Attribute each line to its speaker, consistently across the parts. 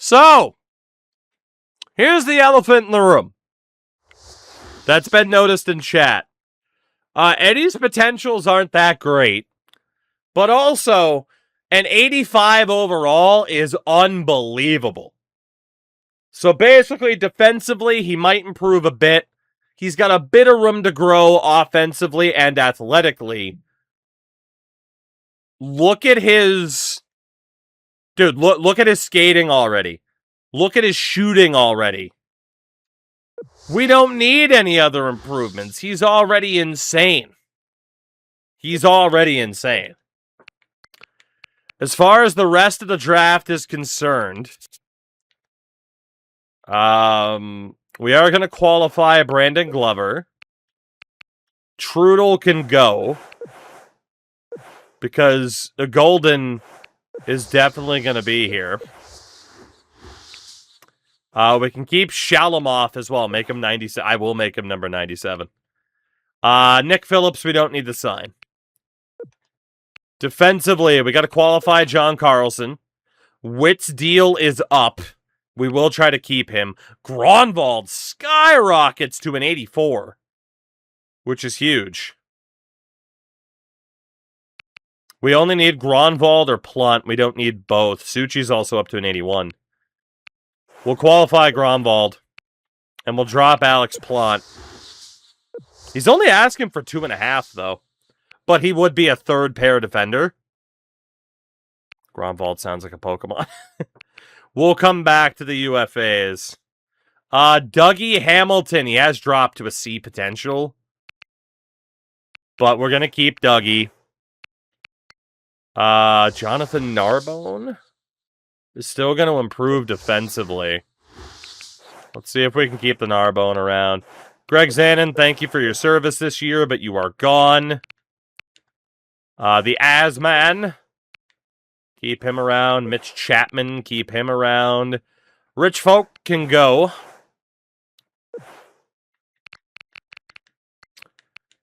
Speaker 1: So, here's the elephant in the room that's been noticed in chat. Eddie's potentials aren't that great, but also an 85 overall is unbelievable. So basically, defensively, he might improve a bit. He's got a bit of room to grow offensively and athletically. Look at his... Dude, look at his skating already. Look at his shooting already. We don't need any other improvements. He's already insane. He's already insane. As far as the rest of the draft is concerned, we are going to qualify Brandon Glover. Trudel can go because the Golden is definitely going to be here. We can keep Shalamoff as well. Make him 97. I will make him number 97. Nick Phillips, we don't need to sign. Defensively, we got to qualify John Carlson. Witt's deal is up. We will try to keep him. Gronwald skyrockets to an 84, which is huge. We only need Gronwald or Plunt. We don't need both. Suchi's also up to an 81. We'll qualify Gronwald, and we'll drop Alex Plunt. He's only asking for 2.5, though. But he would be a third pair defender. Gronwald sounds like a Pokemon. We'll come back to the UFAs. Dougie Hamilton, he has dropped to a C potential. But we're going to keep Dougie. Jonathan Narbone is still going to improve defensively. Let's see if we can keep the Narbone around. Greg Zanin, thank you for your service this year, but you are gone. The Asman, keep him around. Mitch Chapman, keep him around. Rich Folk can go.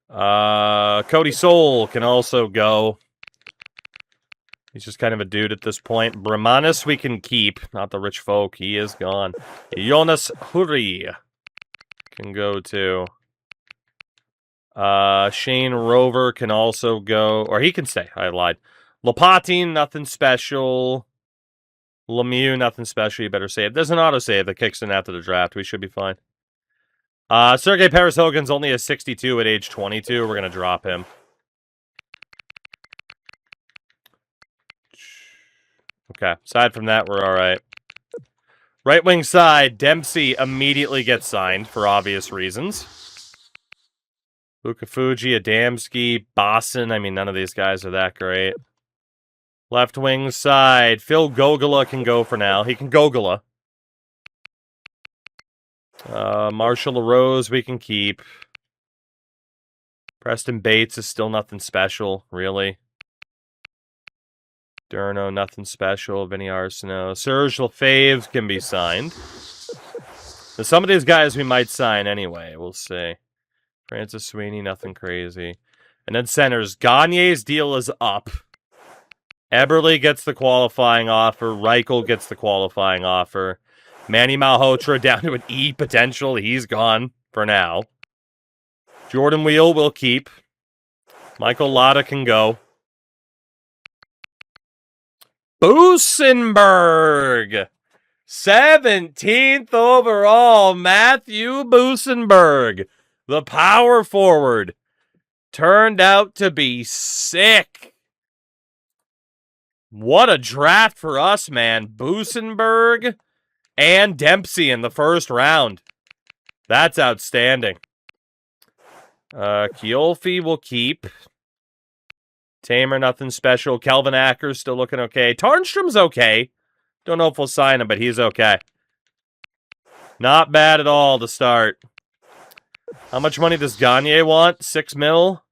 Speaker 1: Cody Soul can also go. He's just kind of a dude at this point. Brahmanis we can keep. Not the Rich Folk. He is gone. Jonas Hurry can go too. Shane Rover can also go. Or he can stay. I lied. Lopatin, nothing special. Lemieux, nothing special. You better save. There's an autosave that kicks in after the draft. We should be fine. Sergei Pereshogan's only a 62 at age 22. We're going to drop him. Okay, aside from that, we're all right. Right wing side, Dempsey immediately gets signed for obvious reasons. Luka Fuji, Adamski, Boston. I mean, none of these guys are that great. Left wing side, Phil Gogola can go for now. He can Gogola. Marshall LaRose we can keep. Preston Bates is still nothing special, really. Durno, nothing special. Vinny Arsenault. Serge Lefebvre can be signed. Now, some of these guys we might sign anyway. We'll see. Francis Sweeney, nothing crazy. And then centers. Gagne's deal is up. Eberle gets the qualifying offer. Reichel gets the qualifying offer. Manny Malhotra down to an E potential. He's gone for now. Jordan Wheel will keep. Michael Lotta can go. Busenberg, 17th overall, Matthew Busenberg, the power forward, turned out to be sick. What a draft for us, man. Busenberg and Dempsey in the first round. That's outstanding. Kiolfi will keep. Tamer, nothing special. Kelvin Acker's still looking okay. Tarnstrom's okay. Don't know if we'll sign him, but he's okay. Not bad at all to start. How much money does Gagne want? 6 mil?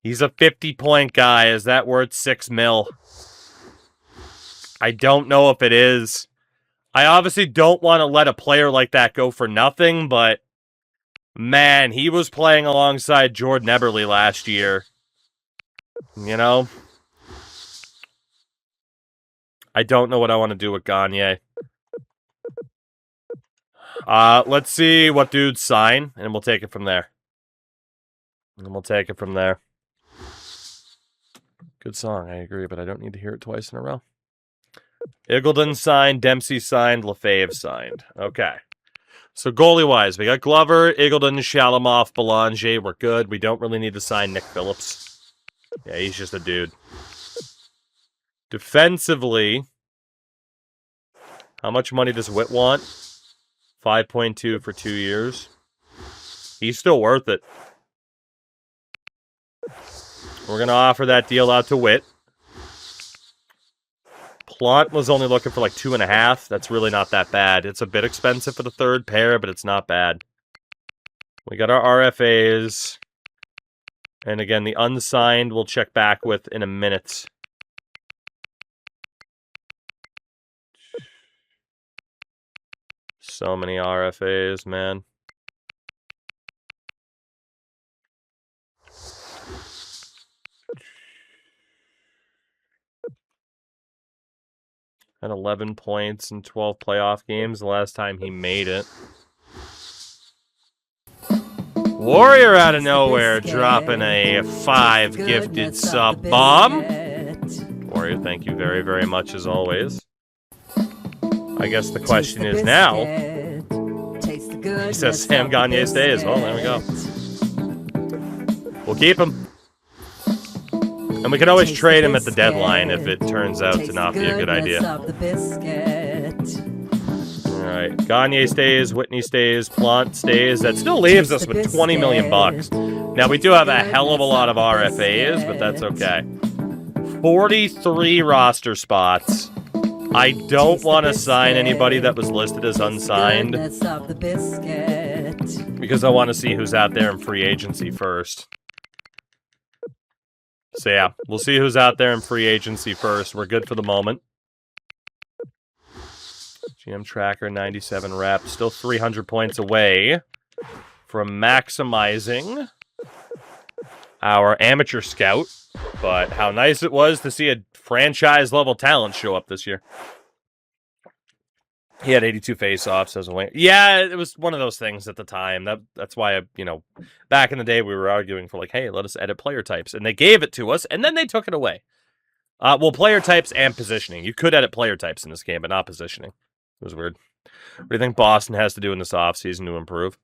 Speaker 1: He's a 50-point guy. Is that worth 6 mil? I don't know if it is. I obviously don't want to let a player like that go for nothing, but Man, he was playing alongside Jordan Eberle last year. You know? I don't know what I want to do with Gagne. Let's see what dudes sign, and we'll take it from there. Good song, I agree, but I don't need to hear it twice in a row. Eagleton signed, Dempsey signed, Lefebvre signed. Okay. So goalie-wise, we got Glover, Eagleton, Shalamov, Belanger. We're good. We don't really need to sign Nick Phillips. Yeah, he's just a dude. Defensively, how much money does Witt want? 5.2 for 2 years. He's still worth it. We're going to offer that deal out to Witt. Plant was only looking for like 2.5. That's really not that bad. It's a bit expensive for the third pair, but it's not bad. We got our RFAs. And again, the unsigned we'll check back with in a minute. So many RFAs, man. Had 11 points in 12 playoff games the last time he made it. Warrior out of nowhere dropping a 5 gifted sub bomb. Warrior, thank you very, very much as always. I guess the question is now. He says Sam Gagne stays. Well, there we go. We'll keep him. And we can always trade him at the deadline if it turns out to not be a good idea. Alright, Gagne stays, Whitney stays, Plant stays. That still leaves us with $20 million. Now, we do have a hell of a lot of RFAs, but that's okay. 43 roster spots. I don't want to sign anybody that was listed as unsigned. Because I want to see who's out there in free agency first. So yeah, we'll see who's out there in free agency first. We're good for the moment. GM Tracker, 97 reps. Still 300 points away from maximizing our amateur scout. But how nice it was to see a franchise-level talent show up this year. He had 82 face-offs as a wing. Yeah, it was one of those things at the time. That's why, back in the day we were arguing for like, hey, let us edit player types. And they gave it to us, and then they took it away. Well, player types and positioning. You could edit player types in this game, but not positioning. It was weird. What do you think Boston has to do in this offseason to improve?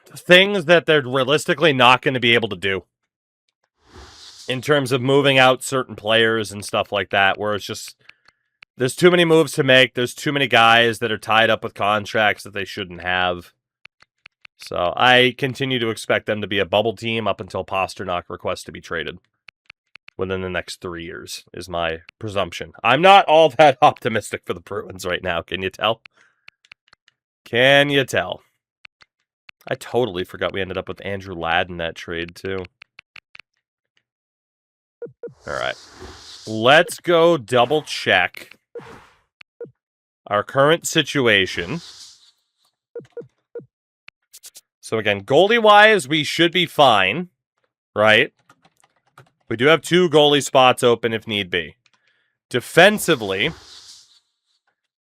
Speaker 1: Things that they're realistically not going to be able to do. In terms of moving out certain players and stuff like that, where it's just... There's too many moves to make. There's too many guys that are tied up with contracts that they shouldn't have. So I continue to expect them to be a bubble team up until Pasternak requests to be traded. Within the next 3 years, is my presumption. I'm not all that optimistic for the Bruins right now. Can you tell? Can you tell? I totally forgot we ended up with Andrew Ladd in that trade, too. All right. Let's go double check our current situation. So again, goalie-wise, we should be fine, right? We do have 2 goalie spots open if need be. Defensively,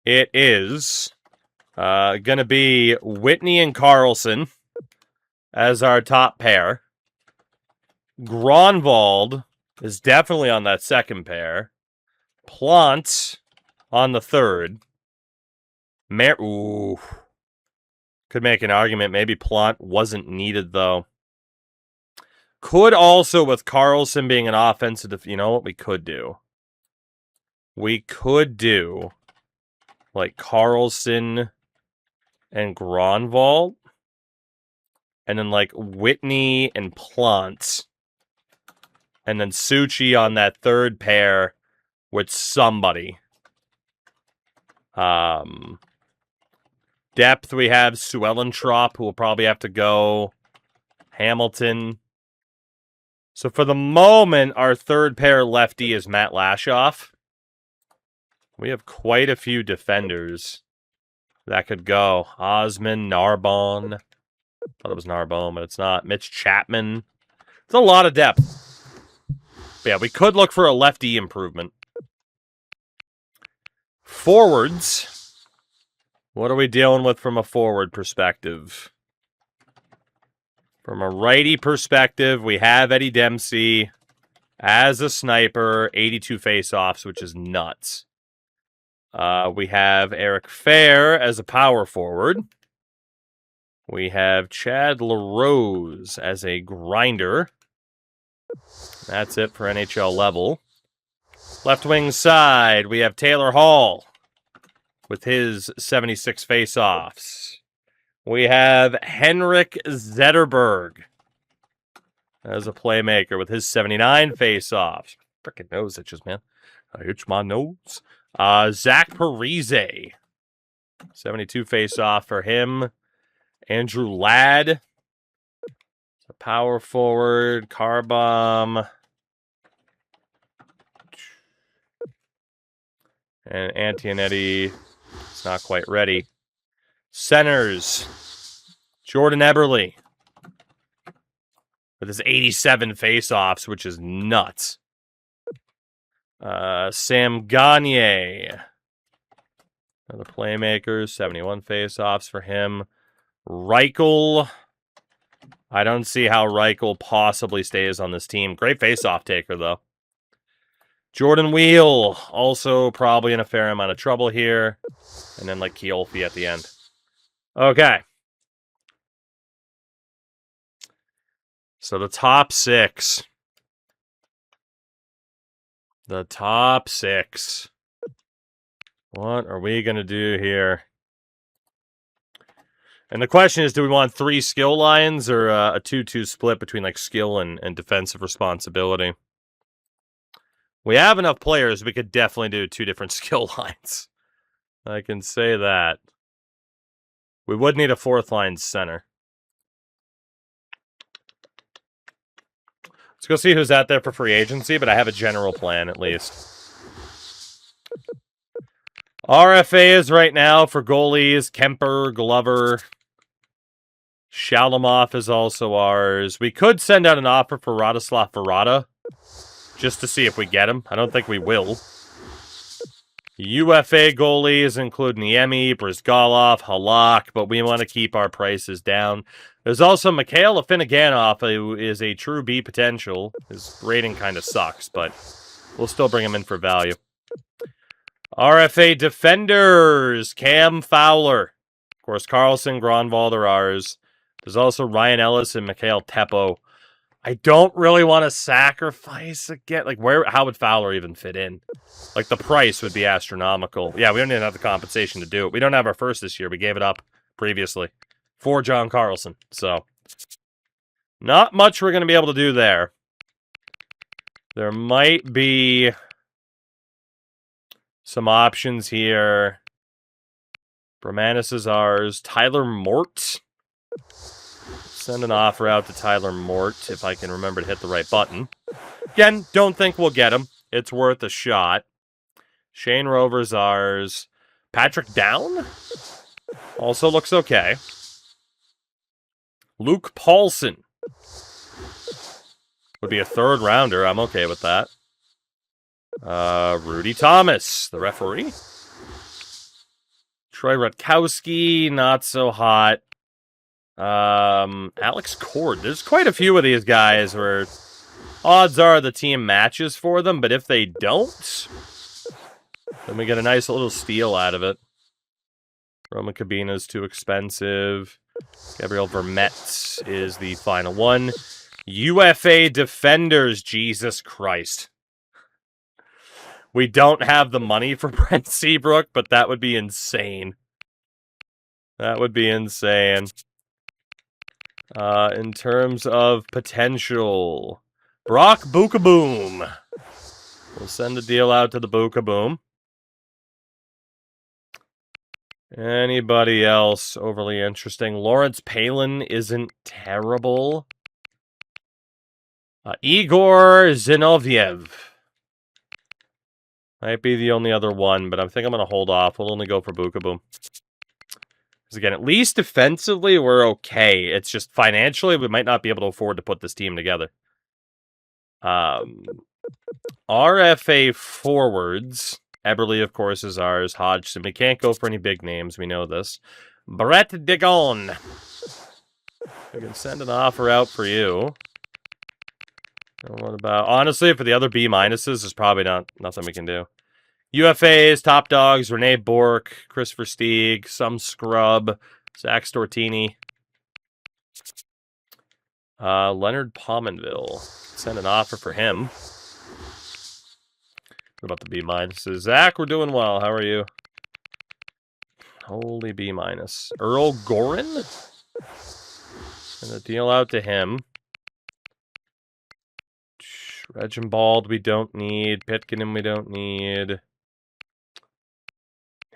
Speaker 1: it is going to be Whitney and Carlson as our top pair. Gronwald is definitely on that second pair. Plant on the third. Ooh. Could make an argument. Maybe Plant wasn't needed, though. Could also, with Carlson being an offensive... You know what we could do? We could do, like, Carlson and Gronwald. And then, like, Whitney and Plant. And then Suchi on that third pair with somebody. Depth, we have Suellentrop, who will probably have to go. Hamilton. So for the moment, our third pair lefty is Matt Lashoff. We have quite a few defenders. that could go. Osman, Narbonne. Thought it was Narbonne, but it's not. Mitch Chapman. It's a lot of depth. But yeah, we could look for a lefty improvement. Forwards. What are we dealing with from a forward perspective? From a righty perspective, we have Eddie Dempsey as a sniper, 82 faceoffs, which is nuts. We have Eric Fair as a power forward. We have Chad LaRose as a grinder. That's it for NHL level. Left wing side, we have Taylor Hall with his 76 faceoffs. We have Henrik Zetterberg as a playmaker with his 79 faceoffs. Freaking nose itches, man. I itch my nose. Zach Parise, 72 faceoff for him. Andrew Ladd, a power forward. Car bomb. And Antonetti is not quite ready. Centers. Jordan Eberle with his 87 faceoffs, which is nuts. Sam Gagne. Another playmaker, 71 faceoffs for him. Reichel. I don't see how Reichel possibly stays on this team. Great faceoff taker, though. Jordan Wheel, also probably in a fair amount of trouble here. And then, like, Kiolfi at the end. Okay. So the top six. The top six. What are we going to do here? And the question is, do we want 3 skill lines or a 2-2 split between like skill and defensive responsibility? We have enough players, we could definitely do 2 different skill lines. I can say that. We would need a 4th line center. Let's go see who's out there for free agency, but I have a general plan at least. RFA is right now for goalies. Kemper, Glover. Shalamov is also ours. We could send out an offer for Radoslav Varada, just to see if we get him. I don't think we will. UFA goalies include Niemi, Brizgalov, Halak, but we want to keep our prices down. There's also Mikhail Afinoganov, who is a true B potential. His rating kind of sucks, but we'll still bring him in for value. RFA defenders, Cam Fowler. Of course, Carlson, Gronwald are ours. There's also Ryan Ellis and Mikhail Teppo. I don't really want to sacrifice again. Like, how would Fowler even fit in? Like, the price would be astronomical. Yeah, we don't even have the compensation to do it. We don't have our first this year. We gave it up previously for John Carlson. So, not much we're going to be able to do there. There might be some options here. Bramanis is ours. Tyler Mort. Send an offer out to Tyler Mort if I can remember to hit the right button. Again, don't think we'll get him. It's worth a shot. Shane Rover's ours. Patrick Down also looks okay. Luke Paulson would be a 3rd rounder. I'm okay with that. Rudy Thomas, the referee. Troy Rutkowski, not so hot. Alex Cord. There's quite a few of these guys where odds are the team matches for them, but if they don't, then we get a nice little steal out of it. Roman Cabina's too expensive. Gabriel Vermette is the final one. UFA defenders, Jesus Christ. We don't have the money for Brent Seabrook, but that would be insane. That would be insane. In terms of potential, Brock Bukaboom. We'll send a deal out to the Bukaboom. Anybody else overly interesting? Lawrence Palin isn't terrible. Igor Zinoviev might be the only other one, but I think I'm going to hold off. We'll only go for Bukaboom. Because again, at least defensively, we're okay. It's just financially, we might not be able to afford to put this team together. RFA forwards. Eberle, of course, is ours. Hodgson. We can't go for any big names. We know this. Brett Digon. We can send an offer out for you. And what about... Honestly, for the other B minuses, there's probably nothing we can do. UFAs, top dogs, Renee Bork, Chris Versteeg, some scrub, Zach Stortini. Leonard Pominville. Send an offer for him. What about the B minuses? Zach, we're doing well. How are you? Holy B minus. Earl Gorin? Gonna deal out to him. Reginbald we don't need. Pitkin we don't need.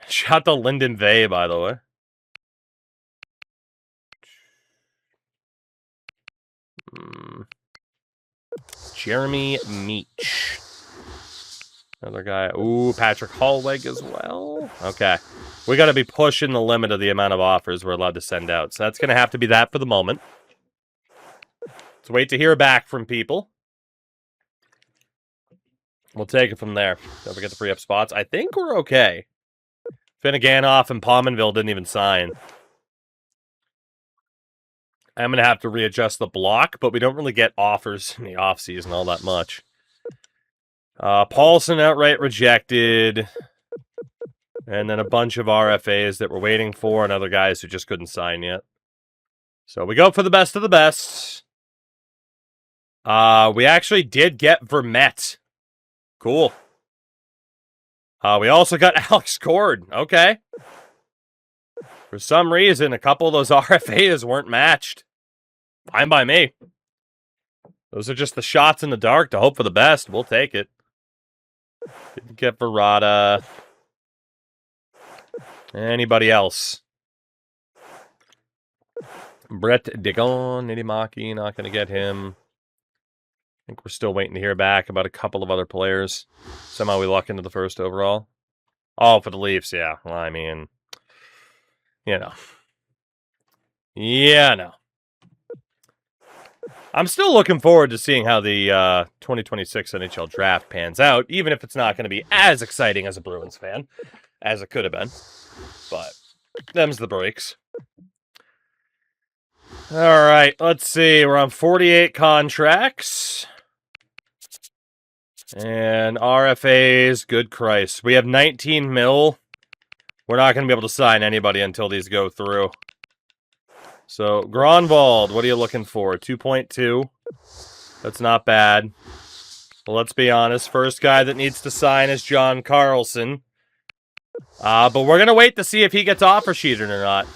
Speaker 1: Shout to Lyndon Vey, by the way. Jeremy Meach. Another guy. Ooh, Patrick Hallweg as well. Okay. We got to be pushing the limit of the amount of offers we're allowed to send out. So that's going to have to be that for the moment. Let's wait to hear back from people. We'll take it from there. Don't forget the free up spots. I think we're okay. Finneganoff and Pominville didn't even sign. I'm going to have to readjust the block, but we don't really get offers in the offseason all that much. Paulson outright rejected. And then a bunch of RFAs that we're waiting for and other guys who just couldn't sign yet. So we go for the best of the best. We actually did get Vermette. Cool. We also got Alex Cord. Okay. For some reason, a couple of those RFAs weren't matched. Fine by me. Those are just the shots in the dark to hope for the best. We'll take it. Didn't get Verrata. Anybody else? Brett Digon, Nidimaki, not going to get him. I think we're still waiting to hear back about a couple of other players. Somehow we luck into the first overall. Oh, for the Leafs, yeah. Well, I mean, you know. Yeah, no. I'm still looking forward to seeing how the 2026 NHL draft pans out, even if it's not going to be as exciting as a Bruins fan as it could have been. But them's the breaks. All right, let's see. We're on 48 contracts. And RFAs, good Christ. We have 19 mil. We're not going to be able to sign anybody until these go through. So, Gronwald, what are you looking for? 2.2. That's not bad. Well, let's be honest. First guy that needs to sign is John Carlson. But we're going to wait to see if he gets offer sheeted or not.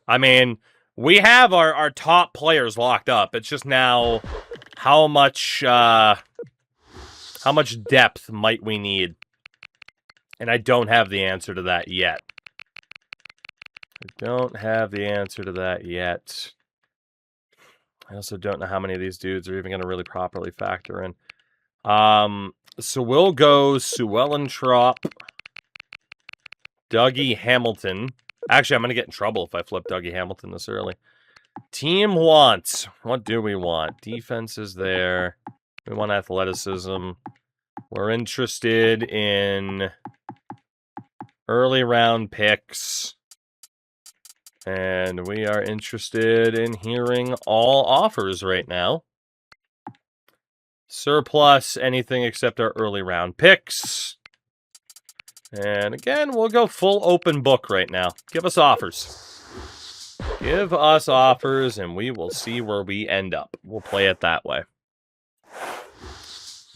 Speaker 1: I mean, we have our top players locked up. It's just now how much depth might we need? And I don't have the answer to that yet. I don't have the answer to that yet. I also don't know how many of these dudes are even going to really properly factor in. So we'll go Suellentrop, Dougie Hamilton. Actually, I'm going to get in trouble if I flip Dougie Hamilton this early. Team wants. What do we want? Defense is there. We want athleticism. We're interested in early round picks. And we are interested in hearing all offers right now. Surplus, anything except our early round picks. And again, we'll go full open book right now. Give us offers. Give us offers, and we will see where we end up. We'll play it that way.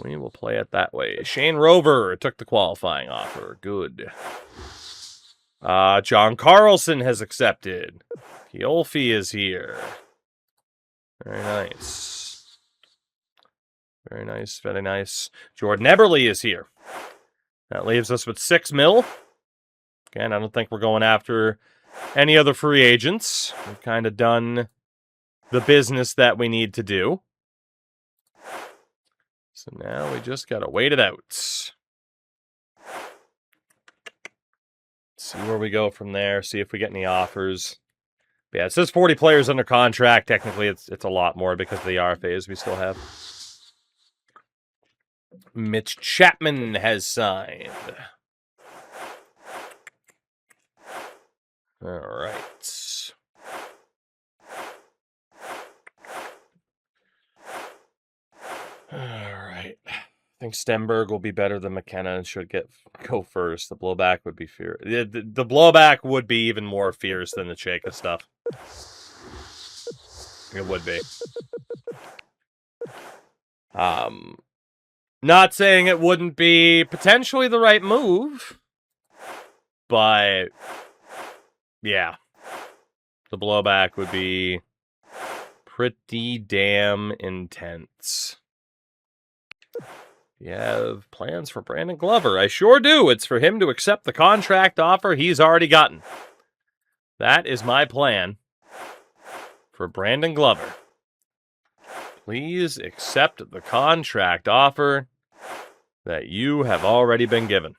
Speaker 1: We will play it that way. Shane Rover took the qualifying offer. Good. John Carlson has accepted. Piolfi is here. Very nice. Very nice, very nice. Jordan Eberle is here. That leaves us with 6 mil. Again, I don't think we're going after any other free agents. We've kind of done the business that we need to do. So now we just got to wait it out. See where we go from there. See if we get any offers. But yeah, it says 40 players under contract. Technically, it's a lot more because of the RFAs we still have. Mitch Chapman has signed. All right. All right. I think Stenberg will be better than McKenna and should go first. The blowback would be fierce. The blowback would be even more fierce than the Chayka stuff. It would be. Not saying it wouldn't be potentially the right move, but yeah, the blowback would be pretty damn intense. You have plans for Brandon Glover? I sure do. It's for him to accept the contract offer he's already gotten. That is my plan for Brandon Glover. Please accept the contract offer that you have already been given.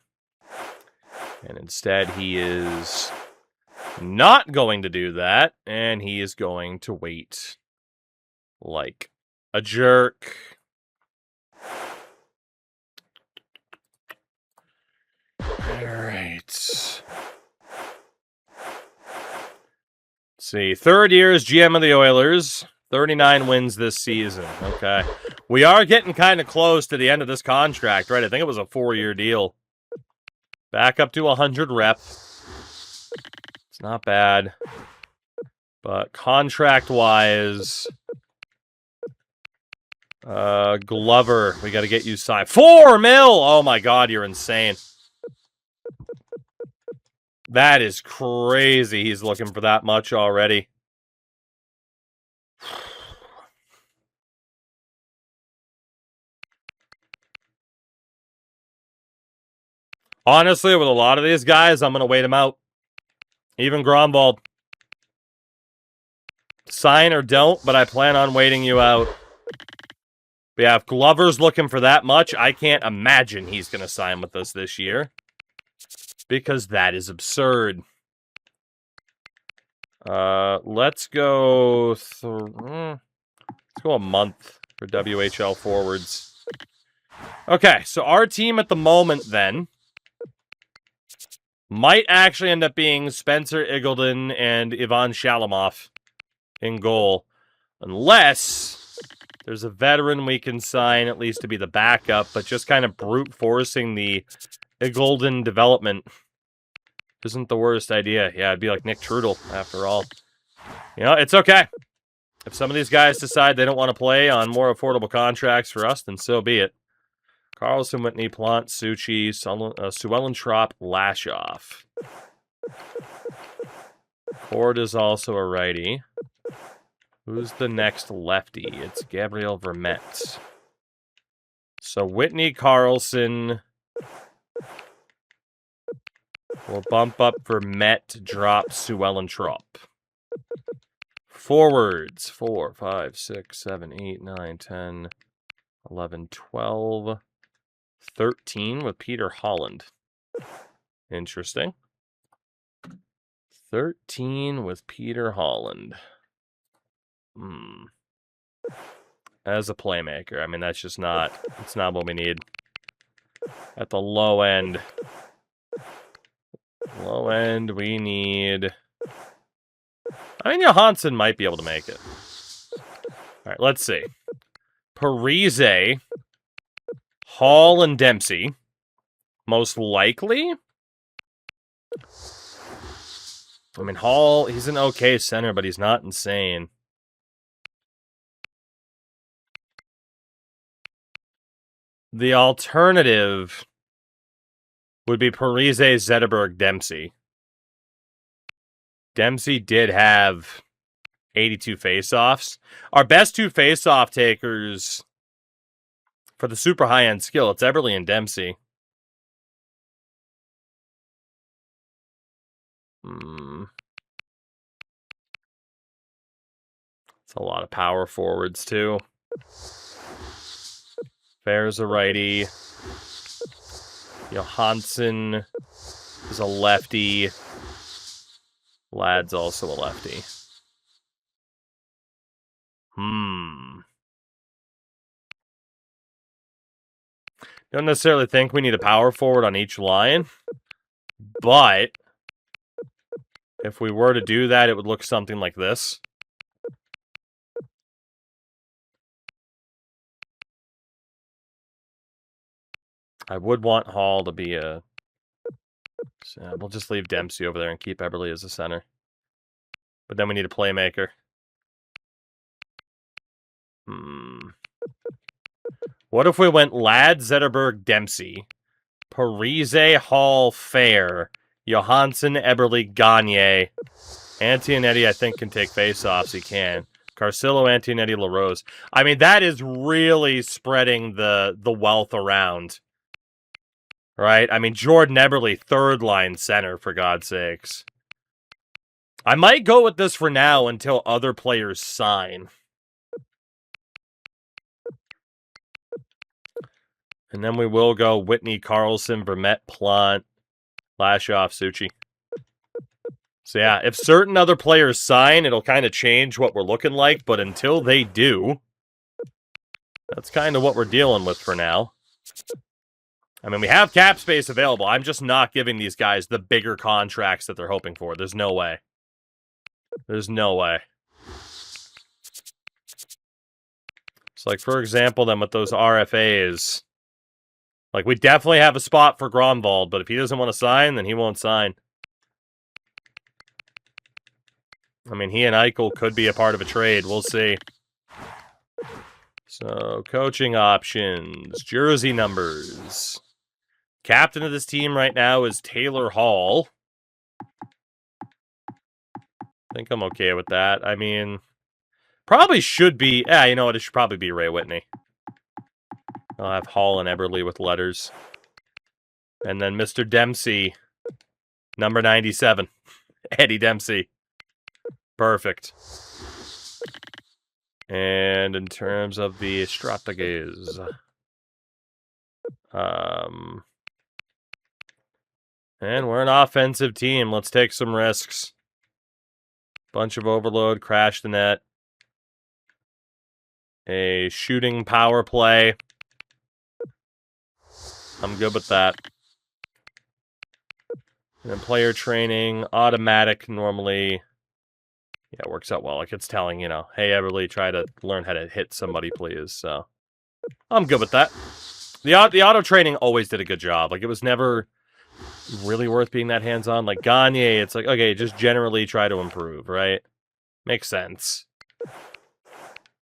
Speaker 1: And instead, he is not going to do that, and he is going to wait like a jerk. All right. Let's see. Third year as GM of the Oilers. 39 wins this season. Okay. We are getting kind of close to the end of this contract, right? I think it was a 4-year deal. Back up to 100 rep. It's not bad. But contract-wise, Glover, we got to get you signed. $4 million! Oh my God, you're insane. That is crazy. He's looking for that much already. Honestly, with a lot of these guys, I'm going to wait them out. Even Gromwald. Sign or don't, but I plan on waiting you out. But yeah, if Glover's looking for that much, I can't imagine he's going to sign with us this year. Because that is absurd. Let's go... let's go a month for WHL forwards. Okay, so our team at the moment, then, might actually end up being Spencer Iggulden and Ivan Shalamov in goal. Unless there's a veteran we can sign, at least to be the backup, but just kind of brute forcing the Iggulden development isn't the worst idea. Yeah, it'd be like Nick Trudel, after all. You know, it's okay. If some of these guys decide they don't want to play on more affordable contracts for us, then so be it. Carlson, Whitney, Plant, Suchi, Suellentrop, Lashoff. Cord is also a righty. Who's the next lefty? It's Gabriel Vermette. So Whitney, Carlson. We'll bump up Vermette, drop Suellentrop. Forwards. 4, 5, 6, 7, 8, 9, 10, 11, 12, 13 with Peter Holland. Interesting. 13 with Peter Holland. As a playmaker. I mean, that's just not... it's not what we need. At the low end... low end, we need... I mean, Johansson might be able to make it. Alright, let's see. Parise, Hall, and Dempsey. Most likely? I mean, Hall, he's an okay center, but he's not insane. The alternative would be Parise, Zetterberg, Dempsey. Dempsey did have 82 face-offs. Our best two face-off takers for the super high-end skill, it's Eberle and Dempsey. It's a lot of power forwards, too. Fair's a righty. Johansson. is a lefty. Lad's also a lefty. Don't necessarily think we need a power forward on each line, but if we were to do that, it would look something like this. I would want Hall to be a... So we'll just leave Dempsey over there and keep Eberle as a center. But then we need a playmaker. What if we went Ladd, Zetterberg, Dempsey, Parise, Hall, Fair, Johansson, Eberle, Gagne, Antonetti, I think, can take faceoffs. He can. Carcillo, Antonetti, LaRose. I mean, that is really spreading the wealth around. Right? I mean, Jordan Eberle, third line center, for God's sakes. I might go with this for now until other players sign. And then we will go Whitney, Carlson, Vermette, Plant, Lashoff, Suchi. So yeah, if certain other players sign, it'll kind of change what we're looking like. But until they do, that's kind of what we're dealing with for now. I mean, we have cap space available. I'm just not giving these guys the bigger contracts that they're hoping for. There's no way. There's no way. So, like, for example, then with those RFAs, like, we definitely have a spot for Gromwald, but if he doesn't want to sign, then he won't sign. I mean, he and Eichel could be a part of a trade. We'll see. So, coaching options, jersey numbers. Captain of this team right now is Taylor Hall. I think I'm okay with that. I mean, probably should be... Yeah, you know what? It should probably be Ray Whitney. I'll have Hall and Eberle with letters. And then Mr. Dempsey, number 97. Eddie Dempsey. Perfect. And in terms of the strategies... And we're an offensive team. Let's take some risks. Bunch of overload, crash the net. A shooting power play. I'm good with that. And then player training, automatic normally. Yeah, it works out well. Like it's telling, you know, hey, Eberle, try to learn how to hit somebody, please. So I'm good with that. The auto training always did a good job. Like it was never really worth being that hands-on. Like Gagne, it's like, okay, just generally try to improve, right? Makes sense.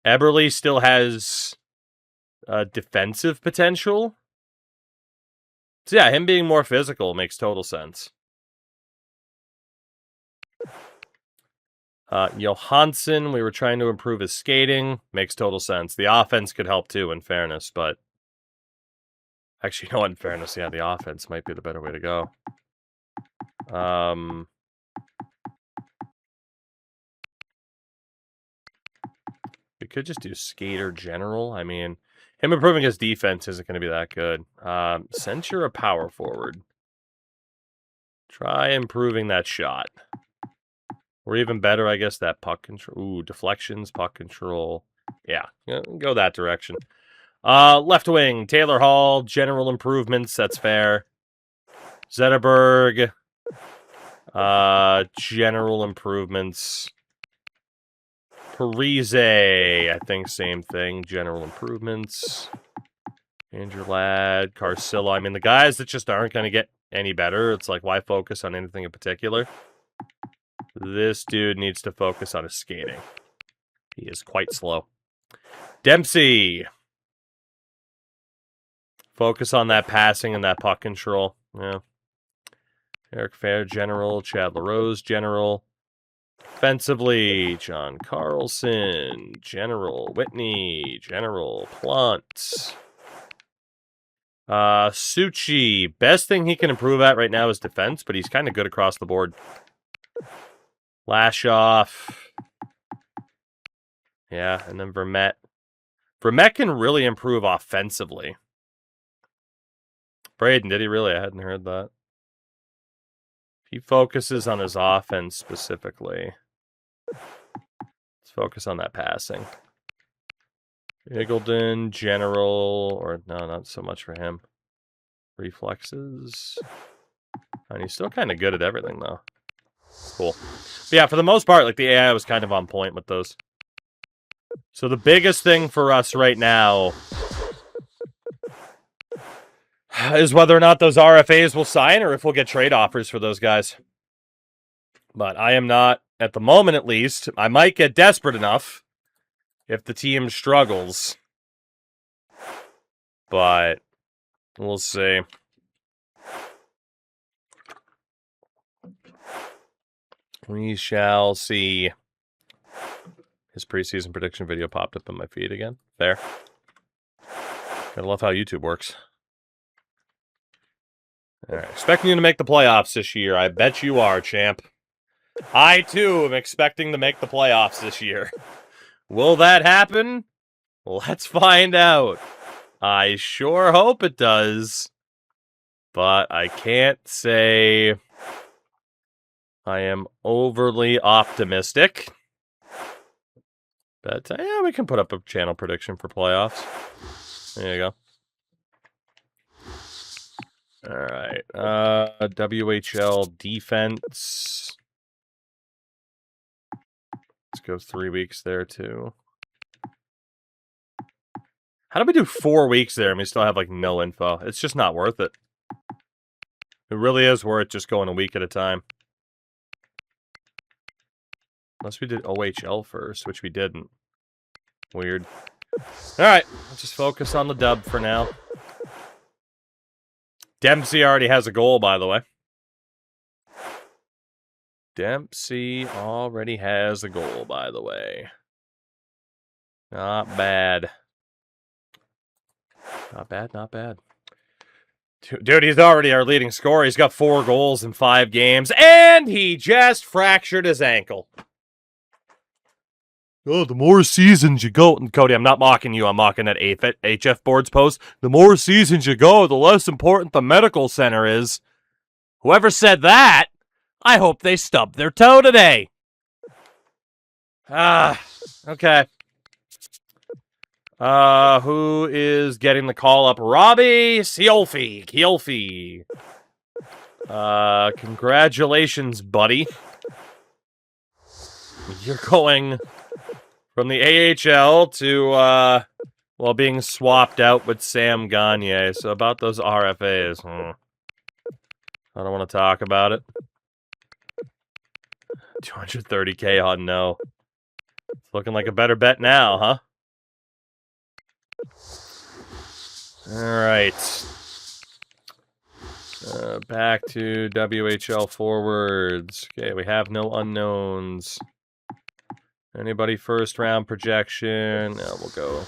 Speaker 1: Eberle still has defensive potential. So yeah, him being more physical makes total sense. Johansson, we were trying to improve his skating. Makes total sense. The offense could help too, in fairness, but... Actually, no, in fairness, yeah, the offense might be the better way to go. We could just do skater general. I mean, him improving his defense isn't going to be that good. Since you're a power forward, try improving that shot. Or even better, I guess, that puck control. Ooh, deflections, puck control. Yeah, go that direction. Left wing, Taylor Hall, general improvements, that's fair. Zetterberg, general improvements. Parise, I think same thing, general improvements. Andrew Ladd, Carcillo. I mean, the guys that just aren't going to get any better, it's like, why focus on anything in particular? This dude needs to focus on his skating. He is quite slow. Dempsey. Focus on that passing and that puck control. Yeah. Eric Fair, general. Chad LaRose, general. Offensively, John Carlson, general. Whitney, general. Plant. Suchi. Best thing he can improve at right now is defense, but he's kind of good across the board. Lashoff. Yeah, and then Vermette. Vermette can really improve offensively. Braden, did he really? I hadn't heard that. He focuses on his offense specifically. Let's focus on that passing. Iggulden, general, or no, not so much for him. Reflexes. And he's still kind of good at everything, though. Cool. But yeah, for the most part, like, the AI was kind of on point with those. So the biggest thing for us right now is whether or not those RFAs will sign or if we'll get trade offers for those guys. But I am not, at the moment at least. I might get desperate enough if the team struggles. But we'll see. We shall see. His preseason prediction video popped up in my feed again. There. Gotta love how YouTube works. Alright, expecting you to make the playoffs this year. I bet you are, champ. I, too, am expecting to make the playoffs this year. Will that happen? Let's find out. I sure hope it does. But I can't say I am overly optimistic. But, yeah, we can put up a channel prediction for playoffs. There you go. Alright, WHL defense. Let's go 3 weeks there, too. How do we do 4 weeks there and we still have, like, no info? It's just not worth it. It really is worth just going a week at a time. Unless we did OHL first, which we didn't. Weird. Alright, let's just focus on the dub for now. Dempsey already has a goal, by the way. Dempsey already has a goal, by the way. Not bad. Not bad, not bad. Dude, he's already our leading scorer. He's got 4 goals in 5 games, and he just fractured his ankle. Oh, the more seasons you go... And Cody, I'm not mocking you. I'm mocking that HF Boards post. The more seasons you go, the less important the medical center is. Whoever said that, I hope they stubbed their toe today. Okay. Who is getting the call up? Robbie Kielfi. Congratulations, buddy. You're going from the AHL to, well, being swapped out with Sam Gagne. So about those RFAs. I don't want to talk about it. 230K on no. It's looking like a better bet now, huh? Alright. Back to WHL forwards. Okay, we have no unknowns. Anybody first round projection? No, we'll go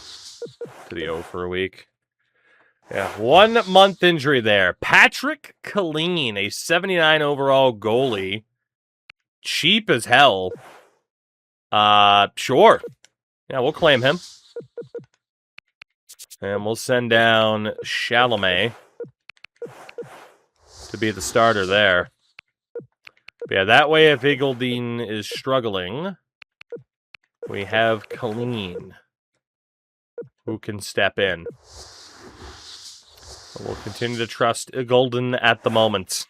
Speaker 1: to the O for a week. Yeah, 1 month injury there. Patrick Killeen, a 79 overall goalie. Cheap as hell. Sure. Yeah, we'll claim him. And we'll send down Chalamet to be the starter there. But yeah, that way if Iggulden is struggling, we have Killeen who can step in. We'll continue to trust Iggulden at the moment.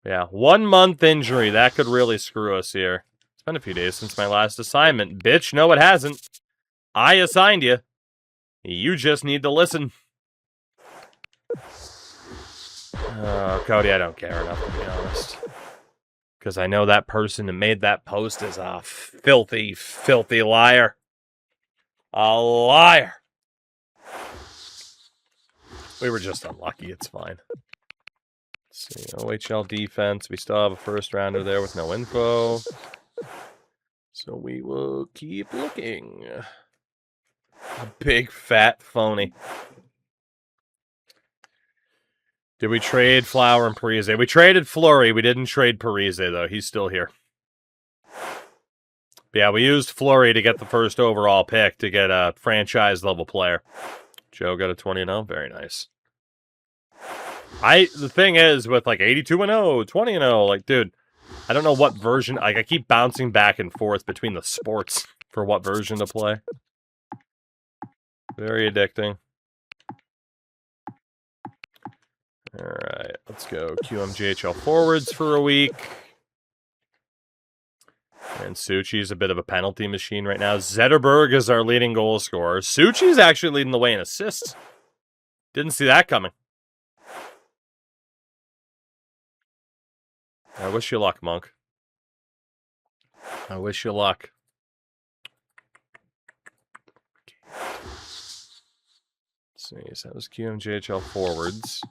Speaker 1: Yeah, 1 month injury. That could really screw us here. It's been a few days since my last assignment. Bitch, no it hasn't. I assigned you. You just need to listen. Cody, I don't care enough, to be honest. Because I know that person who made that post is a filthy, filthy liar. A liar. We were just unlucky. It's fine. Let's see. OHL defense. We still have a first rounder there with no info. So we will keep looking. A big fat phony. Did we trade Flower and Parise? We traded Fleury. We didn't trade Parise, though. He's still here. But yeah, we used Fleury to get the first overall pick to get a franchise-level player. Joe got a 20-0. Very nice. The thing is, with like 82-0, 20-0, like, dude, I don't know what version. Like, I keep bouncing back and forth between the sports for what version to play. Very addicting. All right, let's go QMJHL forwards for a week. And Suchi's a bit of a penalty machine right now. Zetterberg is our leading goal scorer. Suchi's actually leading the way in assists. Didn't see that coming. I wish you luck, Monk. I wish you luck. Let's see, so that was QMJHL forwards.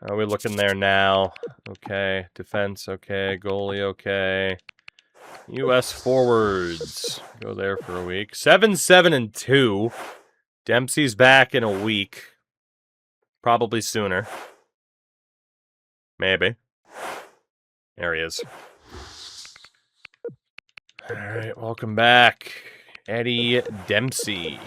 Speaker 1: How are we looking there now? Okay. Defense, okay. Goalie, okay. U.S. forwards. Go there for a week. 7-7-2. Dempsey's back in a week. Probably sooner. Maybe. There he is. All right, welcome back. Eddie Dempsey.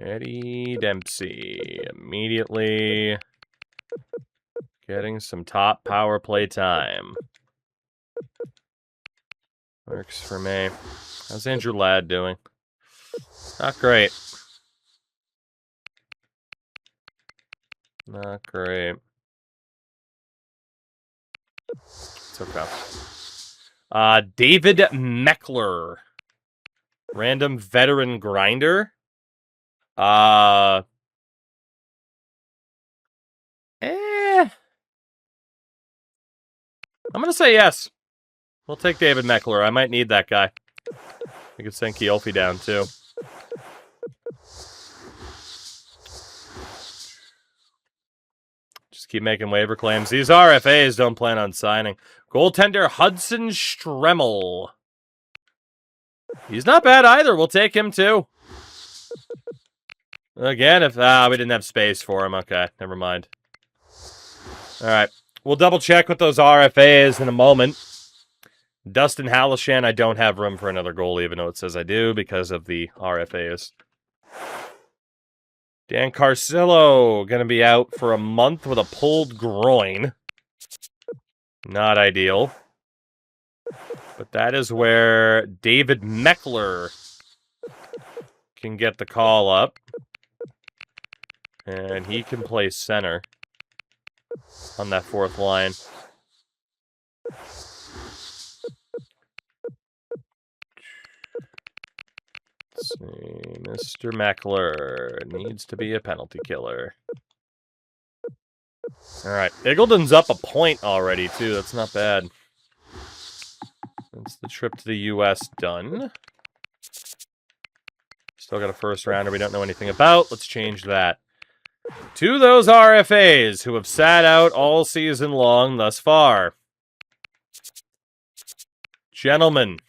Speaker 1: Eddie Dempsey. Immediately getting some top power play time. Works for me. How's Andrew Ladd doing? Not great. Not great. It's okay. David Meckler. Random veteran grinder. I'm going to say yes. We'll take David Meckler. I might need that guy. We could send Keofi down, too. Just keep making waiver claims. These RFAs don't plan on signing. Goaltender Hudson Stremel. He's not bad either. We'll take him, too. Again, if... we didn't have space for him. Okay, never mind. All right. We'll double-check with those RFAs in a moment. Dustin Halashan, I don't have room for another goalie, even though it says I do, because of the RFAs. Dan Carcillo, going to be out for a month with a pulled groin. Not ideal. But that is where David Meckler can get the call up. And he can play center on that fourth line. Let's see. Mr. Meckler needs to be a penalty killer. All right. Eagleton's up a point already, too. That's not bad. That's the trip to the U.S. done. Still got a first rounder we don't know anything about. Let's change that. To those RFAs who have sat out all season long thus far. Gentlemen.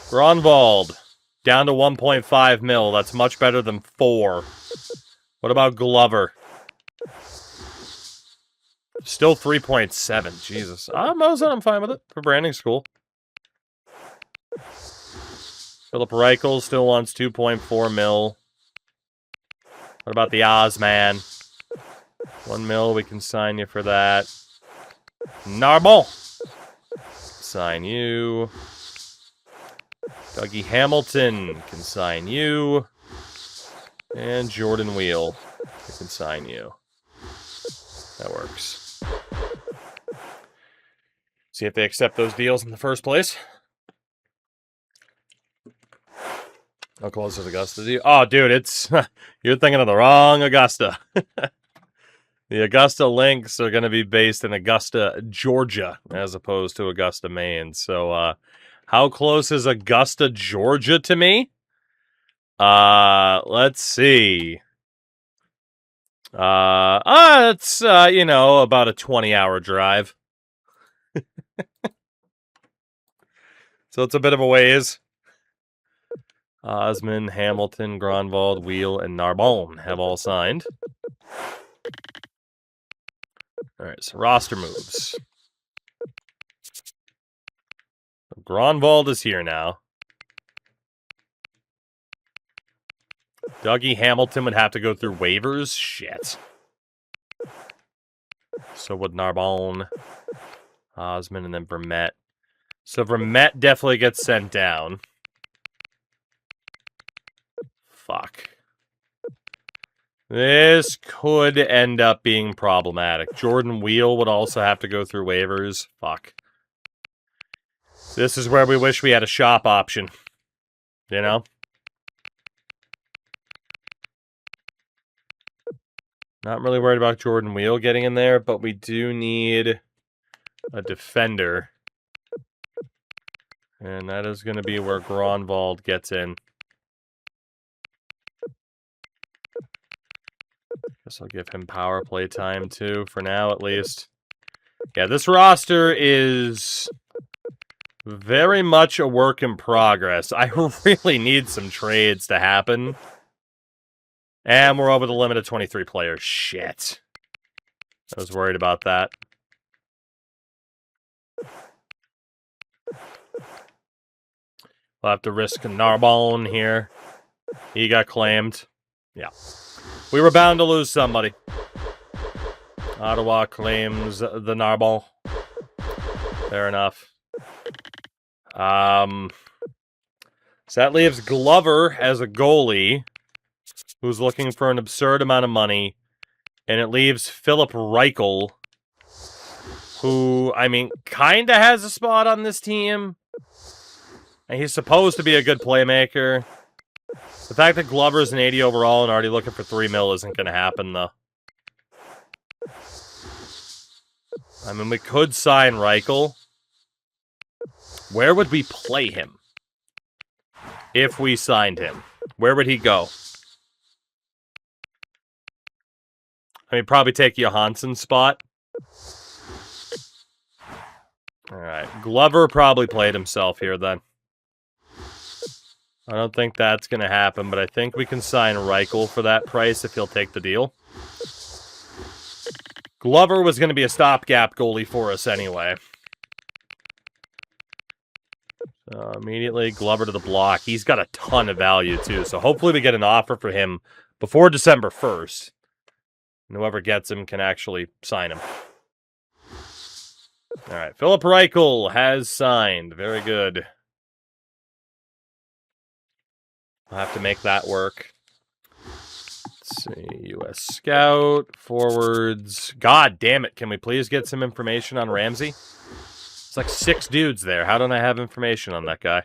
Speaker 1: Gronwald, down to 1.5 mil. That's much better than 4. What about Glover? Still 3.7. Jesus. I'm fine with it for branding school. Philip Reichel still wants 2.4 mil. What about the Ozman? 1 mil, we can sign you for that. Narbonne. Sign you. Dougie Hamilton can sign you. And Jordan Wheel, we can sign you. That works. See if they accept those deals in the first place. How close is Augusta to you? Oh, dude, it's... You're thinking of the wrong Augusta. The Augusta Lynx are going to be based in Augusta, Georgia, as opposed to Augusta, Maine. So, how close is Augusta, Georgia to me? Let's see. It's, about a 20-hour drive. So it's a bit of a ways. Osman, Hamilton, Gronwald, Wheel, and Narbonne have all signed. All right, so roster moves. Gronwald is here now. Dougie Hamilton would have to go through waivers. Shit. So would Narbonne, Osman, and then Vermette. So Vermette definitely gets sent down. Fuck. This could end up being problematic. Jordan Wheel would also have to go through waivers. Fuck. This is where we wish we had a shop option. You know? Not really worried about Jordan Wheel getting in there, but we do need a defender. And that is going to be where Gronwald gets in. Guess I'll give him power play time too, for now at least. Yeah, this roster is very much a work in progress. I really need some trades to happen. And we're over the limit of 23 players. Shit. I was worried about that. We'll have to risk Narbonne here. He got claimed. Yeah. We were bound to lose somebody. Ottawa claims the Narbonne. Fair enough. So that leaves Glover as a goalie, who's looking for an absurd amount of money. And it leaves Philip Reichel, who, I mean, kind of has a spot on this team. And he's supposed to be a good playmaker. The fact that Glover's an 80 overall and already looking for $3 million isn't going to happen, though. I mean, we could sign Reichel. Where would we play him? If we signed him. Where would he go? I mean, probably take Johansson's spot. Alright. Glover probably played himself here, then. I don't think that's going to happen, but I think we can sign Reichel for that price if he'll take the deal. Glover was going to be a stopgap goalie for us anyway. So immediately, Glover to the block. He's got a ton of value, too, so hopefully we get an offer for him before December 1st. And whoever gets him can actually sign him. Alright, Philip Reichel has signed. Very good. I'll have to make that work. Let's see. U.S. Scout. Forwards. God damn it. Can we please get some information on Ramsey? It's like 6 dudes there. How don't I have information on that guy?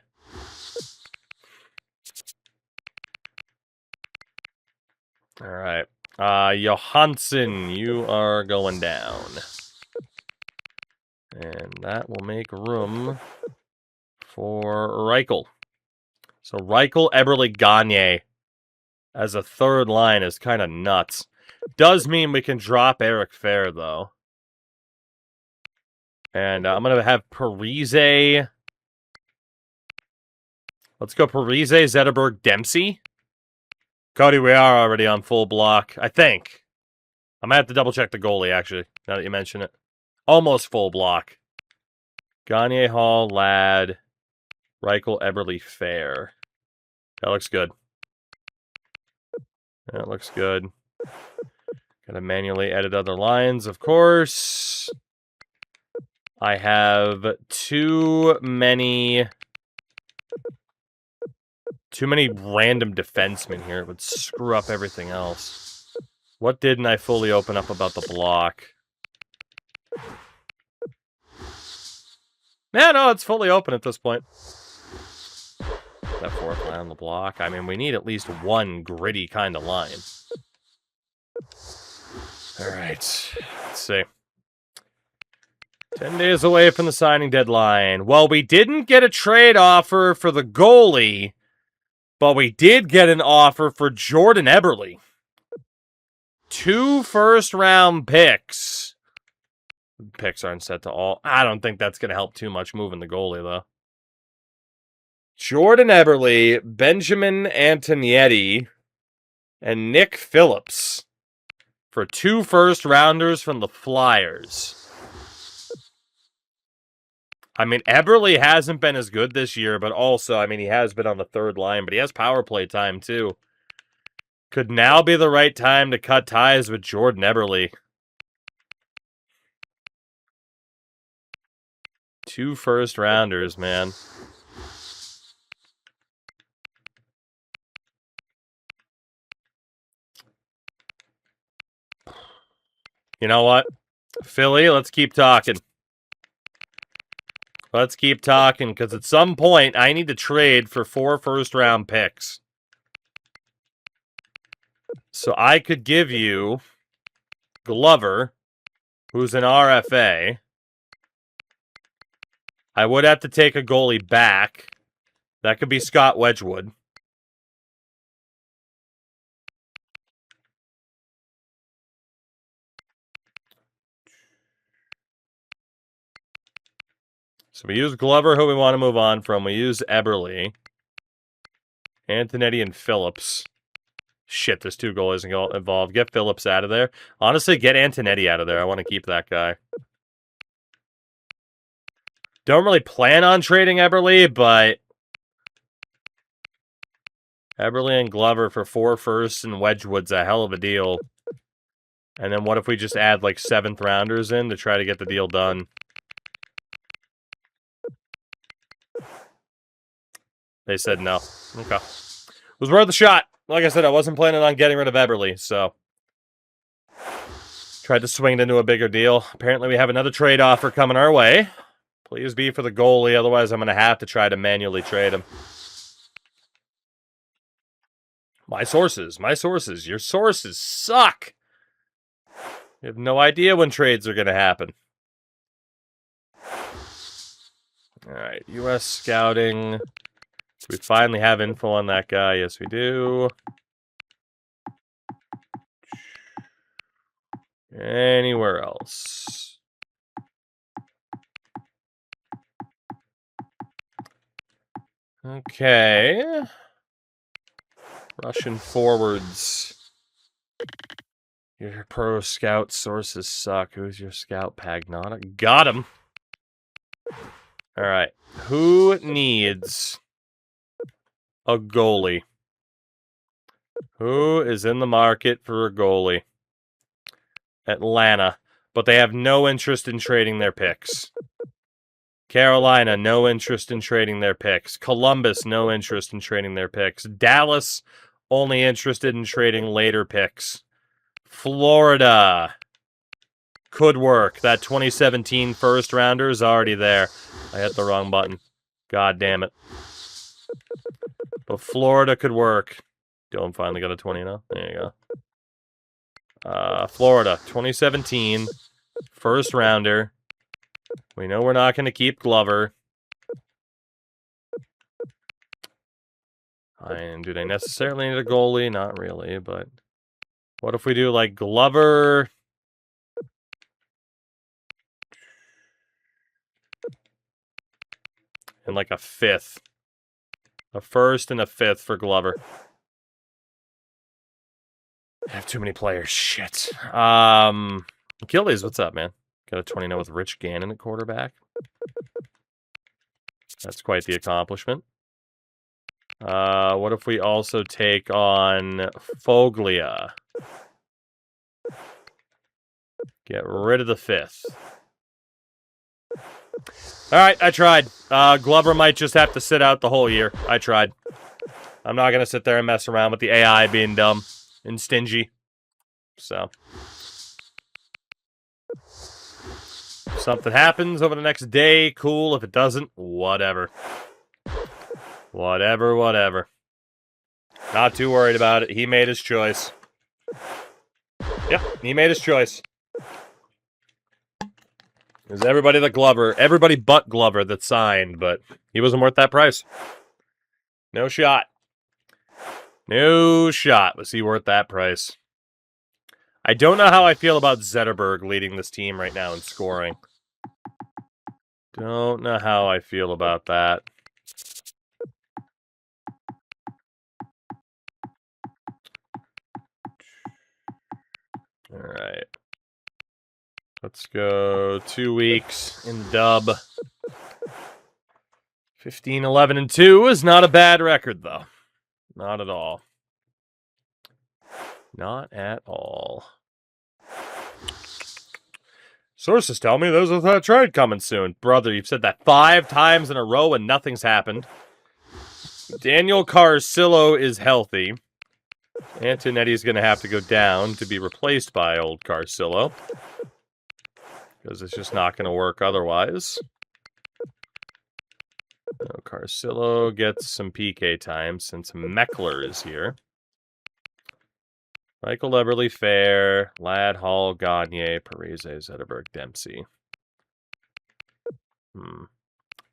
Speaker 1: Alright. Johansson, you are going down. And that will make room for Reichel. So Reichel, Eberle, Gagne as a third line is kind of nuts. Does mean we can drop Eric Fair, though. And I'm going to have Parise. Let's go Parise, Zetterberg, Dempsey. Cody, we are already on full block, I think. I might have to double check the goalie, actually, now that you mention it. Almost full block. Gagne, Hall, Ladd, Reichel, Eberle, Fair. That looks good. That looks good. Gotta manually edit other lines, of course. I have too many random defensemen here. It would screw up everything else. What didn't I fully open up about the block? Yeah, no, it's fully open at this point. That fourth line on the block. I mean, we need at least one gritty kind of line. All right. Let's see. 10 days away from the signing deadline. Well, we didn't get a trade offer for the goalie, but we did get an offer for Jordan Eberle. 2 first-round picks. Picks aren't set to all. I don't think that's going to help too much moving the goalie, though. Jordan Eberle, Benjamin Antonietti, and Nick Phillips for 2 first-rounders from the Flyers. I mean, Eberle hasn't been as good this year, but also, I mean, he has been on the third line, but he has power play time, too. Could now be the right time to cut ties with Jordan Eberle. 2 first-rounders, man. You know what? Philly, let's keep talking. Let's keep talking, because at some point, I need to trade for 4 first-round picks. So I could give you Glover, who's an RFA. I would have to take a goalie back. That could be Scott Wedgwood. So we use Glover, who we want to move on from. We use Eberle. Antonetti and Phillips. Shit, there's 2 goalies involved. Get Phillips out of there. Honestly, get Antonetti out of there. I want to keep that guy. Don't really plan on trading Eberle, but Eberle and Glover for 4 firsts and Wedgwood's a hell of a deal. And then what if we just add like 7th rounders in to try to get the deal done? They said no. Okay. It was worth a shot. Like I said, I wasn't planning on getting rid of Eberle, so tried to swing it into a bigger deal. Apparently we have another trade offer coming our way. Please be for the goalie, otherwise I'm going to have to try to manually trade him. My sources. Your sources suck. You have no idea when trades are going to happen. All right, U.S. scouting. Do we finally have info on that guy? Yes, we do. Anywhere else? Okay. Russian forwards. Your pro scout sources suck. Who's your scout, Pagnotta? Got him. All right. Who needs a goalie? Who is in the market for a goalie? Atlanta. But they have no interest in trading their picks. Carolina, no interest in trading their picks. Columbus, no interest in trading their picks. Dallas, only interested in trading later picks. Florida could work. That 2017 first rounder is already there. I hit the wrong button. God damn it. But Florida could work. Dylan finally got a 20 now. There you go. Florida, 2017 first rounder. We know we're not going to keep Glover. And do they necessarily need a goalie? Not really, but what if we do like Glover? And like a 5th. A 1st and a 5th for Glover. I have too many players. Shit. Achilles, what's up, man? Got a 20 now with Rich Gannon at quarterback. That's quite the accomplishment. What if we also take on Foglia? Get rid of the 5th. All right, I tried. Glover might just have to sit out the whole year. I tried. I'm not going to sit there and mess around with the AI being dumb and stingy. So, if something happens over the next day, cool. If it doesn't, whatever. Whatever. Not too worried about it. He made his choice. Yep, he made his choice. There's everybody but Glover that signed, but he wasn't worth that price. No shot. Was he worth that price? I don't know how I feel about Zetterberg leading this team right now in scoring. Don't know how I feel about that. All right. Let's go 2 weeks in dub. 15, 11, and 2 is not a bad record, though. Not at all. Not at all. Sources tell me there's a trade coming soon. Brother, you've said that 5 times in a row and nothing's happened. Daniel Carcillo is healthy. Antonetti's going to have to go down to be replaced by old Carcillo. Because it's just not going to work otherwise. So Carcillo gets some PK time since Meckler is here. Michael Eberle, Fair, Ladd, Hall, Gagne, Parise, Zetterberg, Dempsey.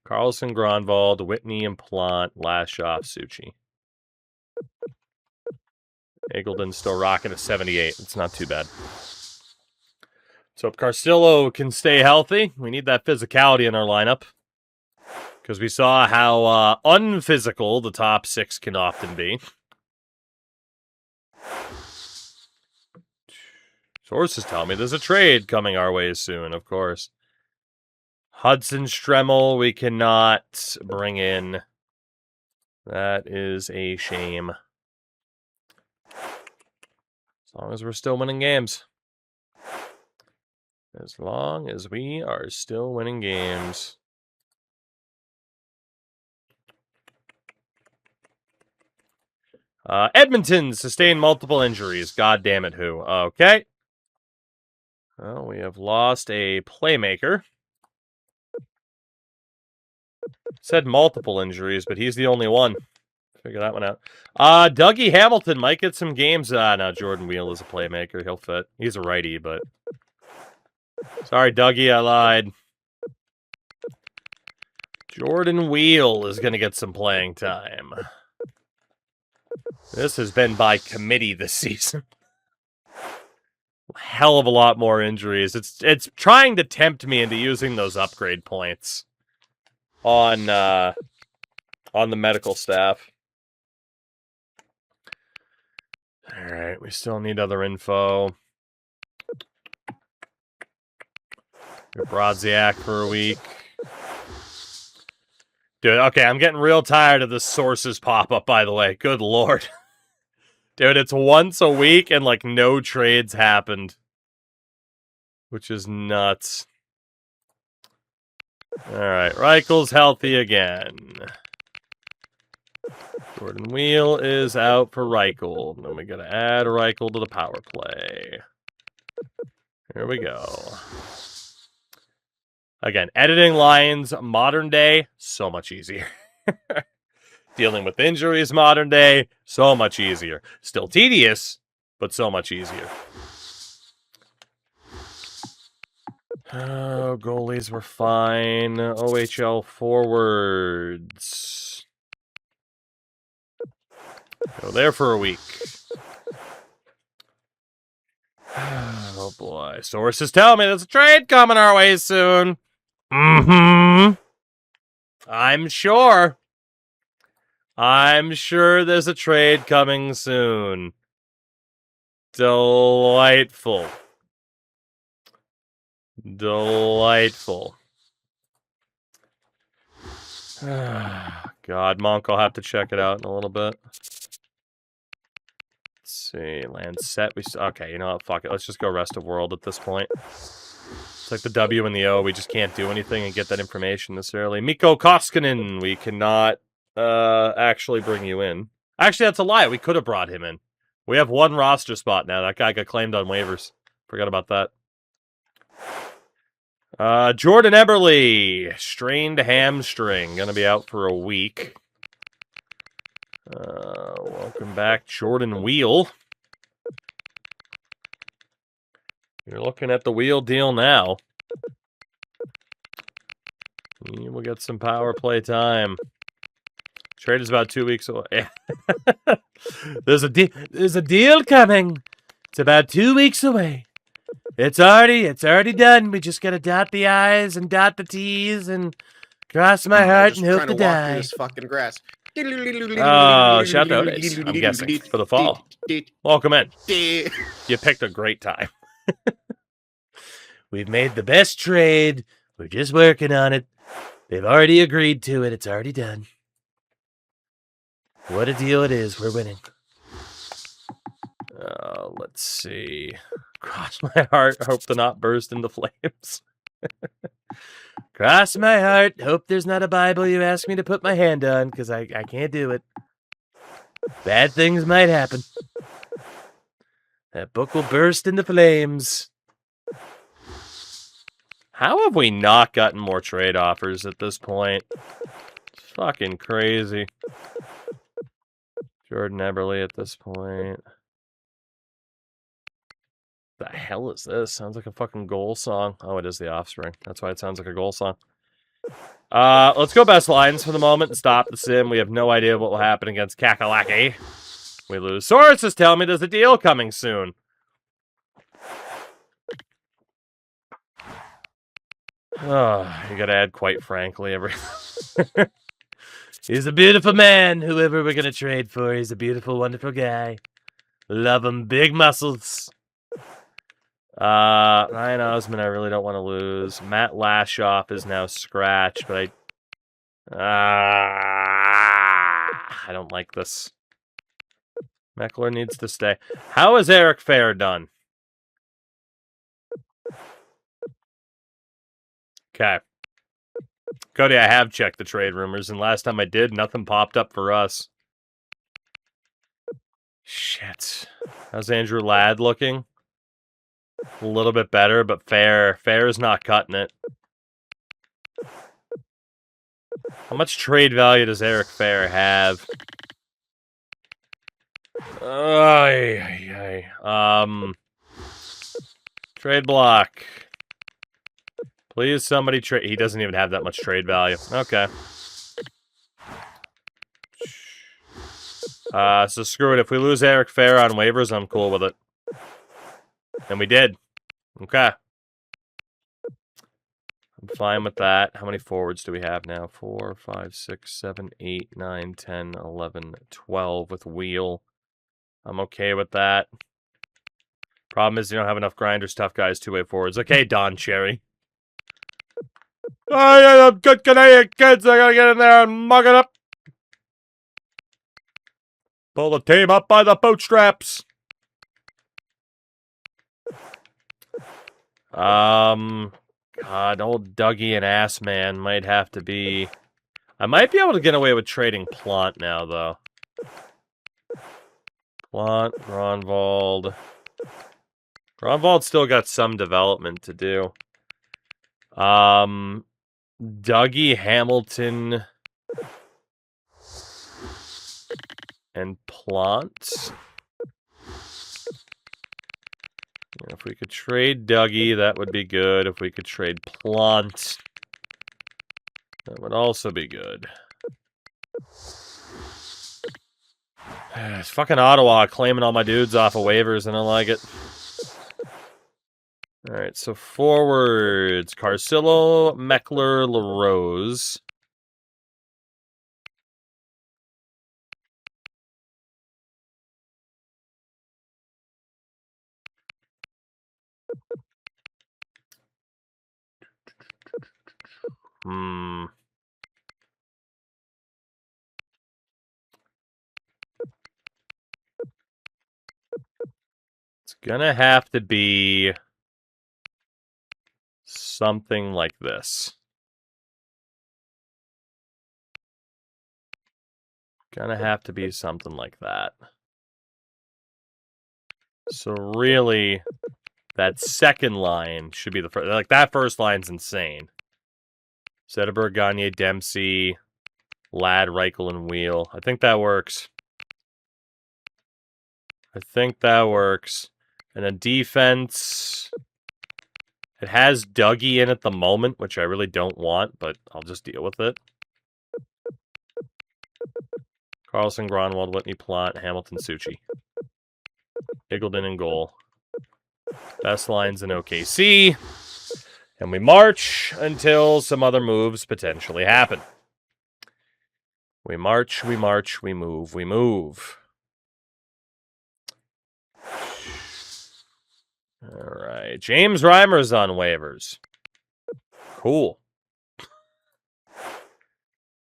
Speaker 1: Carlson, Gronwald, Whitney, and Plant, Lashoff, Suchi. Eagleton's still rocking a 78. It's not too bad. So if Carcillo can stay healthy, we need that physicality in our lineup. Because we saw how unphysical the top 6 can often be. Sources tell me there's a trade coming our way soon, of course. Hudson Stremmel, we cannot bring in. That is a shame. As long as we're still winning games. As long as we are still winning games. Edmonton sustained multiple injuries. God damn it, who? Okay. Well, we have lost a playmaker. Said multiple injuries, but he's the only one. Figure that one out. Dougie Hamilton might get some games. No, Jordan Wheel is a playmaker. He'll fit. He's a righty, but... Sorry, Dougie, I lied. Jordan Wheel is going to get some playing time. This has been by committee this season. Hell of a lot more injuries. It's trying to tempt me into using those upgrade points on the medical staff. All right, we still need other info. Brodziak for a week. Dude, okay, I'm getting real tired of the sources pop-up, by the way. Good lord. Dude, it's once a week and, like, no trades happened. Which is nuts. Alright, Reichel's healthy again. Jordan Wheel is out for Reichel. Then we gotta add Reichel to the power play. Here we go. Again, editing lines, modern day, so much easier. Dealing with injuries, modern day, so much easier. Still tedious, but so much easier. Oh, goalies were fine. OHL forwards. Go there for a week. Oh boy. Sources tell me there's a trade coming our way soon. I'm sure. I'm sure there's a trade coming soon. Delightful. Delightful. God, Monk, I'll have to check it out in a little bit. Let's see. Land set. Okay, you know what? Fuck it. Let's just go rest of world at this point. It's like the W and the O. We just can't do anything and get that information this early. Mikko Koskinen. We cannot actually bring you in. Actually, that's a lie. We could have brought him in. We have one roster spot now. That guy got claimed on waivers. Forgot about that. Jordan Eberle. Strained hamstring. Gonna be out for a week. Welcome back, Jordan Wheel. You're looking at the Wheel deal now. We'll get some power play time. Trade is about 2 weeks away. There's a deal coming. It's about 2 weeks away. It's already done. We just gotta dot the I's and dot the T's and cross my heart and hope to die.
Speaker 2: This fucking grass.
Speaker 1: Oh, shout out Ace, I'm guessing, for the fall. Welcome in. You picked a great time. We've made the best trade. We're just working on it. They've already agreed to it. It's already done. What a deal it is. We're winning. Let's see. Cross my heart, hope to not burst into flames. Cross my heart, hope there's not a Bible you ask me to put my hand on, because I can't do it. Bad things might happen. That book will burst into flames. How have we not gotten more trade offers at this point? It's fucking crazy. Jordan Eberle at this point. The hell is this? Sounds like a fucking goal song. Oh, it is The Offspring. That's why it sounds like a goal song. Let's go best lines for the moment and stop the sim. We have no idea what will happen against Kakalaki. We lose. Sources tell me there's a deal coming soon. Oh, you gotta add quite frankly every... He's a beautiful man, whoever we're gonna trade for. He's a beautiful, wonderful guy. Love him, big muscles. Ryan Osman, I really don't want to lose. Matt Lashoff is now scratched, but I don't like this. Meckler needs to stay. How is Eric Fair done? Okay. Cody, I have checked the trade rumors, and last time I did, nothing popped up for us. Shit. How's Andrew Ladd looking? A little bit better, but Fair's not cutting it. How much trade value does Eric Fair have? Trade block. Please, somebody trade. He doesn't even have that much trade value. Okay. So screw it. If we lose Eric Fair on waivers, I'm cool with it. And we did. Okay. I'm fine with that. How many forwards do we have now? 4, 5, 6, 7, 8, 9, 10, 11, 12 with Wheel. I'm okay with that. Problem is you don't have enough grinders, tough guys, two-way forwards. Okay, Don Cherry. Oh, yeah, good Canadian kids. I gotta get in there and mug it up. Pull the team up by the bootstraps. God, old Dougie and Assman might have to be... I might be able to get away with trading Plant now, though. Plant, Gronwald. Gronwald's still got some development to do. Dougie, Hamilton, and Plant. If we could trade Dougie, that would be good. If we could trade Plant, that would also be good. It's fucking Ottawa claiming all my dudes off of waivers, and I don't like it. Alright, so forwards. Carcillo, Meckler, LaRose. It's gonna have to be something like this. Gonna have to be something like that. So really, that second line should be the first. Like, that first line's insane. Zetterberg, Gagne, Dempsey, Ladd, Reichel, and Wheel. I think that works. And then defense. It has Dougie in at the moment, which I really don't want, but I'll just deal with it. Carlson, Gronwald, Whitney, Plant, Hamilton, Suchi. Iggledon in goal. Best lines in OKC. And we march until some other moves potentially happen. We march, we march, we move, we move. All right. James Reimer's on waivers. Cool.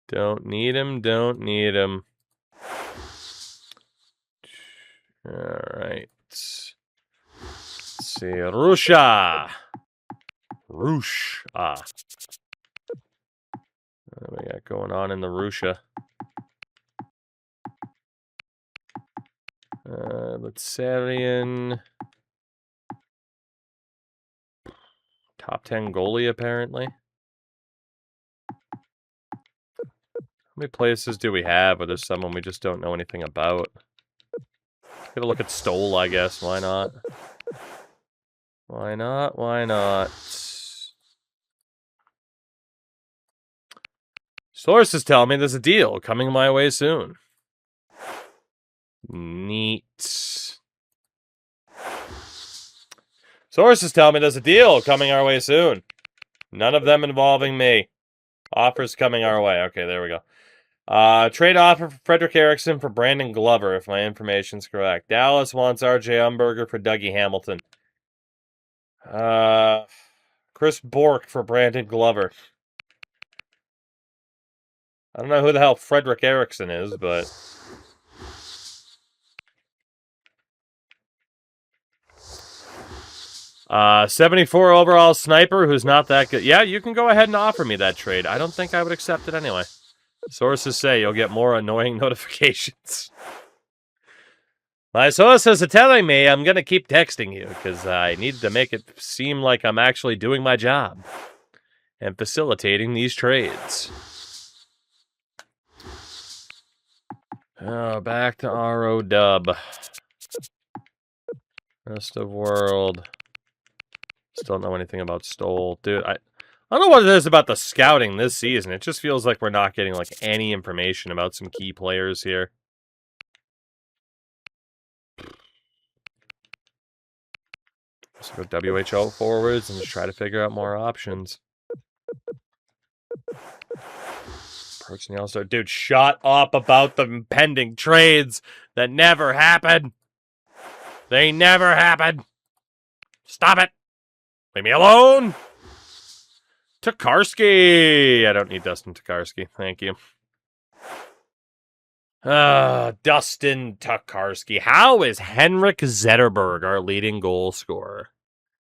Speaker 1: Don't need him, don't need him. All right. Let's see. Russia. Russia. What do we got going on in the Russia? Lutsarian. Top 10 goalie, apparently. How many places do we have where there's someone we just don't know anything about? Get a look at Stoll, I guess. Why not? Why not? Why not? Sources tell me there's a deal coming my way soon. Neat. Sources tell me there's a deal coming our way soon. None of them involving me. Offers coming our way. Okay, there we go. Trade offer for Frederick Erickson for Brandon Glover, if my information's correct. Dallas wants R.J. Umberger for Dougie Hamilton. Chris Bork for Brandon Glover. I don't know who the hell Frederick Erickson is, but... 74 overall sniper who's not that good. Yeah, you can go ahead and offer me that trade. I don't think I would accept it anyway. Sources say you'll get more annoying notifications. My sources are telling me I'm going to keep texting you because I need to make it seem like I'm actually doing my job and facilitating these trades. Oh, back to RO dub. Rest of world. Still don't know anything about Stoll. Dude, I don't know what it is about the scouting this season. It just feels like we're not getting like any information about some key players here. Let's go WHO forwards and just try to figure out more options. Approaching the All-Star. Dude, shut up about the impending trades that never happen. They never happen. Stop it. Leave me alone. Tokarski. I don't need Dustin Tokarski. Thank you. Dustin Tokarski. How is Henrik Zetterberg our leading goal scorer?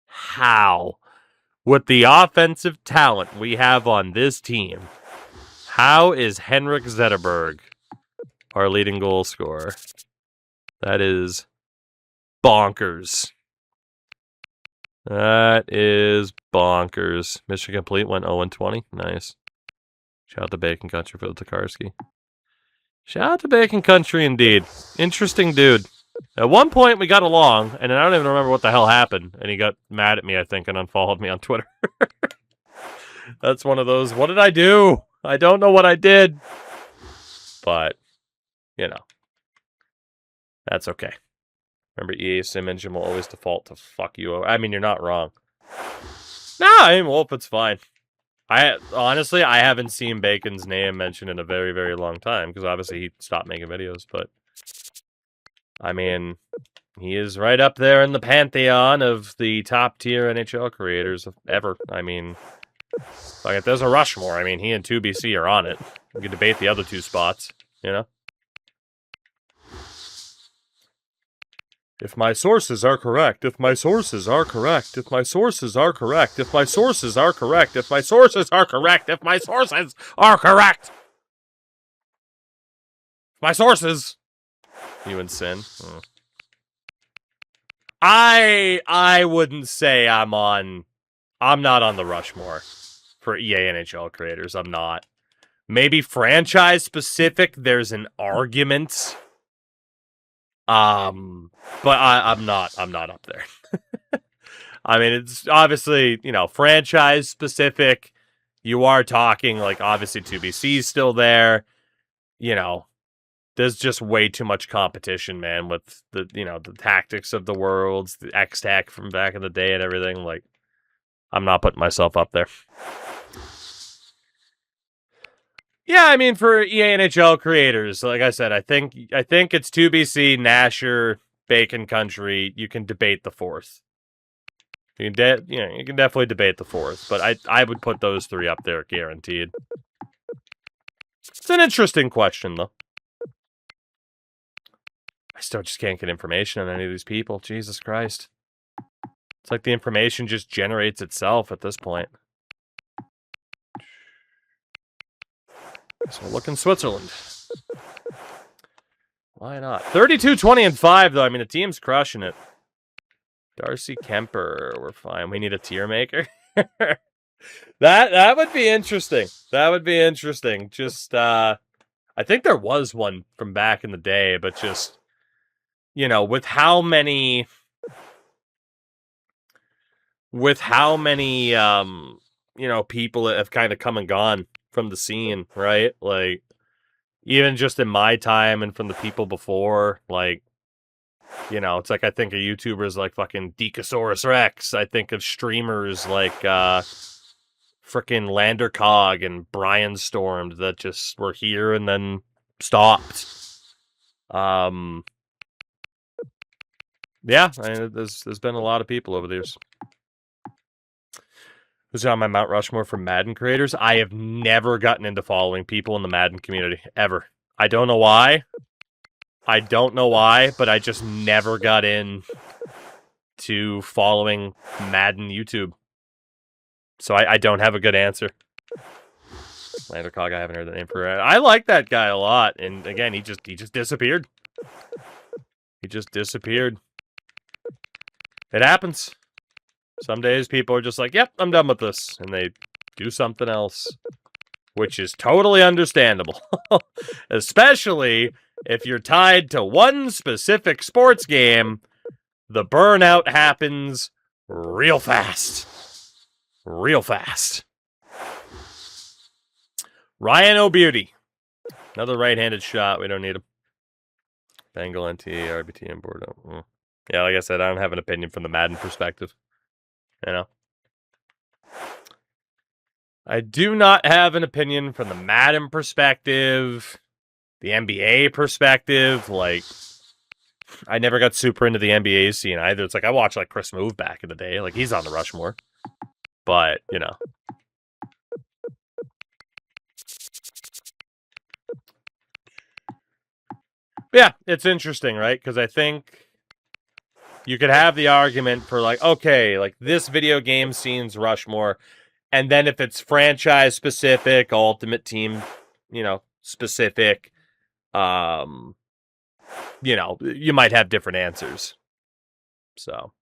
Speaker 1: How? With the offensive talent we have on this team, how is Henrik Zetterberg our leading goal scorer? That is bonkers. That is bonkers. Mission complete, went 0-20. Nice. Shout out to Bacon Country for the Tokarski. Shout out to Bacon Country indeed. Interesting dude. At one point we got along, and I don't even remember what the hell happened, and he got mad at me, I think, and unfollowed me on Twitter. That's one of those, what did I do? I don't know what I did. But, you know. That's okay. Remember, EA Sim Engine will always default to fuck you. I mean, you're not wrong. No, I mean, Wolf, it's fine. Honestly, I haven't seen Bacon's name mentioned in a very, very long time, because obviously he stopped making videos, but... I mean, he is right up there in the pantheon of the top-tier NHL creators ever. I mean, like, if there's a Rushmore, I mean, he and 2BC are on it. We can debate the other two spots, you know? If my sources are correct, if my sources are correct, if my sources are correct, if my sources are correct, if my sources are correct, if my sources are correct. My sources. You and Sin. I wouldn't say I'm not on the Rushmore for EA NHL creators. I'm not. Maybe franchise specific, there's an argument. But I'm not up there. I mean, it's obviously, you know, franchise specific. You are talking, like, obviously 2BC's still there. You know, there's just way too much competition, man, with the, you know, the tactics of the worlds, the X-Tac from back in the day and everything. Like, I'm not putting myself up there. Yeah, I mean, for EA NHL creators, like I said, I think it's 2BC, Nasher, Bacon Country. You can debate the fourth. You can definitely debate the fourth, but I would put those three up there, guaranteed. It's an interesting question, though. I still just can't get information on any of these people. Jesus Christ. It's like the information just generates itself at this point. So we'll look in Switzerland. Why not? 32, 20, and 5, though. I mean, the team's crushing it. Darcy Kemper, we're fine. We need a tier maker. That would be interesting. That would be interesting. Just, I think there was one from back in the day, but just, you know, with how many, you know, people that have kind of come and gone from the scene, right? Like, even just in my time and from the people before, like, you know, it's like I think of YouTubers like fucking Decosaurus Rex. I think of streamers like frickin' Landercog and Brian Stormed that just were here and then stopped. Yeah, I mean, there's been a lot of people over the years. Who's on my Mount Rushmore for Madden creators? I have never gotten into following people in the Madden community, ever. I don't know why. But I just never got in to following Madden YouTube. So I don't have a good answer. Landercog, I haven't heard the name for it. I like that guy a lot. And again, he just disappeared. He just disappeared. It happens. Some days people are just like, yep, I'm done with this. And they do something else. Which is totally understandable. Especially if you're tied to one specific sports game, the burnout happens real fast. Real fast. Ryan O'Beauty. Another right-handed shot. We don't need him. Bengal, NTA, RBT, and Bordeaux. Yeah, like I said, I don't have an opinion from the Madden perspective. You know? I do not have an opinion from the Madden perspective, the NBA perspective. Like, I never got super into the NBA scene either. It's like I watched like Chris Move back in the day. Like, he's on the Rushmore. But, you know. Yeah, it's interesting, right? Because I think you could have the argument for like, okay, like this video game scene's Rushmore. And then if it's franchise specific, ultimate team, you know, specific, you know, you might have different answers. So,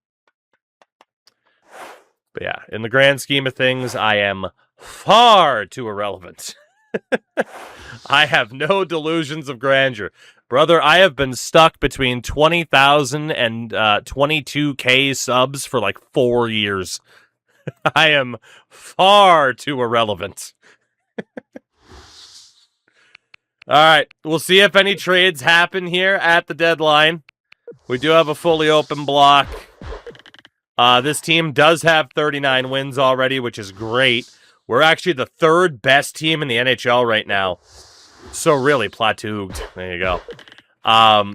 Speaker 1: but yeah, in the grand scheme of things, I am far too irrelevant. I have no delusions of grandeur. Brother, I have been stuck between 20,000 and 22K subs for like 4 years. I am far too irrelevant. All right, we'll see if any trades happen here at the deadline. We do have a fully open block. This team does have 39 wins already, which is great. We're actually the third best team in the NHL right now. So really plateaued. There you go.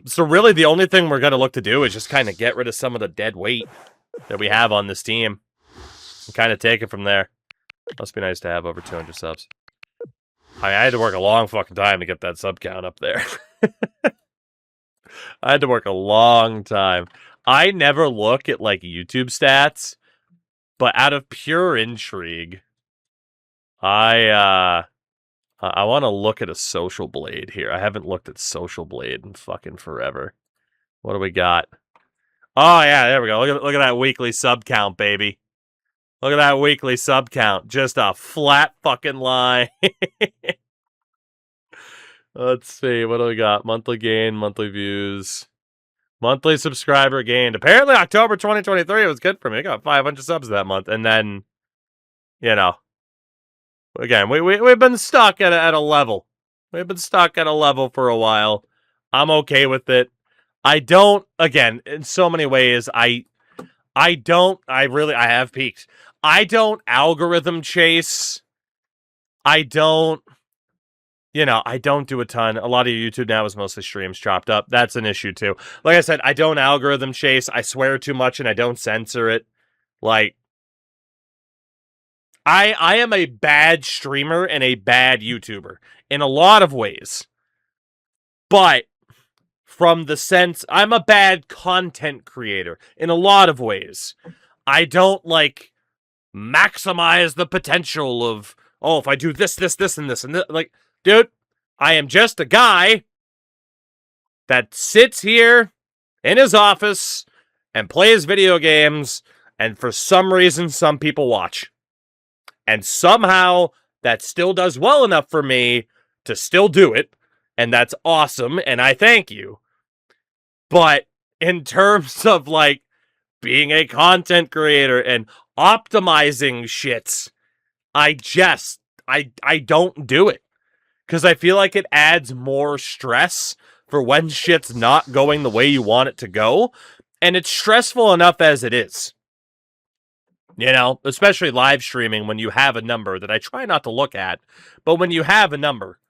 Speaker 1: So really the only thing we're going to look to do is just kind of get rid of some of the dead weight that we have on this team. And kind of take it from there. Must be nice to have over 200 subs. I had to work a long fucking time to get that sub count up there. I had to work a long time. I never look at like YouTube stats, but out of pure intrigue, I want to look at a Social Blade here. I haven't looked at Social Blade in fucking forever. What do we got? Oh yeah, there we go. Look at that weekly sub count, baby. Look at that weekly sub count. Just a flat fucking line. Let's see. What do we got? Monthly gain, monthly views, monthly subscriber gained. Apparently, October 2023 was good for me. I got 500 subs that month. And then, you know, again, we've been stuck at a level. We've been stuck at a level for a while. I'm okay with it. I don't, again, in so many ways, I have peaked. I don't algorithm chase. I don't do a ton. A lot of YouTube now is mostly streams chopped up. That's an issue too. Like I said, I don't algorithm chase. I swear too much and I don't censor it. Like, I am a bad streamer and a bad YouTuber in a lot of ways. But from the sense I'm a bad content creator in a lot of ways. I don't, like, maximize the potential of, oh, if I do this, and this, and this. Like, dude, I am just a guy that sits here in his office and plays video games, and for some reason, some people watch. And somehow, that still does well enough for me to still do it, and that's awesome, and I thank you. But in terms of, like, being a content creator and optimizing shit, I don't do it. Because I feel like it adds more stress for when shit's not going the way you want it to go. And it's stressful enough as it is. You know, especially live streaming when you have a number that I try not to look at. But when you have a number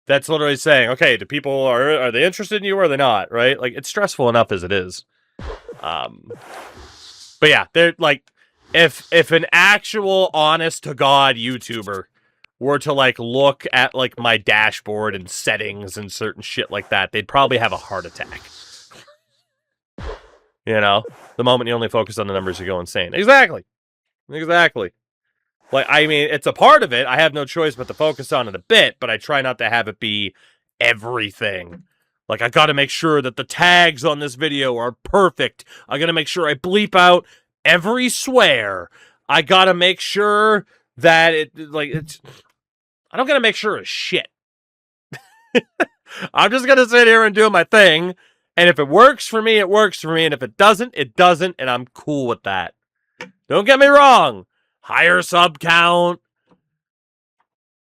Speaker 1: that's literally saying, okay, do people, are they interested in you or are they not, right? Like, it's stressful enough as it is. But yeah, they're like, if an actual honest to God YouTuber were to, like, look at, like, my dashboard and settings and certain shit like that, they'd probably have a heart attack. You know? The moment you only focus on the numbers, you go insane. Exactly. Like, I mean, it's a part of it. I have no choice but to focus on it a bit, but I try not to have it be everything. Like, I gotta make sure that the tags on this video are perfect. I gotta make sure I bleep out every swear. I gotta make sure that I don't gotta make sure of shit. I'm just gonna sit here and do my thing, and if it works for me, it works for me, and if it doesn't, it doesn't, and I'm cool with that. Don't get me wrong. Higher sub count,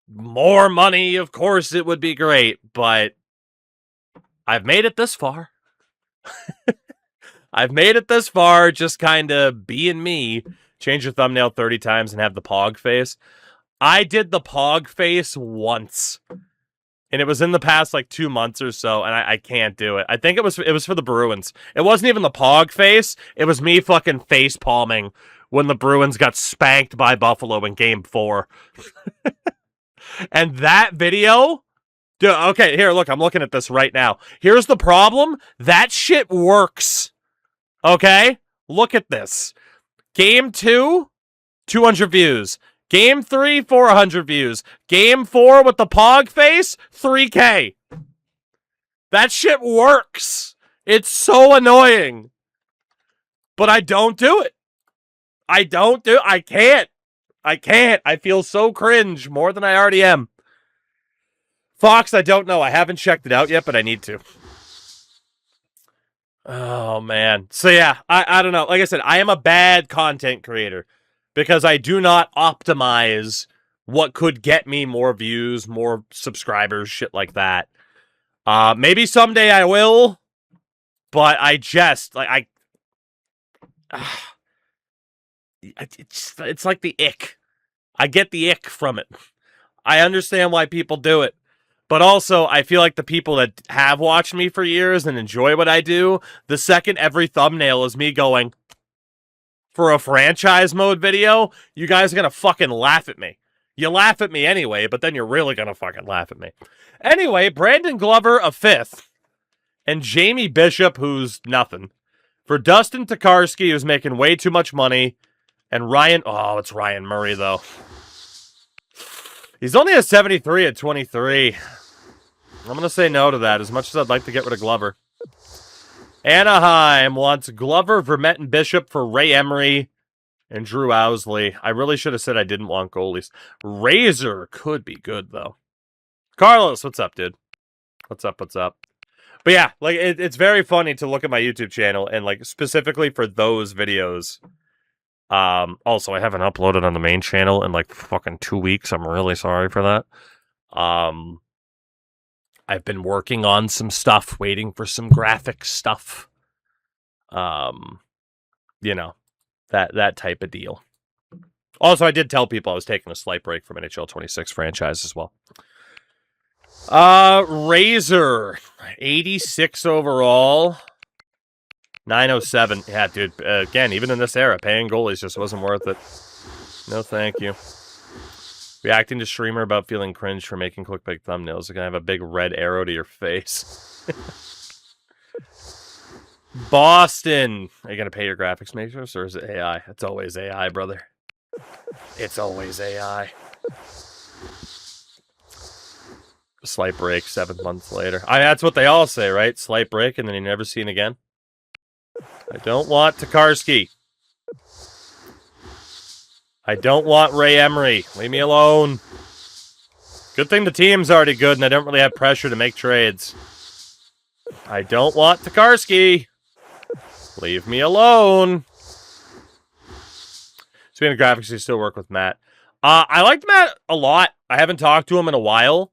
Speaker 1: more money, of course it would be great, but I've made it this far. I've made it this far, just kind of being me. Change your thumbnail 30 times and have the pog face. I did the pog face once. And it was in the past, like, 2 months or so, and I can't do it. I think it was for the Bruins. It wasn't even the pog face. It was me fucking face palming when the Bruins got spanked by Buffalo in Game 4. And that video... Dude, okay, here, look, I'm looking at this right now. Here's the problem. That shit works. Okay? Look at this. Game 2, 200 views. Game 3, 400 views. Game 4 with the pog face, 3K. That shit works. It's so annoying. But I don't do it. I can't. I feel so cringe, more than I already am. Fox, I don't know. I haven't checked it out yet, but I need to. Oh, man. So, yeah, I don't know. Like I said, I am a bad content creator because I do not optimize what could get me more views, more subscribers, shit like that. Maybe someday I will, but I just, like, it's like the ick. I get the ick from it. I understand why people do it. But also, I feel like the people that have watched me for years and enjoy what I do, the second every thumbnail is me going, for a franchise mode video, you guys are going to fucking laugh at me. You laugh at me anyway, but then you're really going to fucking laugh at me. Anyway, Brandon Glover, a 5th. And Jamie Bishop, who's nothing. For Dustin Tokarski, who's making way too much money. And Ryan... Oh, it's Ryan Murray, though. He's only a 73 at 23. I'm going to say no to that, as much as I'd like to get rid of Glover. Anaheim wants Glover, Vermette, and Bishop for Ray Emery and Drew Owsley. I really should have said I didn't want goalies. Razor could be good, though. Carlos, what's up, dude? What's up? But yeah, like, it's very funny to look at my YouTube channel and, like, specifically for those videos... Also, I haven't uploaded on the main channel in like fucking 2 weeks. I'm really sorry for that. I've been working on some stuff, waiting for some graphic stuff. You know, that type of deal. Also, I did tell people I was taking a slight break from NHL 26 franchise as well. Razor, 86 overall. 907. Yeah, dude. Again, even in this era, paying goalies just wasn't worth it. No, thank you. Reacting to streamer about feeling cringe for making clickbait thumbnails. You're gonna have a big red arrow to your face. Boston. Are you going to pay your graphics makers, or is it AI? It's always AI, brother. It's always AI. Slight break 7 months later. That's what they all say, right? Slight break, and then you're never seen again. I don't want Tokarski. I don't want Ray Emery. Leave me alone. Good thing the team's already good, and I don't really have pressure to make trades. I don't want Tokarski. Leave me alone. Speaking of graphics, you still work with Matt. I liked Matt a lot. I haven't talked to him in a while.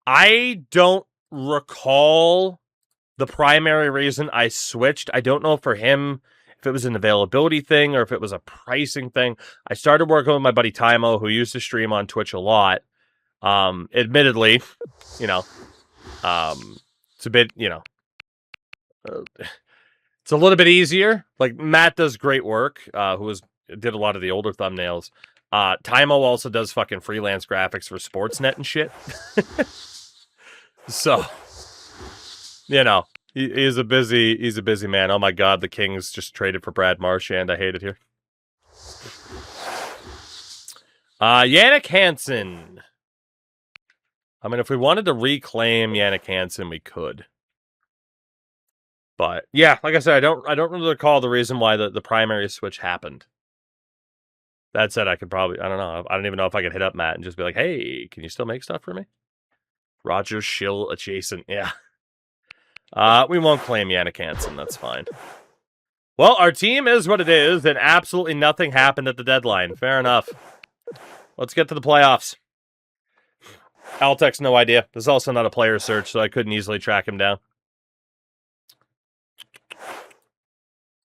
Speaker 1: I don't recall the primary reason I switched. I don't know for him if it was an availability thing or if it was a pricing thing. I started working with my buddy Timo, who used to stream on Twitch a lot. Admittedly, you know, it's a bit, you know, it's a little bit easier. Like, Matt does great work, did a lot of the older thumbnails. Timo also does fucking freelance graphics for Sportsnet and shit. So, you know, he's a busy man. Oh my god, the Kings just traded for Brad Marchand. I hate it here. Yannick Hansen. I mean, if we wanted to reclaim Yannick Hansen, we could. But yeah, like I said, I don't really recall the reason why the primary switch happened. That said, I could probably, I don't know. I don't even know if I could hit up Matt and just be like, hey, can you still make stuff for me? Roger Schill adjacent, yeah. We won't claim Yannick Hansen, that's fine. Well, our team is what it is, and absolutely nothing happened at the deadline. Fair enough. Let's get to the playoffs. Altec's no idea. This is also not a player search, so I couldn't easily track him down.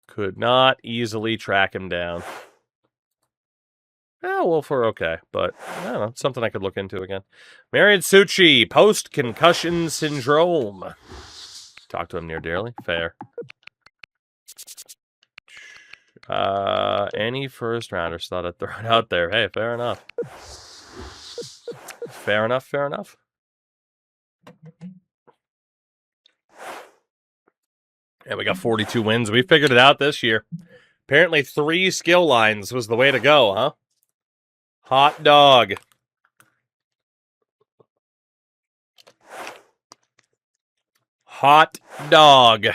Speaker 1: Could not easily track him down. Oh, well, for okay, but I don't know, something I could look into again. Marian Suchi, post-concussion syndrome. Talk to him near dearly. Fair. Any first rounders thought I'd throw it out there. Hey, fair enough. Fair enough, fair enough. And we got 42 wins. We figured it out this year. Apparently 3 skill lines was the way to go, huh? Hot dog. Hot dog.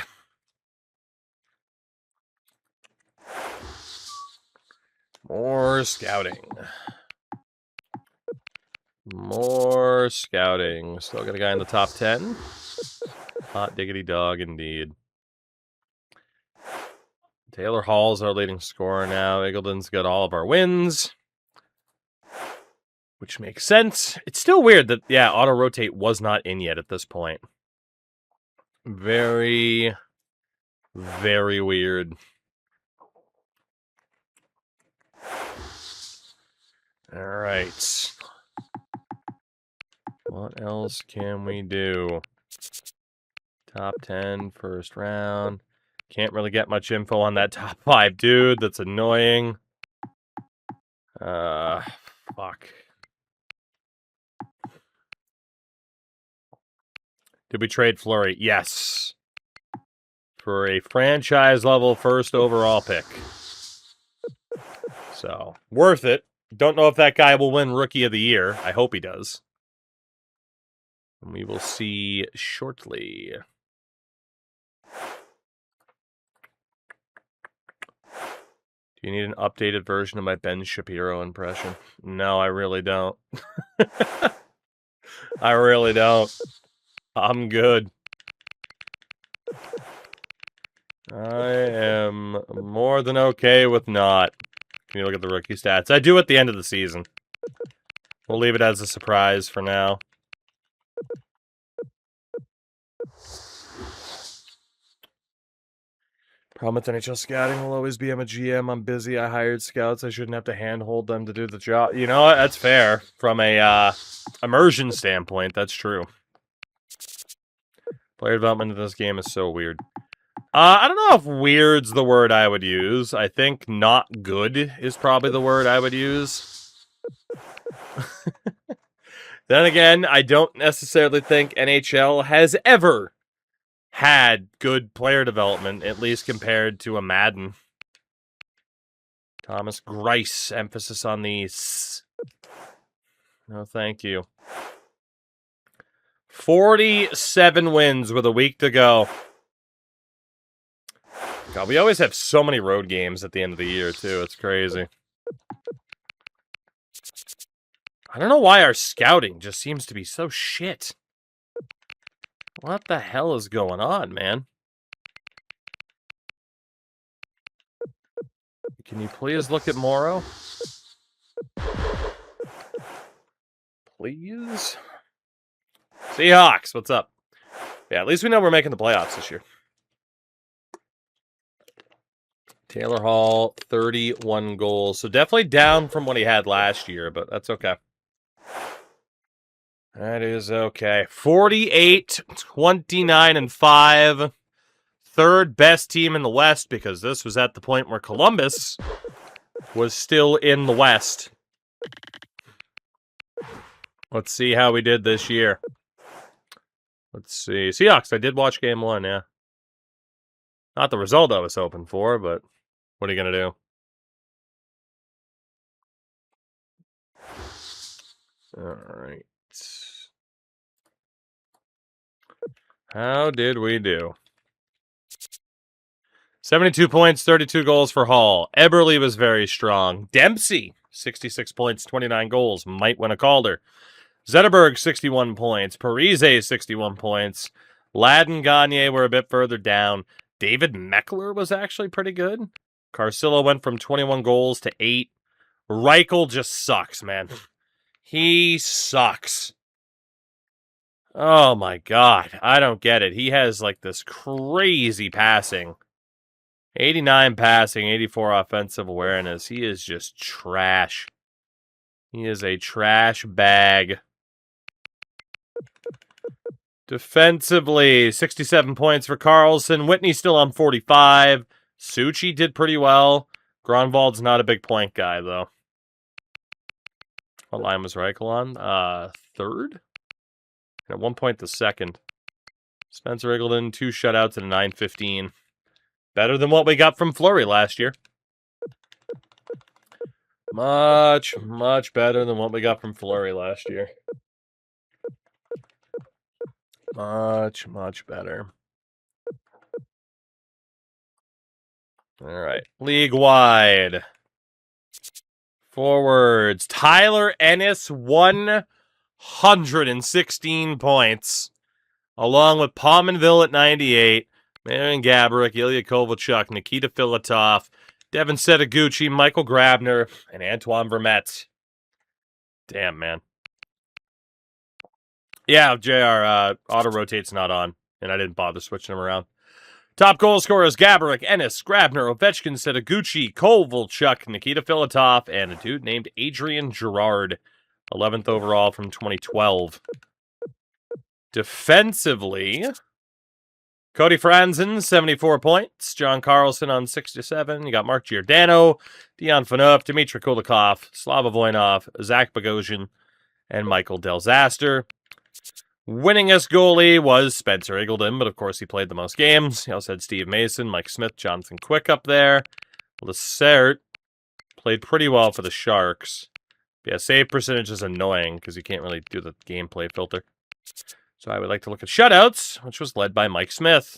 Speaker 1: More scouting. More scouting. Still got a guy in the top 10. Hot diggity dog indeed. Taylor Hall's our leading scorer now. Eagleton's got all of our wins, which makes sense. It's still weird that, yeah, auto-rotate was not in yet at this point. Very, very weird. All right. What else can we do? Top 10, first round. Can't really get much info on that top 5 dude. That's annoying. Fuck. Did we trade Fleury? Yes. For a franchise level first overall pick. So, worth it. Don't know if that guy will win Rookie of the Year. I hope he does. And we will see shortly. Do you need an updated version of my Ben Shapiro impression? No, I really don't. I really don't. I'm good. I am more than okay with not. Can you look at the rookie stats? I do at the end of the season. We'll leave it as a surprise for now. Problem with NHL scouting will always be I'm a GM, I'm busy, I hired scouts, I shouldn't have to handhold them to do the job. You know what? That's fair. From a immersion standpoint, that's true. Player development in this game is so weird. I don't know if weird's the word I would use. I think not good is probably the word I would use. Then again, I don't necessarily think NHL has ever had good player development, at least compared to a Madden. Thomas Grice, emphasis on these. No, thank you. 47 wins with a week to go. God, we always have so many road games at the end of the year, too. It's crazy. I don't know why our scouting just seems to be so shit. What the hell is going on, man? Can you please look at Morrow? Please? Seahawks, what's up? Yeah, at least we know we're making the playoffs this year. Taylor Hall, 31 goals. So definitely down from what he had last year, but that's okay. That is okay. 48, 29, and 5. Third best team in the West, because this was at the point where Columbus was still in the West. Let's see how we did this year. Let's see. Seahawks, I did watch game 1, yeah. Not the result I was hoping for, but what are you going to do? All right. How did we do? 72 points, 32 goals for Hall. Eberle was very strong. Dempsey, 66 points, 29 goals. Might win a Calder. Zetterberg, 61 points. Parise, 61 points. Ladd and Gagne were a bit further down. David Meckler was actually pretty good. Carcillo went from 21 goals to 8. Reichel just sucks, man. He sucks. Oh my god. I don't get it. He has like this crazy passing. 89 passing, 84 offensive awareness. He is just trash. He is a trash bag. Defensively, 67 points for Carlson. Whitney still on 45. Suchi did pretty well. Gronwald's not a big point guy, though. What line was Reichel on? Third? And at one point, the second. Spencer Eagleton, 2 shutouts and a 9-15. Better than what we got from Fleury last year. Much, much better than what we got from Fleury last year. Much, much better. All right. League-wide. Forwards. Tyler Ennis, 116 points. Along with Pominville at 98. Marian Gaborik, Ilya Kovalchuk, Nikita Filatov, Devin Setaguchi, Michael Grabner, and Antoine Vermette. Damn, man. Yeah, JR, auto-rotate's not on, and I didn't bother switching them around. Top goal scorers, Gaborik, Ennis, Grabner, Ovechkin, Setaguchi, Kovalchuk, Nikita Filatov, and a dude named Adrian Girard, 11th overall from 2012. Defensively, Cody Franzen, 74 points. John Carlson on 67. You got Mark Giordano, Dion Phaneuf, Dmitry Kulikov, Slava Voinov, Zach Bogosian, and Michael Delzaster. Winningest goalie was Spencer Eagleton, but of course he played the most games. He also had Steve Mason, Mike Smith, Jonathan Quick up there. Lacerte played pretty well for the Sharks. Yeah, save percentage is annoying because you can't really do the gameplay filter. So I would like to look at shutouts, which was led by Mike Smith.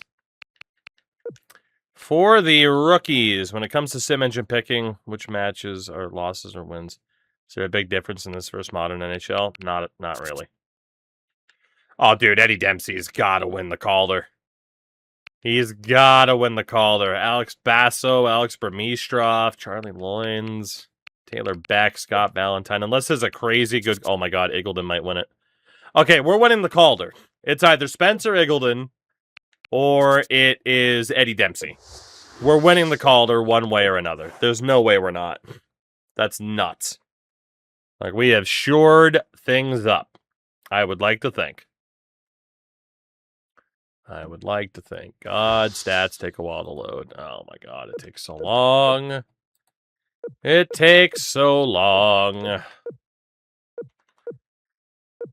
Speaker 1: For the rookies, when it comes to sim engine picking, which matches are losses or wins? Is there a big difference in this versus modern NHL? Not really. Oh, dude, Eddie Dempsey's got to win the Calder. He's got to win the Calder. Alex Basso, Alex Burmistrov, Charlie Loynes, Taylor Beck, Scott Valentine. Unless there's a crazy good... Oh, my God, Eagleton might win it. Okay, we're winning the Calder. It's either Spencer Eagleton or it is Eddie Dempsey. We're winning the Calder one way or another. There's no way we're not. That's nuts. Like, we have shored things up. I would like to think. God, stats take a while to load. Oh my God, it takes so long. It takes so long.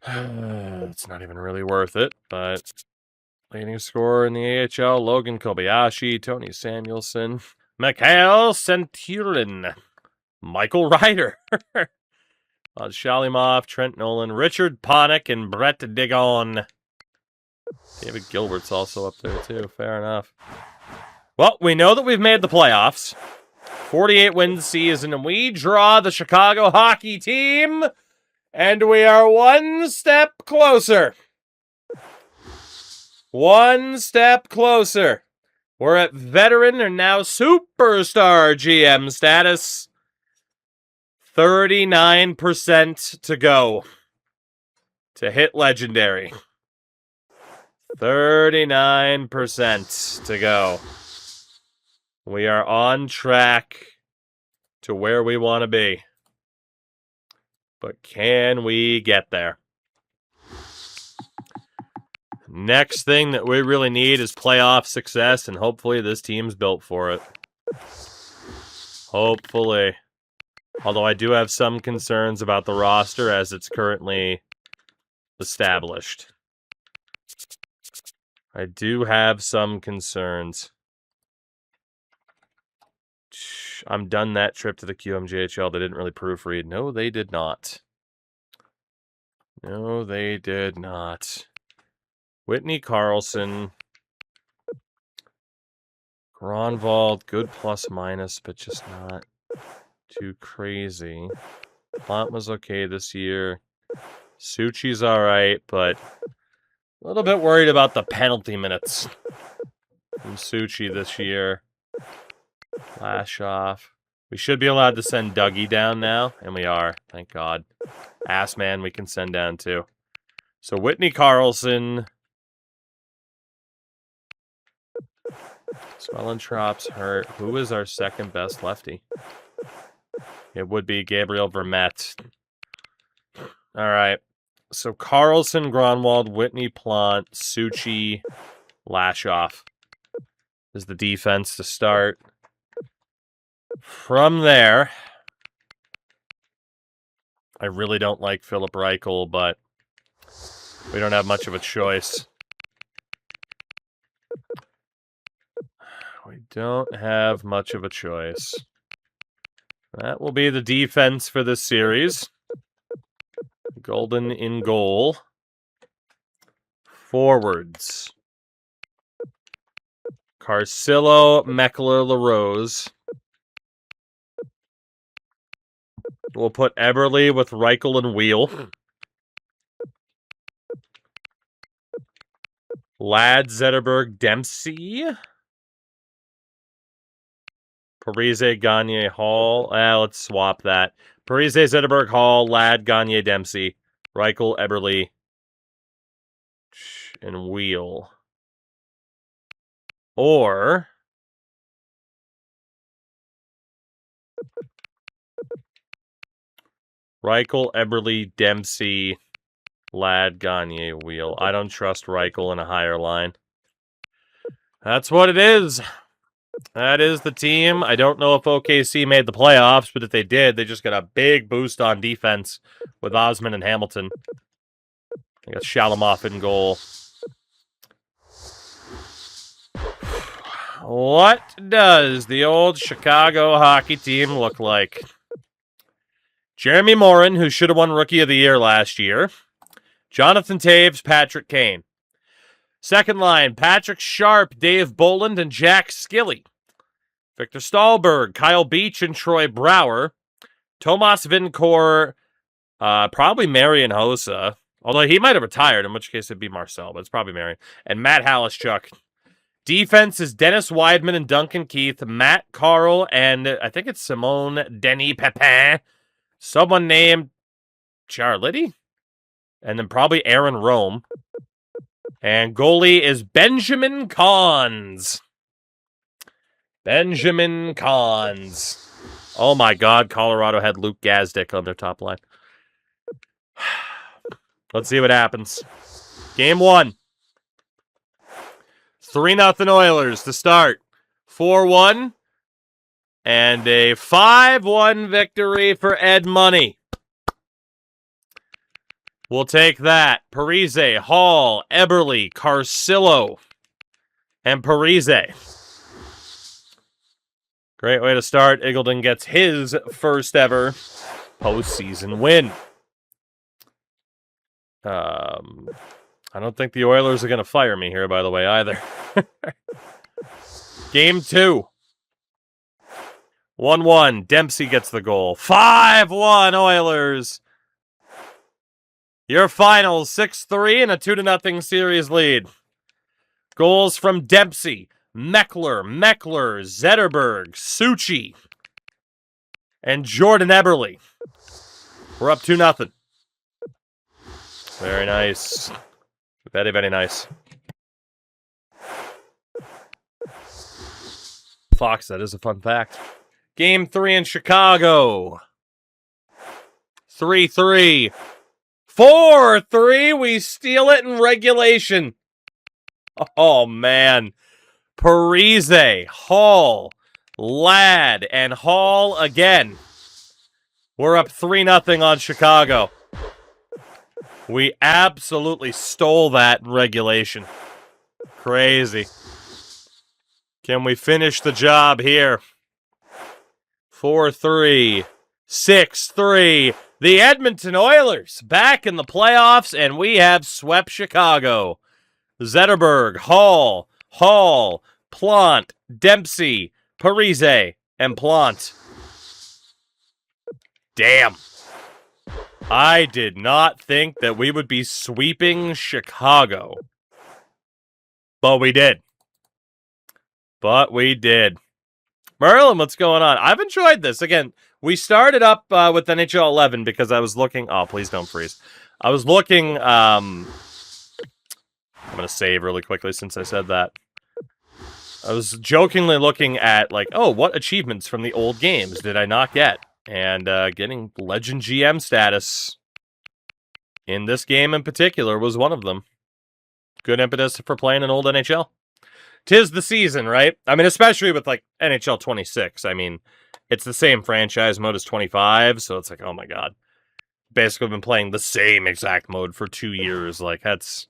Speaker 1: It's not even really worth it, but Leading scorer in the AHL, Logan Kobayashi, Tony Samuelson, Mikhail Centurion, Michael Ryder, Shalimov, Trent Nolan, Richard Panik, and Brett Digon. David Gilbert's also up there, too. Fair enough. Well, we know that we've made the playoffs. 48-win season, and we draw the Chicago hockey team, and we are one step closer. One step closer. We're at veteran or now superstar GM status. 39% to go to hit legendary. 39% to go. We are on track to where we want to be. But can we get there? Next thing that we really need is playoff success, and hopefully this team's built for it. Hopefully. Although I do have some concerns about the roster as it's currently established. I do have some concerns. I'm done that trip to the QMJHL. They didn't really proofread. No, they did not. No, they did not. Whitney Carlson. Gronwald, good plus minus, but just not too crazy. Plant was okay this year. Suchi's alright, but a little bit worried about the penalty minutes from Suchi this year. Lashoff. We should be allowed to send Dougie down now, and we are. Thank God. Assman we can send down too. So Whitney Carlson. Swellentrop's hurt. Who is our second best lefty? It would be Gabriel Vermette. All right. So Carlson, Gronwald, Whitney, Plant, Suchi, Lashoff is the defense to start. From there, I really don't like Philip Reichel, but we don't have much of a choice. We don't have much of a choice. That will be the defense for this series. Golden in goal. Forwards. Carcillo, Meckler, LaRose. We'll put Eberle with Reichel and Wheel. Ladd, Zetterberg, Dempsey. Parise, Gagne, Hall. Let's swap that. Parise, Zetterberg, Hall, Ladd, Gagne, Dempsey. Reichel, Eberle, and Wheel. Or Reichel, Eberle, Dempsey, Ladd, Gagne, Wheel. I don't trust Reichel in a higher line. That's what it is. That is the team. I don't know if OKC made the playoffs, but if they did, they just got a big boost on defense with Osman and Hamilton. They got Shalimov in goal. What does the old Chicago hockey team look like? Jeremy Morin, who should have won Rookie of the Year last year. Jonathan Taves, Patrick Kane. Second line, Patrick Sharp, Dave Boland, and Jack Skilly. Victor Stahlberg, Kyle Beach, and Troy Brower. Tomas Vincor, probably Marian Hossa. Although he might have retired, in which case it'd be Marcel, but it's probably Marian. And Matt Halischuk. Defense is Dennis Weidman and Duncan Keith, Matt Carl, and I think it's Simone Denis Pepin. Someone named Charletti. And then probably Aaron Rome. And goalie is Benjamin Cons. Benjamin Cons. Oh my God, Colorado had Luke Gazdick on their top line. Let's see what happens. Game 1. 3-0 Oilers to start. 4-1. And a 5-1 victory for Ed Money. We'll take that. Parise, Hall, Eberle, Carcillo, and Parise. Great way to start. Eagleton gets his first ever postseason win. I don't think the Oilers are going to fire me here, by the way, either. Game 2. 1-1. Dempsey gets the goal. 5-1 Oilers. Your finals, 6-3 and a 2-0 series lead. Goals from Dempsey, Meckler, Zetterberg, Suchi, and Jordan Eberle. We're up 2-0. Very nice. Very, very nice. Fox, that is a fun fact. Game 3 in Chicago. 3-3. 4-3. We steal it in regulation. Oh, man. Parise, Hall, Ladd, and Hall again. We're up 3-0 on Chicago. We absolutely stole that in regulation. Crazy. Can we finish the job here? 4-3. 6-3. The Edmonton Oilers back in the playoffs, and we have swept Chicago. Zetterberg, Hall, Plant, Dempsey, Parise, and Plant. Damn. I did not think that we would be sweeping Chicago. But we did. Merlin, what's going on? I've enjoyed this. Again, we started up with NHL 11 because I was looking... Oh, please don't freeze. I was looking... I'm going to save really quickly since I said that. I was jokingly looking at, like, oh, what achievements from the old games did I not get? And getting Legend GM status in this game in particular was one of them. Good impetus for playing an old NHL. 'Tis the season, right? I mean, especially with, like, NHL 26. I mean, it's the same franchise mode as 25, so it's like, oh my god. Basically been playing the same exact mode for 2 years. Like, that's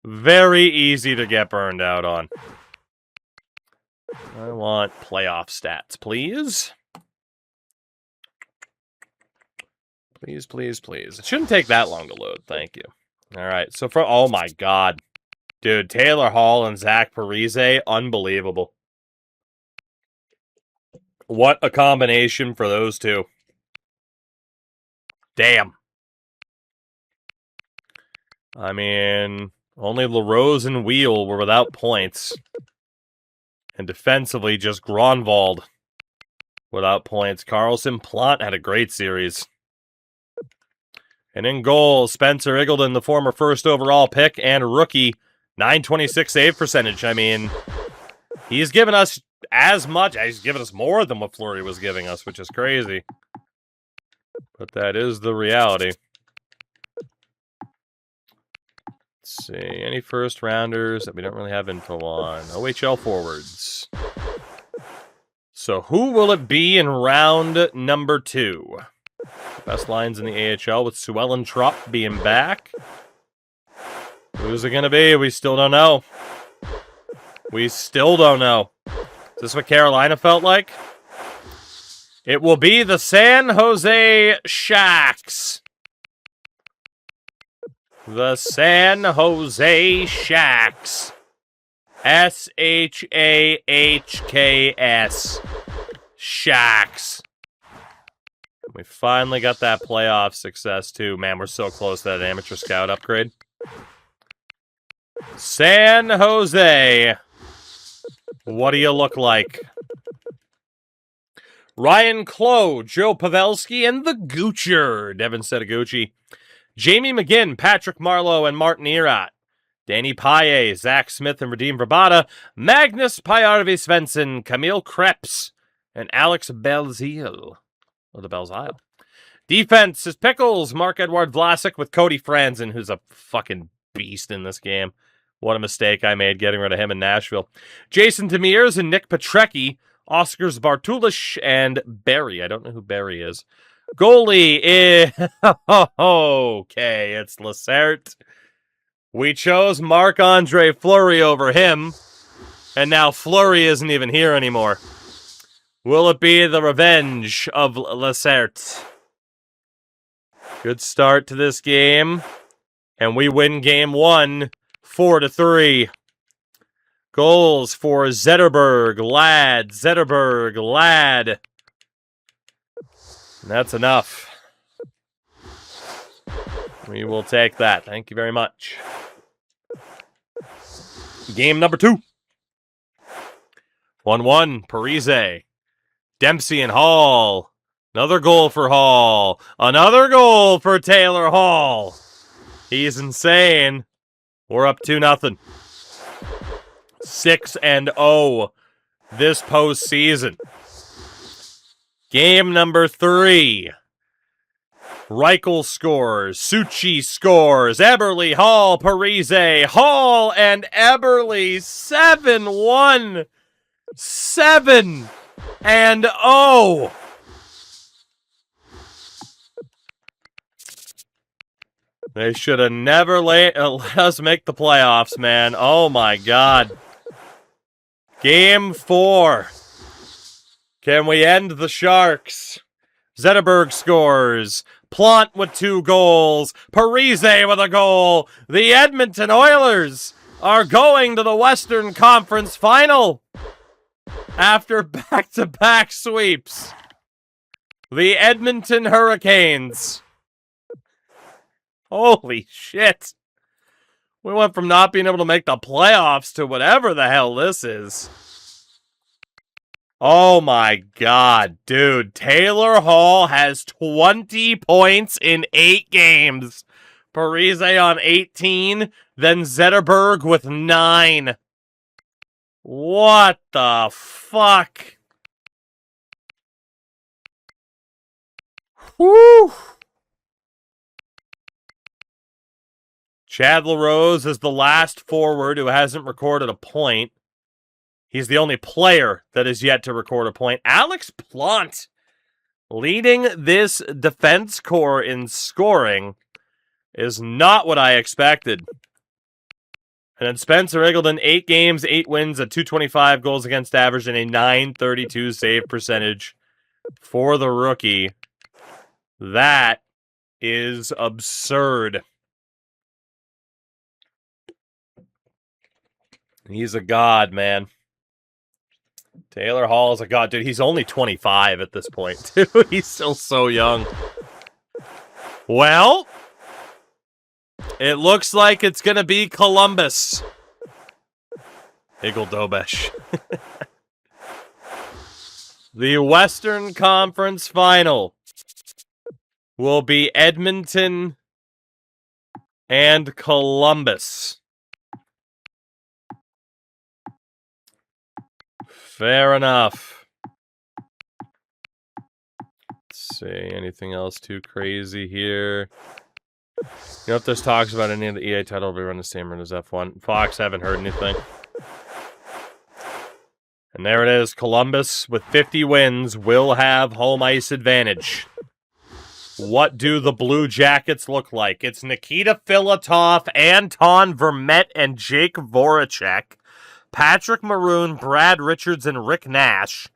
Speaker 1: very easy to get burned out on. I want playoff stats, please. Please, please, please. It shouldn't take that long to load. Thank you. All right. So for... Oh, my God. Dude, Taylor Hall and Zach Parise. Unbelievable. What a combination for those two. Damn. I mean, only LaRose and Wheel were without points. And defensively, just Gronwald without points. Carlson Plant had a great series. And in goal, Spencer Eagleton, the former first overall pick and rookie, 926 save percentage. I mean, he's given us as much, he's given us more than what Fleury was giving us, which is crazy. But that is the reality. Let's see, any first rounders that we don't really have info on? OHL forwards. So who will it be in round number 2? Best lines in the AHL with Sewell and Trop being back. Who's it going to be? We still don't know. We still don't know. Is this what Carolina felt like? It will be the San Jose Sharks. The San Jose Sharks. S-H-A-H-K-S. Sharks. We finally got that playoff success, too. Man, we're so close to that amateur scout upgrade. San Jose. What do you look like? Ryan Clough, Joe Pavelski, and the Goocher. Devin Setaguchi. Jamie McGinn, Patrick Marleau, and Martin Erat. Danny Paille, Zach Smith, and Radim Verbata. Magnus Pajärvi Svensson, Camille Krebs, and Alex Belzile. Or the Belzile. Defense is Pickles, Mark-Edouard Vlasic with Cody Franzen, who's a fucking beast in this game. What a mistake I made getting rid of him in Nashville. Jason Demers and Nick Petrecki, Oskars Bartulish, and Barry. I don't know who Barry is. Goalie is... okay, it's Lacerte. We chose Marc-Andre Fleury over him, and now Fleury isn't even here anymore. Will it be the revenge of Lacerte? Good start to this game, and we win game 1, 4-3. Goals for Zetterberg, Ladd. That's enough. We will take that. Thank you very much. Game number 2. 1-1, Parise. Dempsey and Hall. Another goal for Hall. Another goal for Taylor Hall. He's insane. We're up 2-0. 6-0 this postseason. Game number 3. Reichel scores. Suchi scores. Eberle, Hall, Parise. Hall and Eberle. 7-1. 7-0. They should have never let us make the playoffs, man. Oh, my God. Game 4. Can we end the Sharks? Zetterberg scores. Plant with 2 goals. Parise with a goal. The Edmonton Oilers are going to the Western Conference Final after back-to-back sweeps. The Edmonton Hurricanes. Holy shit. We went from not being able to make the playoffs to whatever the hell this is. Oh my God, dude. Taylor Hall has 20 points in 8 games. Parise on 18, then Zetterberg with 9. What the fuck? Whew. Chad LaRose is the last forward who hasn't recorded a point. He's the only player that is yet to record a point. Alex Plant leading this defense core in scoring is not what I expected. And then Spencer Eagleton, 8 games, 8 wins, a .225 goals against average, and a .932 save percentage for the rookie. That is absurd. He's a god, man. Taylor Hall is a god. Dude, he's only 25 at this point, too. He's still so young. Well, it looks like it's going to be Columbus. Igor Dobesh. The Western Conference Final will be Edmonton and Columbus. Fair enough. Let's see, anything else too crazy here? You know, if there's talks about any of the EA title, we run the same run as F1. Fox, haven't heard anything. And there it is. Columbus, with 50 wins, will have home ice advantage. What do the Blue Jackets look like? It's Nikita Filatov, Anton Vermette, and Jake Voracek. Patrick Maroon, Brad Richards, and Rick Nash.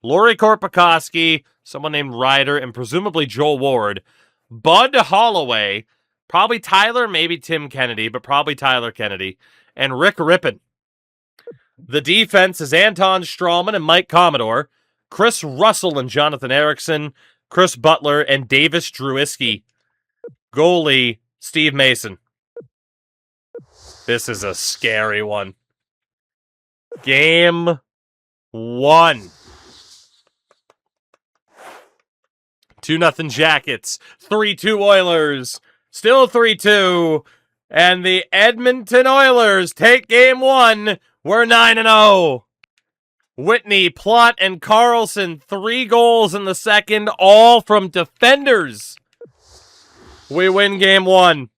Speaker 1: Lori Korpikoski, someone named Ryder, and presumably Joel Ward. Bud Holloway, probably Tyler, maybe Tim Kennedy, but probably Tyler Kennedy. And Rick Rippon. The defense is Anton Strawman and Mike Commodore. Chris Russell and Jonathan Erickson. Chris Butler and Davis Druiski. Goalie, Steve Mason. This is a scary one. Game 1. 2-0 Jackets. 3-2 Oilers. Still 3-2. And the Edmonton Oilers take game 1. We're 9-0. Whitney, Plot, and Carlson, 3 goals in the second, all from defenders. We win game 1.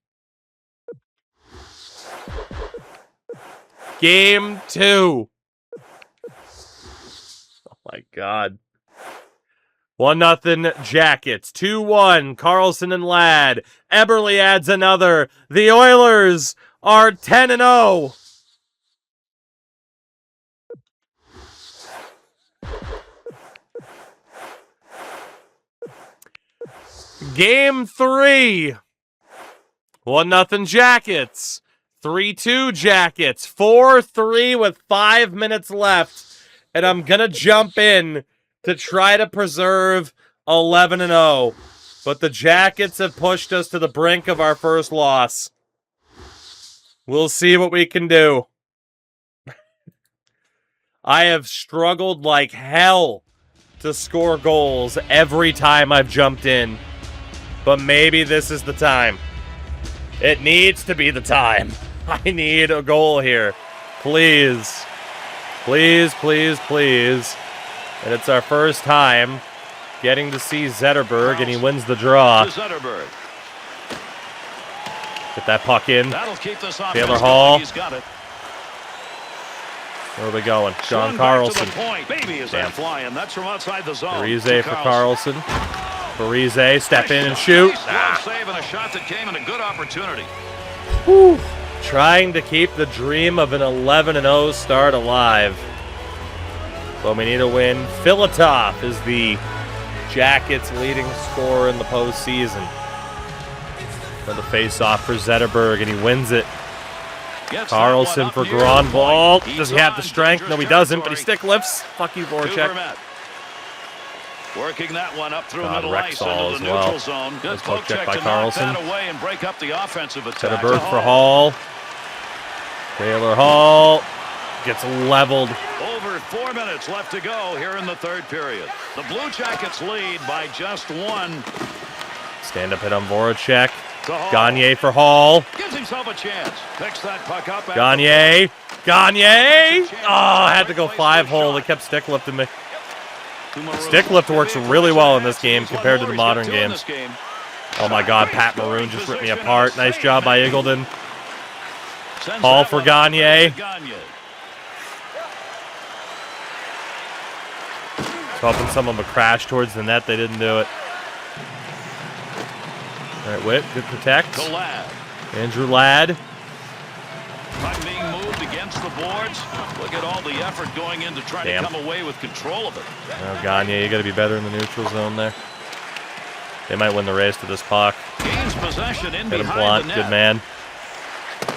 Speaker 1: Game 2. Oh my God. 1-0 Jackets. 2-1 Carlson and Ladd. Eberle adds another. The Oilers are 10-0. Game 3. 1-0 Jackets. 3-2 Jackets. 4-3 with 5 minutes left. And I'm going to jump in to try to preserve 11-0. But the Jackets have pushed us to the brink of our first loss. We'll see what we can do. I have struggled like hell to score goals every time I've jumped in. But maybe this is the time. It needs to be the time. I need a goal here. Please. Please, please, please. And it's our first time getting to see Zetterberg, and he wins the draw. Get that puck in. Taylor Hall. Where are we going? John Carlson. Damn. Parise for Carlson. Parise, step in and shoot.
Speaker 2: Save and a shot that came in a good opportunity.
Speaker 1: Whew. Trying to keep the dream of an 11-0 start alive. But we need a win. Filatov is the Jackets' leading scorer in the postseason. For the face-off for Zetterberg, and he wins it. Carlson for Gronwald. Does he have the strength? No, he doesn't, but he stick lifts. Fuck you, Voracek.
Speaker 2: Working that one up through middle ice into
Speaker 1: as
Speaker 2: the
Speaker 1: well.
Speaker 2: neutral zone. Good poke check by Carlson. Away and break up the offensive attack.
Speaker 1: Zetterberg for Hall. Taylor Hall gets leveled.
Speaker 2: Over 4 minutes left to go here in the third period. The Blue Jackets lead by just one.
Speaker 1: Stand-up hit on Voracek. Gagne for Hall.
Speaker 2: Gives himself a chance. Picks that puck up.
Speaker 1: Gagne. Gagne. Oh, I had to go 5-hole. They kept stick lifting me. Stick lift works really well in this game compared to the modern games. Oh my God, Pat Maroon just ripped me apart. Nice job by Eagleton. Hall for Gagne. Hoping someone would crash towards the net. They didn't do it. All right, Witt, good protect. Andrew Ladd.
Speaker 2: Puck being moved against the boards. Look at all the effort going in to try to come away with control of it.
Speaker 1: Oh, Gagne, you got to be better in the neutral zone there. They might win the race to this puck.
Speaker 2: Gains possession in
Speaker 1: Hit him,
Speaker 2: behind
Speaker 1: Blunt.
Speaker 2: the net.
Speaker 1: Good man.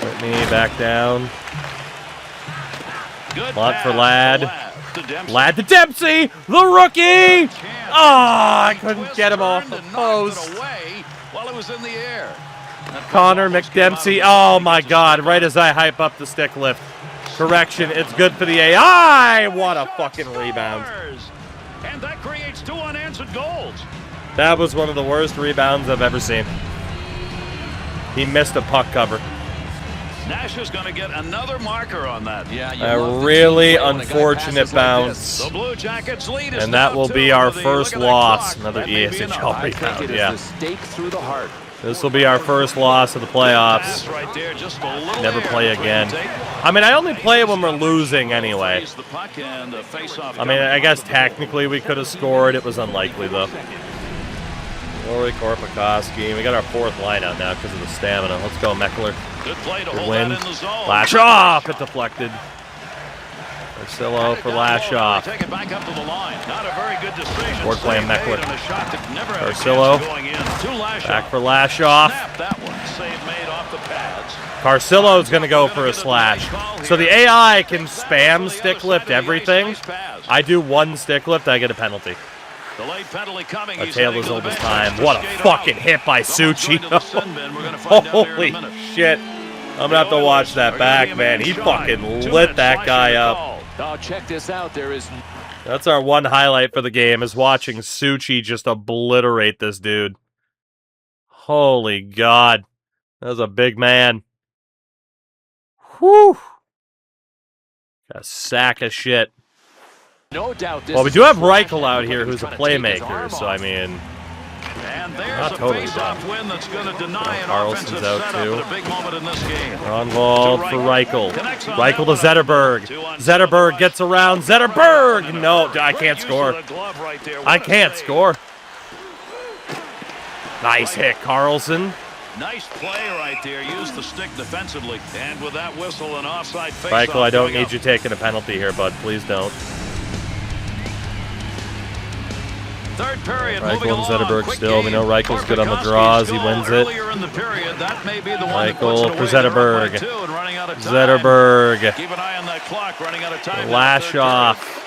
Speaker 1: Whitney back down. Blunt for Ladd. Ladd to Dempsey, the rookie. Oh, I couldn't get him off the post.
Speaker 2: While it was in the air.
Speaker 1: Connor McDempsey. Oh my God! Right as I hype up the stick lift. Correction. It's good for the AI. What a fucking rebound.
Speaker 2: And that creates 2 unanswered goals.
Speaker 1: That was one of the worst rebounds I've ever seen. He missed a puck cover.
Speaker 2: Nash is going to get another marker on that.
Speaker 3: Yeah,
Speaker 1: a really unfortunate bounce.
Speaker 2: The Blue Jackets lead
Speaker 1: and that will be our first loss. Another ESHL rebound. Yeah. This will be our first loss of the playoffs. Never play again. I mean, I only play when we're losing anyway. I mean, I guess technically we could have scored. It was unlikely, though. Rory Korpikoski. We got our 4th line out now because of the stamina. Let's go, Meckler.
Speaker 2: Good play to hold
Speaker 1: win.
Speaker 2: that in the zone.
Speaker 1: Lash off. It deflected. Marcillo for Lash off.
Speaker 2: Take it back up to the line. Not a very good decision.
Speaker 1: Board playing Meckler.
Speaker 2: Marcillo.
Speaker 1: Back for Lash off.
Speaker 2: That one. Save made off the pads.
Speaker 1: Carcillo's going to go for a slash. So the AI can spam stick lift everything. I do 1 stick lift, I get a penalty.
Speaker 2: The late penalty coming.
Speaker 1: A Taylor's oldest time. What a fucking hit by Suchi. Holy shit. I'm going to have to watch that back, man. He fucking lit that guy up.
Speaker 3: Check this out. There is.
Speaker 1: That's our one highlight for the game, is watching Suchi just obliterate this dude. Holy God. That was a big man. Whew. A sack of shit.
Speaker 3: No doubt.
Speaker 1: Well, we do have Reichel out here, who's a playmaker, so I mean,
Speaker 2: And there's
Speaker 1: Not
Speaker 2: a
Speaker 1: totally
Speaker 2: face-off win that's going to deny an
Speaker 1: Carlson's
Speaker 2: offensive
Speaker 1: out
Speaker 2: setup
Speaker 1: too.
Speaker 2: at a big moment in this game.
Speaker 1: Ronwald for Reichel.
Speaker 2: Connects on
Speaker 1: Reichel
Speaker 2: that
Speaker 1: to
Speaker 2: one.
Speaker 1: Zetterberg.
Speaker 2: 2 on
Speaker 1: Zetterberg gets around. Zetterberg! No, I
Speaker 2: Great
Speaker 1: can't
Speaker 2: use
Speaker 1: score.
Speaker 2: of the glove right there. What
Speaker 1: I
Speaker 2: a
Speaker 1: can't
Speaker 2: save.
Speaker 1: score. Nice hit, Carlson.
Speaker 2: Nice play right there. Use the stick defensively. And with that whistle and offside face-off.
Speaker 1: Reichel, I don't
Speaker 2: coming
Speaker 1: need
Speaker 2: up.
Speaker 1: you taking a penalty here, bud. Please don't.
Speaker 2: Third period,
Speaker 1: Reichel
Speaker 2: moving
Speaker 1: and
Speaker 2: along.
Speaker 1: Zetterberg
Speaker 2: Quick
Speaker 1: still. We
Speaker 2: game.
Speaker 1: know Reichel's good on the
Speaker 2: Barkowski's
Speaker 1: draws. He
Speaker 2: goal
Speaker 1: wins it.
Speaker 2: earlier in the period. That may be the one that puts
Speaker 1: Reichel
Speaker 2: it
Speaker 1: for
Speaker 2: away. They're up by
Speaker 1: Zetterberg.
Speaker 2: 2 and running out of time.
Speaker 1: Zetterberg.
Speaker 2: Keep an eye on that clock. Running out of time.
Speaker 1: Lash
Speaker 2: Third
Speaker 1: off.
Speaker 2: period.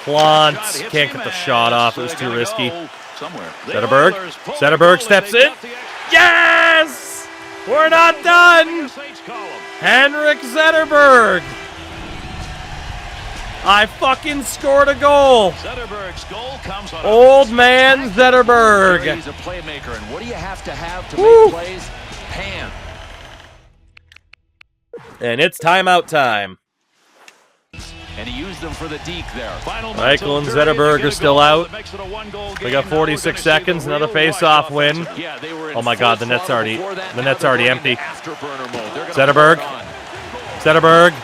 Speaker 1: Plant.
Speaker 2: Shot hits
Speaker 1: Can't
Speaker 2: him,
Speaker 1: get the
Speaker 2: and
Speaker 1: shot off. It
Speaker 2: it's,
Speaker 1: was too
Speaker 2: gonna
Speaker 1: risky.
Speaker 2: go somewhere. The
Speaker 1: Zetterberg.
Speaker 2: Oilers pull the
Speaker 1: Zetterberg
Speaker 2: goalie.
Speaker 1: steps
Speaker 2: They've
Speaker 1: in.
Speaker 2: got the extra
Speaker 1: Yes! We're not done!
Speaker 2: SH column.
Speaker 1: Henrik Zetterberg. I fucking scored a goal.
Speaker 2: Zetterberg's goal comes on
Speaker 1: Old man Zetterberg.
Speaker 3: He's a playmaker, and what do you have to
Speaker 1: Woo.
Speaker 3: make plays? Pan.
Speaker 1: And it's timeout time.
Speaker 3: And he used them for the deke there.
Speaker 2: Final
Speaker 1: Reichel and
Speaker 2: minutes of the period.
Speaker 1: Zetterberg
Speaker 2: They get
Speaker 1: are
Speaker 2: a
Speaker 1: still
Speaker 2: goal
Speaker 1: out.
Speaker 2: that makes it a one-goal
Speaker 1: We
Speaker 2: game.
Speaker 1: got
Speaker 2: Now we're
Speaker 1: 46
Speaker 2: gonna see
Speaker 1: seconds.
Speaker 2: the
Speaker 1: Another
Speaker 2: real
Speaker 1: face-off
Speaker 2: Rush
Speaker 1: win.
Speaker 2: offensive.
Speaker 3: Yeah, they were in
Speaker 1: Oh my God, the
Speaker 3: full
Speaker 1: net's
Speaker 3: throttle
Speaker 1: already-
Speaker 3: before that.
Speaker 1: the
Speaker 3: Now
Speaker 1: net's
Speaker 3: they're
Speaker 1: already
Speaker 3: going into
Speaker 1: empty.
Speaker 3: afterburner mode. They're gonna
Speaker 1: Zetterberg.
Speaker 3: put it on.
Speaker 1: Zetterberg.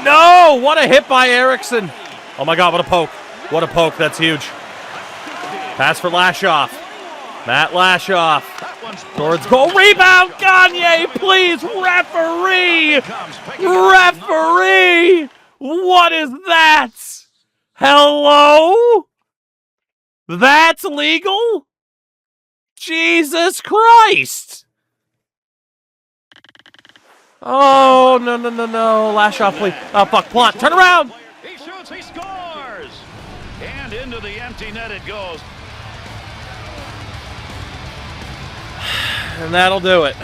Speaker 1: No! What a hit by Eriksson. Oh my God, what a poke. What a poke. That's huge. Pass for Lashoff. Matt Lashoff.
Speaker 2: That one's
Speaker 1: Towards goal. Rebound. Gagne, please. Referee. Referee. What is that? Hello? That's legal? Jesus Christ. Oh, no, no, no, no. Lashoff, please. Oh, fuck. Plant. Turn around.
Speaker 2: He shoots, he scores! And into the empty net it goes.
Speaker 1: And that'll do it.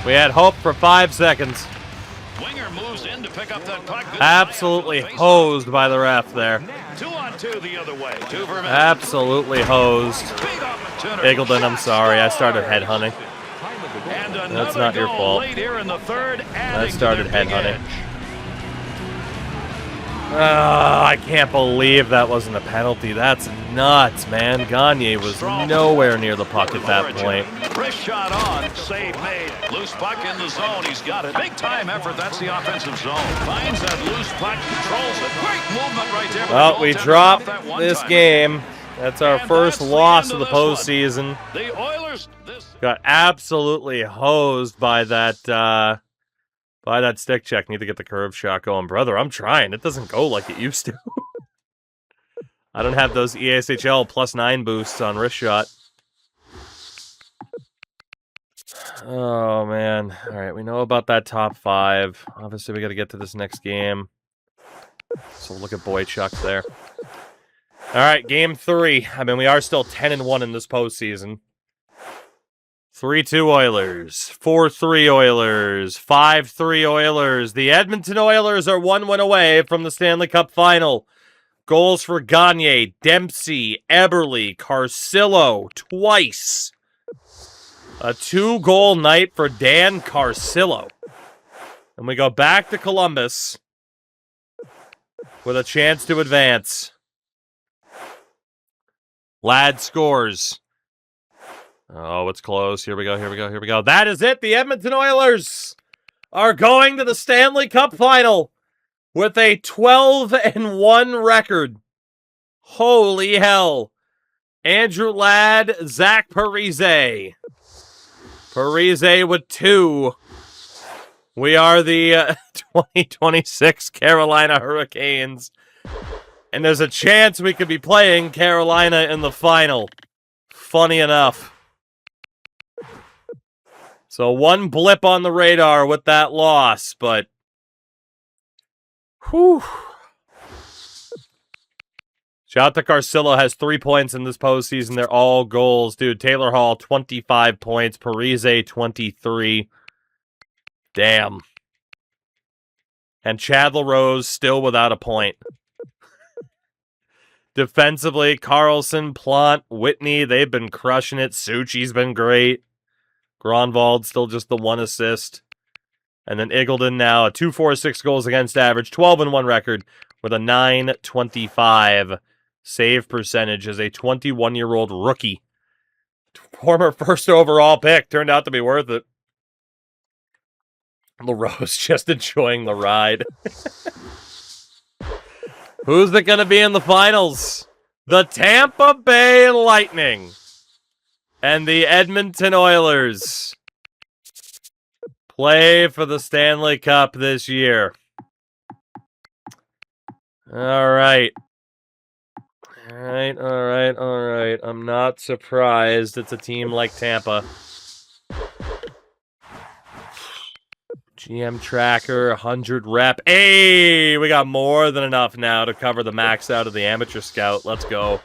Speaker 1: We had hope for 5 seconds.
Speaker 2: Winger moves in to pick up that puck. Good
Speaker 1: Absolutely
Speaker 2: play after the
Speaker 1: hosed by the ref there.
Speaker 2: face-off. 2 on 2 the other way. 2 for a minute.
Speaker 1: Absolutely hosed.
Speaker 2: Big opportunity.
Speaker 1: Eagleton, I'm sorry. I started headhunting.
Speaker 2: And
Speaker 1: That's
Speaker 2: another
Speaker 1: not your
Speaker 2: goal
Speaker 1: fault.
Speaker 2: late here in the third,
Speaker 1: I
Speaker 2: adding
Speaker 1: started
Speaker 2: to their big
Speaker 1: headhunting.
Speaker 2: edge.
Speaker 1: I can't believe that wasn't a penalty. That's nuts, man. Gagne was nowhere near the puck at that point.
Speaker 2: Wrist shot on, save made. Loose puck in the zone, he's got it. Big time effort, that's the offensive zone. Finds that loose puck, controls it. Great movement right there.
Speaker 1: Well, we dropped
Speaker 2: That one
Speaker 1: this
Speaker 2: time.
Speaker 1: game. That's our
Speaker 2: And
Speaker 1: first
Speaker 2: that's the
Speaker 1: loss
Speaker 2: end
Speaker 1: of
Speaker 2: of
Speaker 1: the
Speaker 2: this one.
Speaker 1: postseason.
Speaker 2: The Oilers, this
Speaker 1: Got absolutely hosed by that stick check. Need to get the curve shot going. Brother, I'm trying. It doesn't go like it used to. I don't have those E ESHL +9 boosts on wrist shot. Oh, man. All right, we know about that top 5. Obviously, we got to get to this next game. So we'll look at Boychuk there. All right, game 3. I mean, we are still 10-1 in this postseason. 3-2 Oilers, 4-3 Oilers, 5-3 Oilers. The Edmonton Oilers are 1 win away from the Stanley Cup Final. Goals for Gagne, Dempsey, Eberle, Carcillo twice. A 2-goal night for Dan Carcillo. And we go back to Columbus with a chance to advance. Ladd scores. Oh, it's close. Here we go, here we go, here we go. That is it. The Edmonton Oilers are going to the Stanley Cup Final with a 12-1 record. Holy hell. Andrew Ladd, Zach Parise. Parise with 2. We are the 2026 Carolina Hurricanes. And there's a chance we could be playing Carolina in the final. Funny enough. So one blip on the radar with that loss, but whew. Shout out to Carcillo, has 3 points in this postseason. They're all goals. Dude, Taylor Hall, 25 points. Parise, 23. Damn. And Chad LaRose still without a point. Defensively, Carlson, Plant, Whitney, they've been crushing it. Suchi's been great. Gronwald still just the 1 assist. And then Eagleton now a 2.46 goals against average, 12-1 record with a .925 save percentage as a 21-year-old rookie. Former first overall pick. Turned out to be worth it. LaRose just enjoying the ride. Who's it going to be in the finals? The Tampa Bay Lightning and the Edmonton Oilers play for the Stanley Cup this year. All right. I'm not surprised it's a team like Tampa. GM tracker, 100 rep. Hey, we got more than enough now to cover the max out of the amateur scout. Let's go.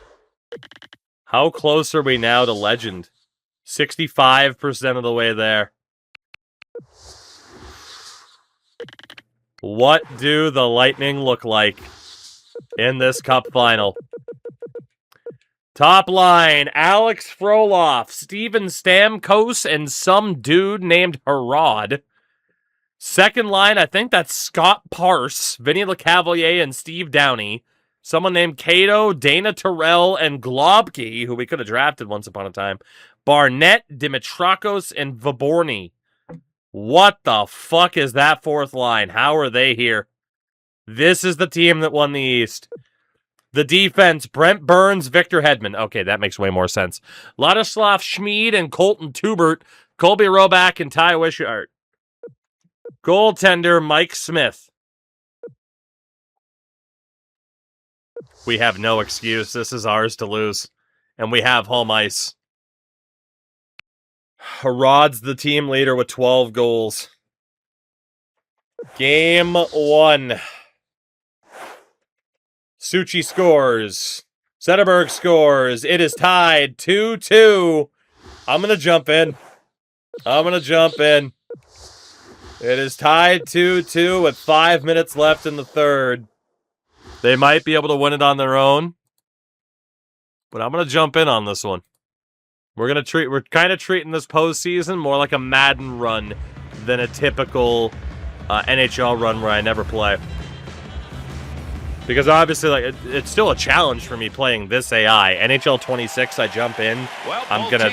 Speaker 1: How close are we now to legend? 65% of the way there. What do the Lightning look like in this cup final? Top line, Alex Frolov, Steven Stamkos, and some dude named Harrod. Second line, I think that's Scott Parse, Vinny LeCavalier, and Steve Downey. Someone named Cato, Dana Terrell, and Globke, who we could have drafted once upon a time. Barnett, Dimitrakos, and Vaborny. What the fuck is that fourth line? How are they here? This is the team that won the East. The defense, Brent Burns, Victor Hedman. Okay, that makes way more sense. Ladislav Schmid and Colton Tubert, Colby Roback, and Ty Wishart. Goaltender, Mike Smith. We have no excuse. This is ours to lose. And we have home ice. Harod's the team leader with 12 goals. Game 1. Suchi scores. Zetterberg scores. It is tied 2-2. I'm going to jump in. It is tied 2-2 with 5 minutes left in the third. They might be able to win it on their own. But I'm going to jump in on this one. We're kind of treating this postseason more like a Madden run than a typical NHL run where I never play. Because obviously, it's still a challenge for me playing this AI. NHL 26, I jump in.
Speaker 2: Well,
Speaker 1: I'm gonna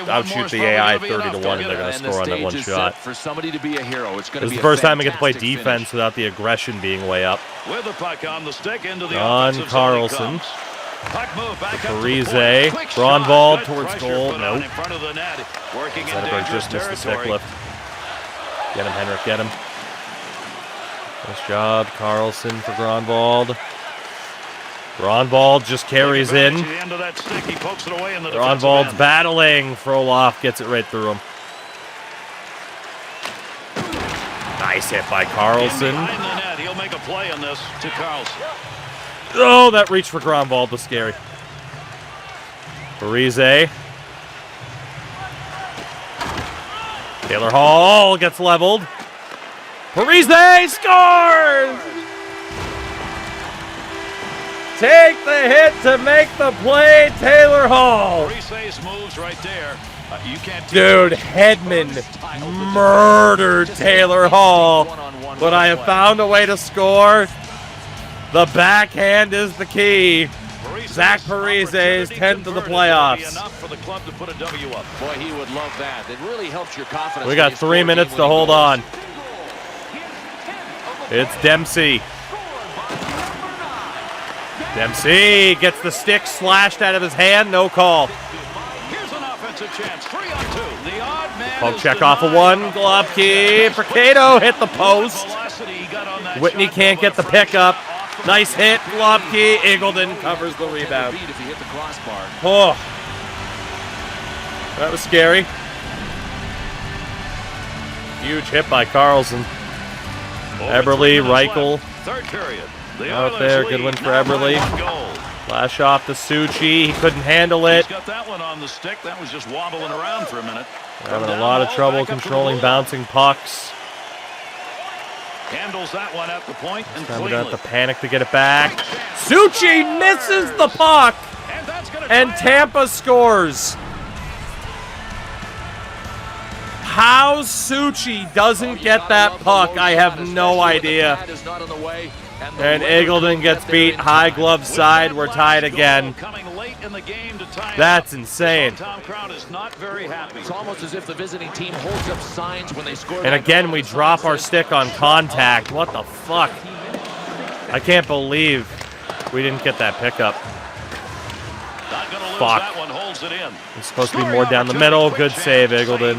Speaker 1: outshoot the AI 30-1, and they're gonna score on that one shot.
Speaker 3: For somebody to be a hero, it's going to
Speaker 1: This is
Speaker 3: be
Speaker 1: the first time I get to play
Speaker 3: fantastic
Speaker 1: defense
Speaker 3: finish.
Speaker 1: without the aggression being way up.
Speaker 2: With the puck on the stick into the
Speaker 1: On
Speaker 2: offensive
Speaker 1: Carlson.
Speaker 2: zone he comes. Puck move back up to the
Speaker 1: Parise.
Speaker 2: point. Quick
Speaker 1: Braunwald
Speaker 2: shot. Good
Speaker 1: towards
Speaker 2: pressure
Speaker 1: goal.
Speaker 2: put on
Speaker 1: Nope.
Speaker 2: in front of the net. Working in
Speaker 1: Zetterberg
Speaker 2: dangerous
Speaker 1: just missed the stick
Speaker 2: territory.
Speaker 1: lift. Get him, Henrik. Get him. Nice job. Carlson for Braunwald. Braunwald just carries in.
Speaker 2: To the end of that stick, he pokes it away in the
Speaker 1: Braunwald's
Speaker 2: defensive end.
Speaker 1: battling. Frolov gets it right through him. Nice hit by
Speaker 2: In
Speaker 1: Carlson.
Speaker 2: behind the net, he'll make a play on this to Carlson.
Speaker 1: Oh, that reach for Braunwald was scary. Parise. Taylor Hall gets leveled. Parise scores! Take the hit to make the play, Taylor Hall.
Speaker 2: Parise's moves right there. You can't
Speaker 1: Dude, Hedman murdered Taylor Hall, but I have found a way to score. The backhand is the key. Zach Parise's 10th of the playoffs.
Speaker 2: Enough for the club to put a W up.
Speaker 3: Boy, he would love that. It really helps your confidence.
Speaker 1: We
Speaker 3: when
Speaker 1: got
Speaker 3: you score
Speaker 1: 3 minutes to
Speaker 3: game-winning
Speaker 1: hold
Speaker 3: goals.
Speaker 1: on. It's Dempsey. Dempsey gets the stick slashed out of his hand. No call.
Speaker 2: Here's an offensive chance. 3-on-2. The odd man
Speaker 1: Poke
Speaker 2: is
Speaker 1: check off of one.
Speaker 2: denied.
Speaker 1: Globke for Cato. Hit the post.
Speaker 2: Velocity he got on that
Speaker 1: Whitney
Speaker 2: shot.
Speaker 1: can't get the pickup. Nice hit. Globke. Eagleton covers the rebound.
Speaker 3: Beat if he hit the crossbar.
Speaker 1: Oh. That was scary. Huge hit by Carlson.
Speaker 2: Over 3
Speaker 1: Eberle,
Speaker 2: minutes
Speaker 1: Reichel.
Speaker 2: left. Third period. The
Speaker 1: Out
Speaker 2: Oilers
Speaker 1: there, good
Speaker 2: lead
Speaker 1: win for
Speaker 2: now by
Speaker 1: Eberle.
Speaker 2: 1 goal.
Speaker 1: Flash off to Suchi. He couldn't handle it.
Speaker 2: He's got that one on the stick. That was just wobbling around for a minute.
Speaker 1: Having a lot of trouble controlling bouncing pucks.
Speaker 2: Handles that one at the point and
Speaker 1: Time we
Speaker 2: cleanly.
Speaker 1: don't have to panic to get it back. Suchi misses the puck,
Speaker 2: And that's gonna
Speaker 1: and
Speaker 2: tie it up.
Speaker 1: Tampa scores. How Suchi doesn't get that puck, I have no idea.
Speaker 3: Is not in the way.
Speaker 1: And Eagleton gets beat. High glove side. We're tied again. That's insane.
Speaker 3: It's almost as if the visiting team holds up signs when they score.
Speaker 1: And again, we drop our stick on contact. What the fuck? I can't believe we didn't get that pickup. Fuck. It's supposed to be more down the middle. Good save, Eagleton.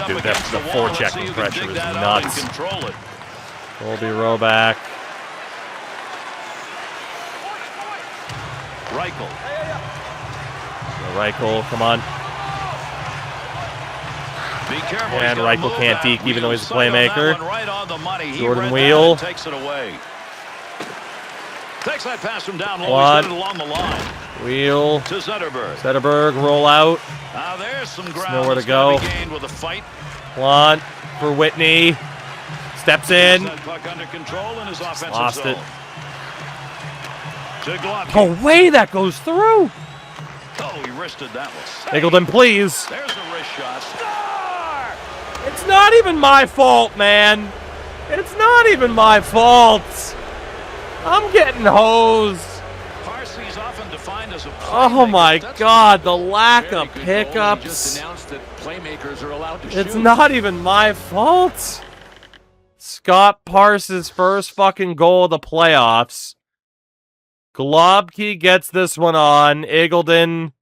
Speaker 1: Dude, that's the forechecking pressure is nuts. Colby Roback. Reichel, come on. And Reichel can't deke even though he's a playmaker. Jordan Wheel.
Speaker 2: Takes that pass from down low.
Speaker 1: One.
Speaker 2: Along the line.
Speaker 1: Wheel.
Speaker 2: To Zetterberg.
Speaker 1: Zetterberg, roll out.
Speaker 2: There's some
Speaker 1: There's
Speaker 2: ground.
Speaker 1: nowhere to go.
Speaker 2: With a fight.
Speaker 1: One for Whitney. Steps in.
Speaker 2: Puck under control in his offensive
Speaker 1: Lost
Speaker 2: zone.
Speaker 1: it.
Speaker 2: To Globke.
Speaker 1: Oh, way that goes through.
Speaker 2: Oh, he wristed that one.
Speaker 1: Eagleton, please.
Speaker 2: There's a wrist shot. Score!
Speaker 1: It's not even my fault, man. It's not even my fault. I'm getting hosed.
Speaker 2: Parsley's often defined as a
Speaker 1: Oh my
Speaker 2: playmaker.
Speaker 1: God, the lack of
Speaker 3: Very good goal. He just
Speaker 1: pickups.
Speaker 3: announced that playmakers are allowed to
Speaker 1: It's
Speaker 3: shoot.
Speaker 1: not even my fault. Scott Parsons' first fucking goal of the playoffs. Globke gets this one on. Eagleton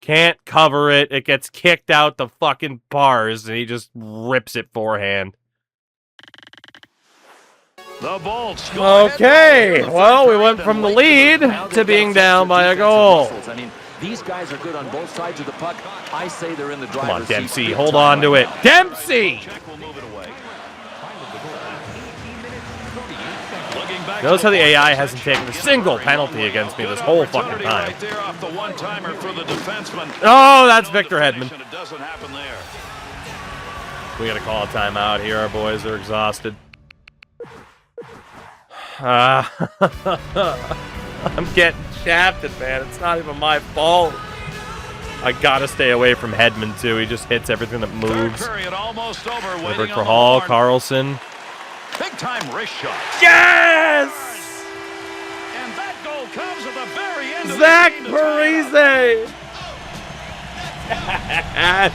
Speaker 1: can't cover it. It gets kicked out the fucking bars, and he just rips it forehand.
Speaker 2: The Bolts.
Speaker 1: Okay, well, we went from the lead to being down by a goal.
Speaker 3: I mean, these guys are good on both sides of the puck. I say they're in the driver's
Speaker 1: Come on,
Speaker 3: seat
Speaker 1: Dempsey,
Speaker 3: big
Speaker 1: hold
Speaker 3: time
Speaker 1: on to
Speaker 3: right
Speaker 1: it.
Speaker 3: now.
Speaker 1: Dempsey!
Speaker 2: Will move it away. Looking back
Speaker 1: Notice
Speaker 2: to
Speaker 1: how the
Speaker 2: the
Speaker 1: AI hasn't taken a single penalty against me this whole fucking time.
Speaker 2: Right there off the one-timer for the defenseman.
Speaker 1: Oh, that's Victor Hedman.
Speaker 2: It doesn't happen there.
Speaker 1: We gotta call a timeout here. Our boys are exhausted. I'm getting shafted, man. It's not even my fault. I gotta stay away from Hedman, too. He just hits everything that moves.
Speaker 2: Third period almost over.
Speaker 1: Delivered
Speaker 2: Waiting
Speaker 1: for
Speaker 2: on the
Speaker 1: Hall.
Speaker 2: horn.
Speaker 1: Carlson.
Speaker 2: Big-time wrist shot.
Speaker 1: Yes!
Speaker 2: And that goal comes at the very end of
Speaker 1: Zach
Speaker 2: the game to tie it up.
Speaker 1: Parise! Yes!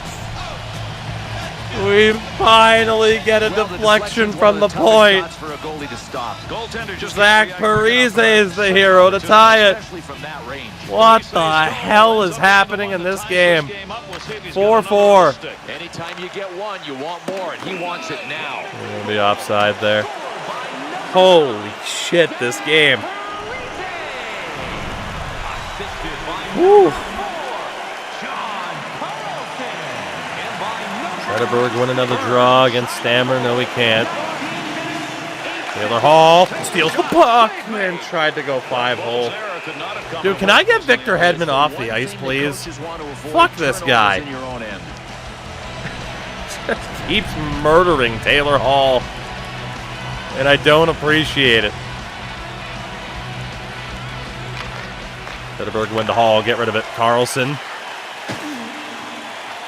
Speaker 1: We finally get a deflection from the point.
Speaker 3: For a goalie to stop.
Speaker 2: Goaltender just
Speaker 1: Zach Parise is the hero to tie it.
Speaker 3: Especially from that range.
Speaker 1: What the hell is happening in this game? 4-4.
Speaker 3: Anytime you get one, you want more, and he wants it now.
Speaker 1: We'll be offside there. Holy shit, this game. Woo. Zetterberg win another draw against Stammer. No, he can't. Taylor Hall steals the puck and tried to go 5-hole. Dude, can I get Victor Hedman off the ice, please? Fuck this guy. Keeps murdering Taylor Hall. And I don't appreciate it. Zetterberg win to Hall. Get rid of it. Carlson.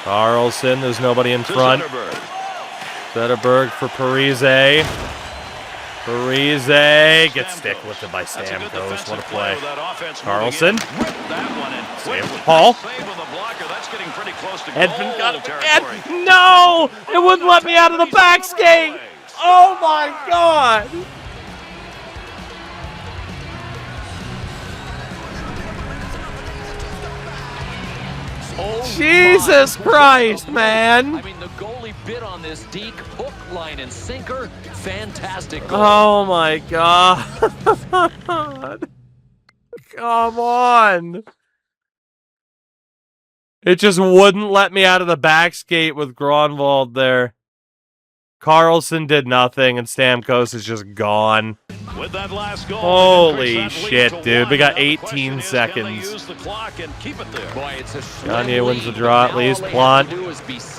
Speaker 1: Carlson. There's nobody in front. Zetterberg for Parise. Parise gets stick lifted by Stamkos. What a play. Carlson. Save with Hall. Edmund got it again. No! It wouldn't let me out of the back skate. Oh my God. Jesus Christ, man.
Speaker 3: I mean, the goalie bit on this deke, hook, line, and sinker. Fantastic goal.
Speaker 1: Oh my God. Come on. It just wouldn't let me out of the back skate with Gronwald there. Carlson did nothing, and Stamkos is just gone.
Speaker 2: With that last goal,
Speaker 1: Holy shit, dude. We got 18 seconds. Gagne wins the draw at least. Plant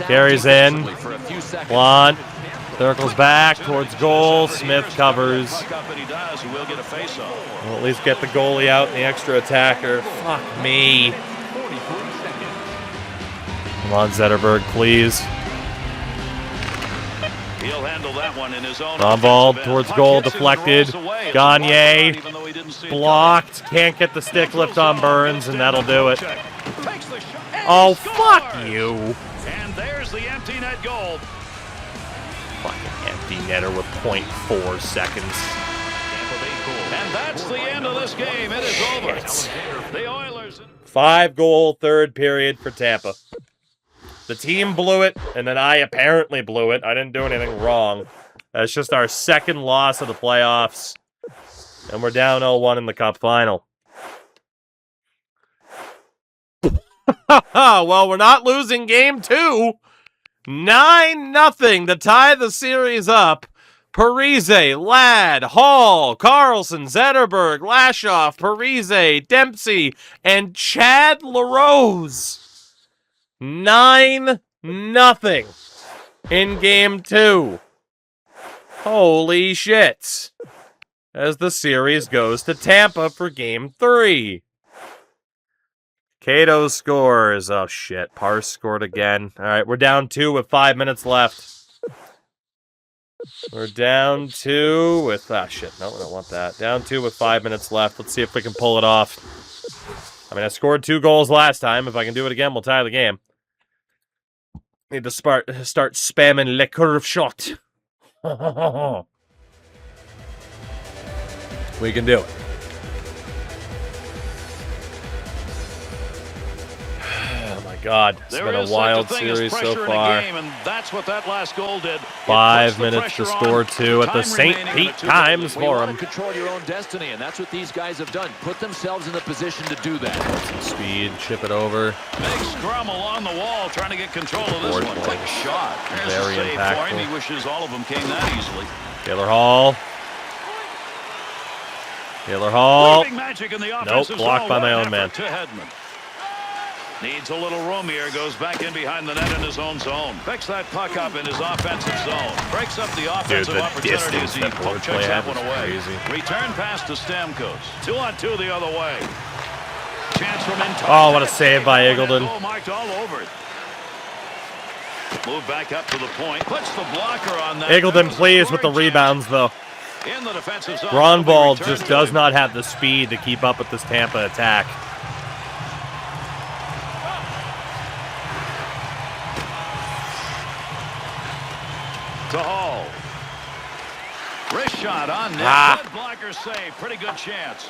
Speaker 1: carries in. Plant circles back towards goal. Smith covers. We'll at least get the goalie out and the extra attacker. Fuck me. Come on, Zetterberg, please.
Speaker 2: He'll handle that one in his own.
Speaker 1: On ball
Speaker 2: offensive end.
Speaker 1: towards
Speaker 2: Puck
Speaker 1: goal,
Speaker 2: hits him and
Speaker 1: deflected.
Speaker 2: rolls away. It's a
Speaker 1: Gagne,
Speaker 2: block even though he didn't see it
Speaker 1: blocked. Can't get the stick
Speaker 2: coming.
Speaker 1: lift on Burns, and that'll do it.
Speaker 2: Takes the shot, and
Speaker 1: Oh,
Speaker 2: he
Speaker 1: fuck
Speaker 2: scores!
Speaker 1: you.
Speaker 2: And there's the empty net goal.
Speaker 1: Fucking empty netter with 0.4 seconds.
Speaker 2: And that's the end of this game. It is over. The Oilers.
Speaker 1: 5-goal third period for Tampa. The team blew it, and then I apparently blew it. I didn't do anything wrong. That's just our second loss of the playoffs. And we're down 0-1 in the Cup final. Well, we're not losing game 2. 9-0 to tie the series up. Parise, Ladd, Hall, Carlson, Zetterberg, Lashoff, Parise, Dempsey, and Chad LaRose. 9-0 in game 2. Holy shit. As the series goes to Tampa for game 3. Cato scores. Oh shit. Parse scored again. Alright, we're down 2 with 5 minutes left. We're down 2 with... Ah, shit. No, we don't want that. Down 2 with 5 minutes left. Let's see if we can pull it off. I mean, I scored 2 goals last time. If I can do it again, we'll tie the game. Need to start spamming Le Curve Shot. We can do it. Oh my God, it's been a wild series so far.
Speaker 2: And that's what that last goal did.
Speaker 1: 5 minutes to score 2 at the St. Pete Times
Speaker 3: You want
Speaker 1: Forum.
Speaker 3: to control your own destiny, and that's what these guys have done. Put themselves in the position to do that.
Speaker 1: Some speed, chip it over.
Speaker 2: Big scrum along the wall, trying to get control of this one. Quick shot. There's
Speaker 1: Very
Speaker 2: a save
Speaker 1: impactful.
Speaker 2: for him. He wishes all of them came that easily.
Speaker 1: Taylor Hall.
Speaker 2: Leaving magic in the
Speaker 1: Nope,
Speaker 2: offensive
Speaker 1: blocked
Speaker 2: zone.
Speaker 1: by my
Speaker 2: What
Speaker 1: own
Speaker 2: an
Speaker 1: man.
Speaker 2: effort to Hedman. Needs a little room here. Goes back in behind the net in his own zone. Picks that puck up in his offensive zone. Breaks up the offensive
Speaker 1: the
Speaker 2: opportunity as
Speaker 1: distance
Speaker 2: he
Speaker 1: that
Speaker 2: poke
Speaker 1: Board play
Speaker 2: checks that
Speaker 1: had
Speaker 2: one
Speaker 1: was
Speaker 2: away.
Speaker 1: crazy.
Speaker 2: Return pass to Stamkos. 2-on-2 the other way. Chance from in.
Speaker 1: Oh, what a save by Eagleton.
Speaker 2: Goal marked all over it. Move back up to the point. Puts the blocker on that.
Speaker 1: Eagleton
Speaker 2: That was a
Speaker 1: pleased with the
Speaker 2: scoring
Speaker 1: rebounds, though.
Speaker 2: chance. In the defensive zone.
Speaker 1: Ron Ball
Speaker 2: Return
Speaker 1: just
Speaker 2: to
Speaker 1: does
Speaker 2: him.
Speaker 1: not have the speed to keep up with this Tampa attack.
Speaker 2: To Hall. Wrist shot on net.
Speaker 1: Ah.
Speaker 2: Good blocker save. Pretty good chance.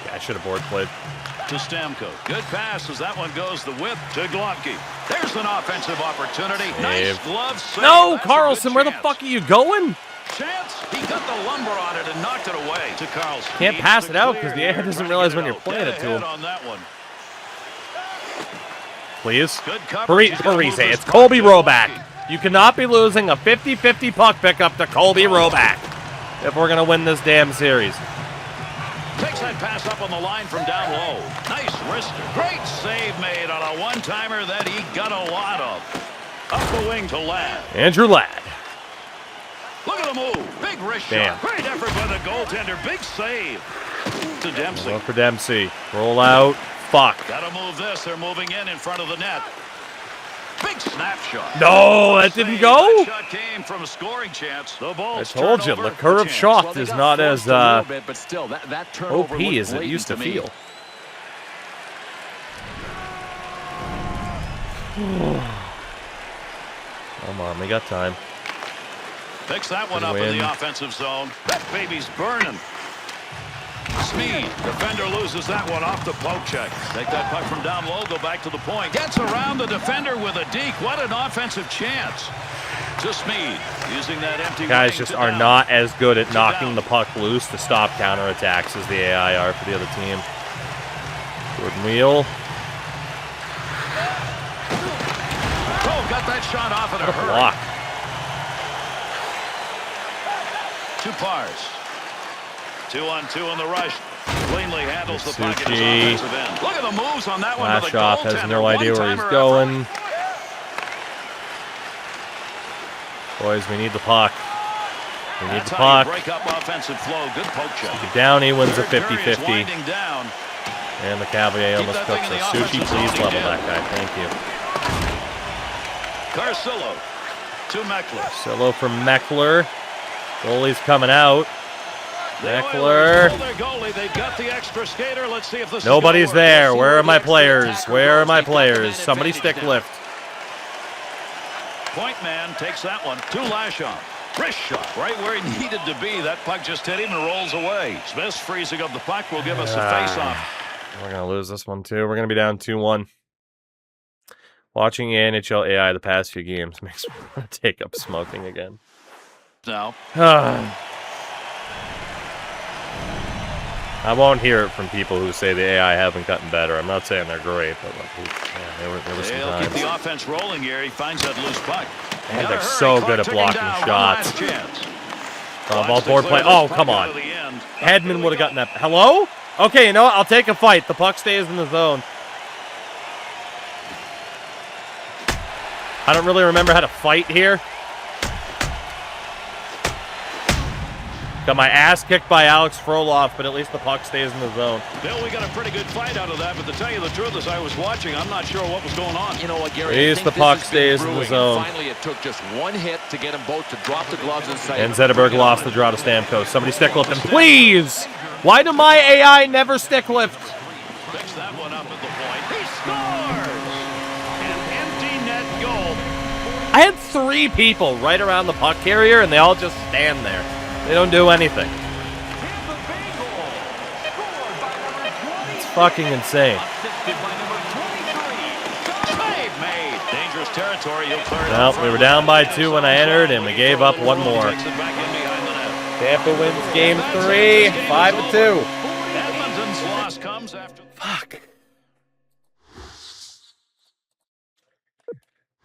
Speaker 1: Yeah, I should have board played.
Speaker 2: To Stamkos. Good pass as that one goes the whip to Globke. There's an offensive opportunity. Nice
Speaker 1: Save.
Speaker 2: glove save.
Speaker 1: No,
Speaker 2: That's a
Speaker 1: Carlson,
Speaker 2: good
Speaker 1: where the
Speaker 2: chance.
Speaker 1: fuck are you going?
Speaker 2: Chance. He got the lumber on it and knocked it away to Carlson.
Speaker 1: Can't
Speaker 2: Needs
Speaker 1: pass
Speaker 2: to
Speaker 1: it out
Speaker 2: clear
Speaker 1: 'cause the
Speaker 2: here,
Speaker 1: air doesn't
Speaker 2: trying to
Speaker 1: realize
Speaker 2: get
Speaker 1: when you're
Speaker 2: out.
Speaker 1: playing
Speaker 2: Dead
Speaker 1: it to
Speaker 2: ahead
Speaker 1: him.
Speaker 2: on that one.
Speaker 1: Please.
Speaker 2: Good coverage. He's gotta move
Speaker 1: Parise,
Speaker 2: this
Speaker 1: it's
Speaker 2: puck
Speaker 1: Colby
Speaker 2: to
Speaker 1: Roback.
Speaker 2: Globke.
Speaker 1: You cannot be losing a 50-50 puck pickup to Colby Roback if we're going to win this damn series.
Speaker 2: Takes that pass up on the line from down low. Nice wrister. Great save made on a one-timer that he got a lot of. Up the wing to Ladd.
Speaker 1: Andrew Ladd.
Speaker 2: Look at the move. Big wrist
Speaker 1: Damn.
Speaker 2: shot. Great effort by the goaltender. Big save. To Dempsey.
Speaker 1: Go for Dempsey. Roll out. Fuck.
Speaker 2: Got to move this. They're moving in front of the net. Big snapshot.
Speaker 1: No, that didn't go?
Speaker 2: That shot came from a scoring chance. The ball.
Speaker 1: I told you, the curve shot
Speaker 3: they
Speaker 1: is
Speaker 3: got
Speaker 1: not
Speaker 3: forced
Speaker 1: as
Speaker 3: a little bit, but still, that turnover
Speaker 1: OP
Speaker 3: looked
Speaker 1: as it
Speaker 3: blatant
Speaker 1: used to
Speaker 3: me.
Speaker 1: feel. Come on, we got time.
Speaker 2: Picks that one
Speaker 1: Good
Speaker 2: up
Speaker 1: win.
Speaker 2: in the offensive zone. That baby's burning. Smead, defender loses that one off the poke check. Take that puck from down low, go back to the point. Gets around the defender with a deke. What an offensive chance. To Smead, using that empty
Speaker 1: Guys
Speaker 2: wing
Speaker 1: just
Speaker 2: to
Speaker 1: are
Speaker 2: down.
Speaker 1: not as good at
Speaker 2: To
Speaker 1: knocking
Speaker 2: down.
Speaker 1: the puck loose to stop counterattacks as the AI are for the other team. Jordan Wheel.
Speaker 2: Oh, got that shot off in a hurry.
Speaker 1: Block.
Speaker 2: Two pars. 2-on-2 in the rush. Cleanly handles the puck in his
Speaker 1: Suchi.
Speaker 2: offensive end. Look at the moves on that one. To the
Speaker 1: Lashoff has
Speaker 2: goaltender.
Speaker 1: no idea where he's
Speaker 2: One-timer
Speaker 1: going. Boys, we need the puck. We need
Speaker 2: That's
Speaker 1: the
Speaker 2: how you
Speaker 1: puck.
Speaker 2: break up offensive flow. Good poke check.
Speaker 1: Downey wins a
Speaker 2: Third period is
Speaker 1: 50-50.
Speaker 2: winding down.
Speaker 1: And the Cavalier
Speaker 2: Keep
Speaker 1: almost
Speaker 2: that
Speaker 1: cooks
Speaker 2: thing in
Speaker 1: us.
Speaker 2: the
Speaker 1: Suchi,
Speaker 2: offensive
Speaker 1: please
Speaker 2: zone, he
Speaker 1: level
Speaker 2: did.
Speaker 1: that guy. Thank you.
Speaker 2: Carcillo. to Meckler.
Speaker 1: Solo for Meckler. Goalie's coming out.
Speaker 2: Meckler. They've got the extra skater. Let's see if this
Speaker 1: Nobody's there. Where are my players? Where are my players? Somebody stick lift.
Speaker 2: Point man takes that one to Lashon. Wrist shot right where he needed to be. That puck just hit him and rolls away. Smith's freezing up the puck will give us a face-off.
Speaker 1: We're going to lose this one, too. We're going to be down 2-1. Watching NHL AI the past few games makes me want to take up smoking again.
Speaker 2: Now.
Speaker 1: I won't hear it from people who say the AI haven't gotten better. I'm not saying they're great, but like, there were some
Speaker 2: They'll
Speaker 1: times.
Speaker 2: keep the offense rolling here. He finds that loose puck.
Speaker 1: Man, they're so good at blocking shots. Ball board play. Oh, come on. Hedman would have gotten that. Hello? Okay, you know what? I'll take a fight. The puck stays in the zone. I don't really remember how to fight here. Got my ass kicked by Alex Frolov, but at least the puck stays in the zone.
Speaker 2: Bill, we got a pretty good fight out of that, but to tell you the truth, as I was watching, I'm not sure what was going on.
Speaker 3: You know what, Gary?
Speaker 1: At least the puck stays in the zone.
Speaker 3: Finally, it took just one hit to get them both to drop the gloves and say.
Speaker 1: And Zetterberg lost the draw to Stamkos. Somebody stick lift him, please! Why do my AI never stick lift?
Speaker 2: Picks that one up at the point. He scores! An empty net goal.
Speaker 1: I had 3 people right around the puck carrier, and they all just stand there. They don't do anything. It's fucking insane.
Speaker 2: Save made. Dangerous territory. He'll clear it
Speaker 1: Well,
Speaker 2: up
Speaker 1: we were down by 2 when I entered, and we gave up 1 more.
Speaker 2: Takes it back in behind the net.
Speaker 1: Tampa wins game 3, 5-2.
Speaker 2: Edmonton's loss comes after.
Speaker 1: Fuck.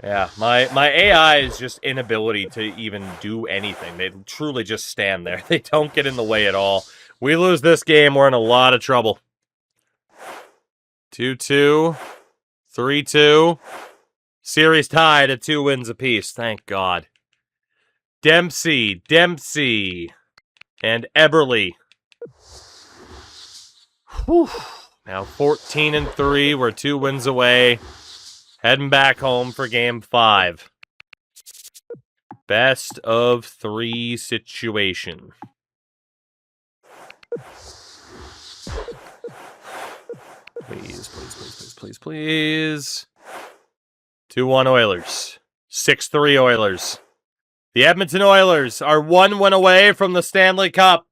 Speaker 1: Yeah, my AI's just inability to even do anything. They truly just stand there. They don't get in the way at all. We lose this game, we're in a lot of trouble. 2-2, 3-2. Series tied at 2 wins apiece. Thank God. Dempsey, and Eberle. Whew. Now 14-3. We're 2 wins away. Heading back home for game 5. Best of 3 situation. Please. 2-1 Oilers. 6-3 Oilers. The Edmonton Oilers are 1 win away from the Stanley Cup.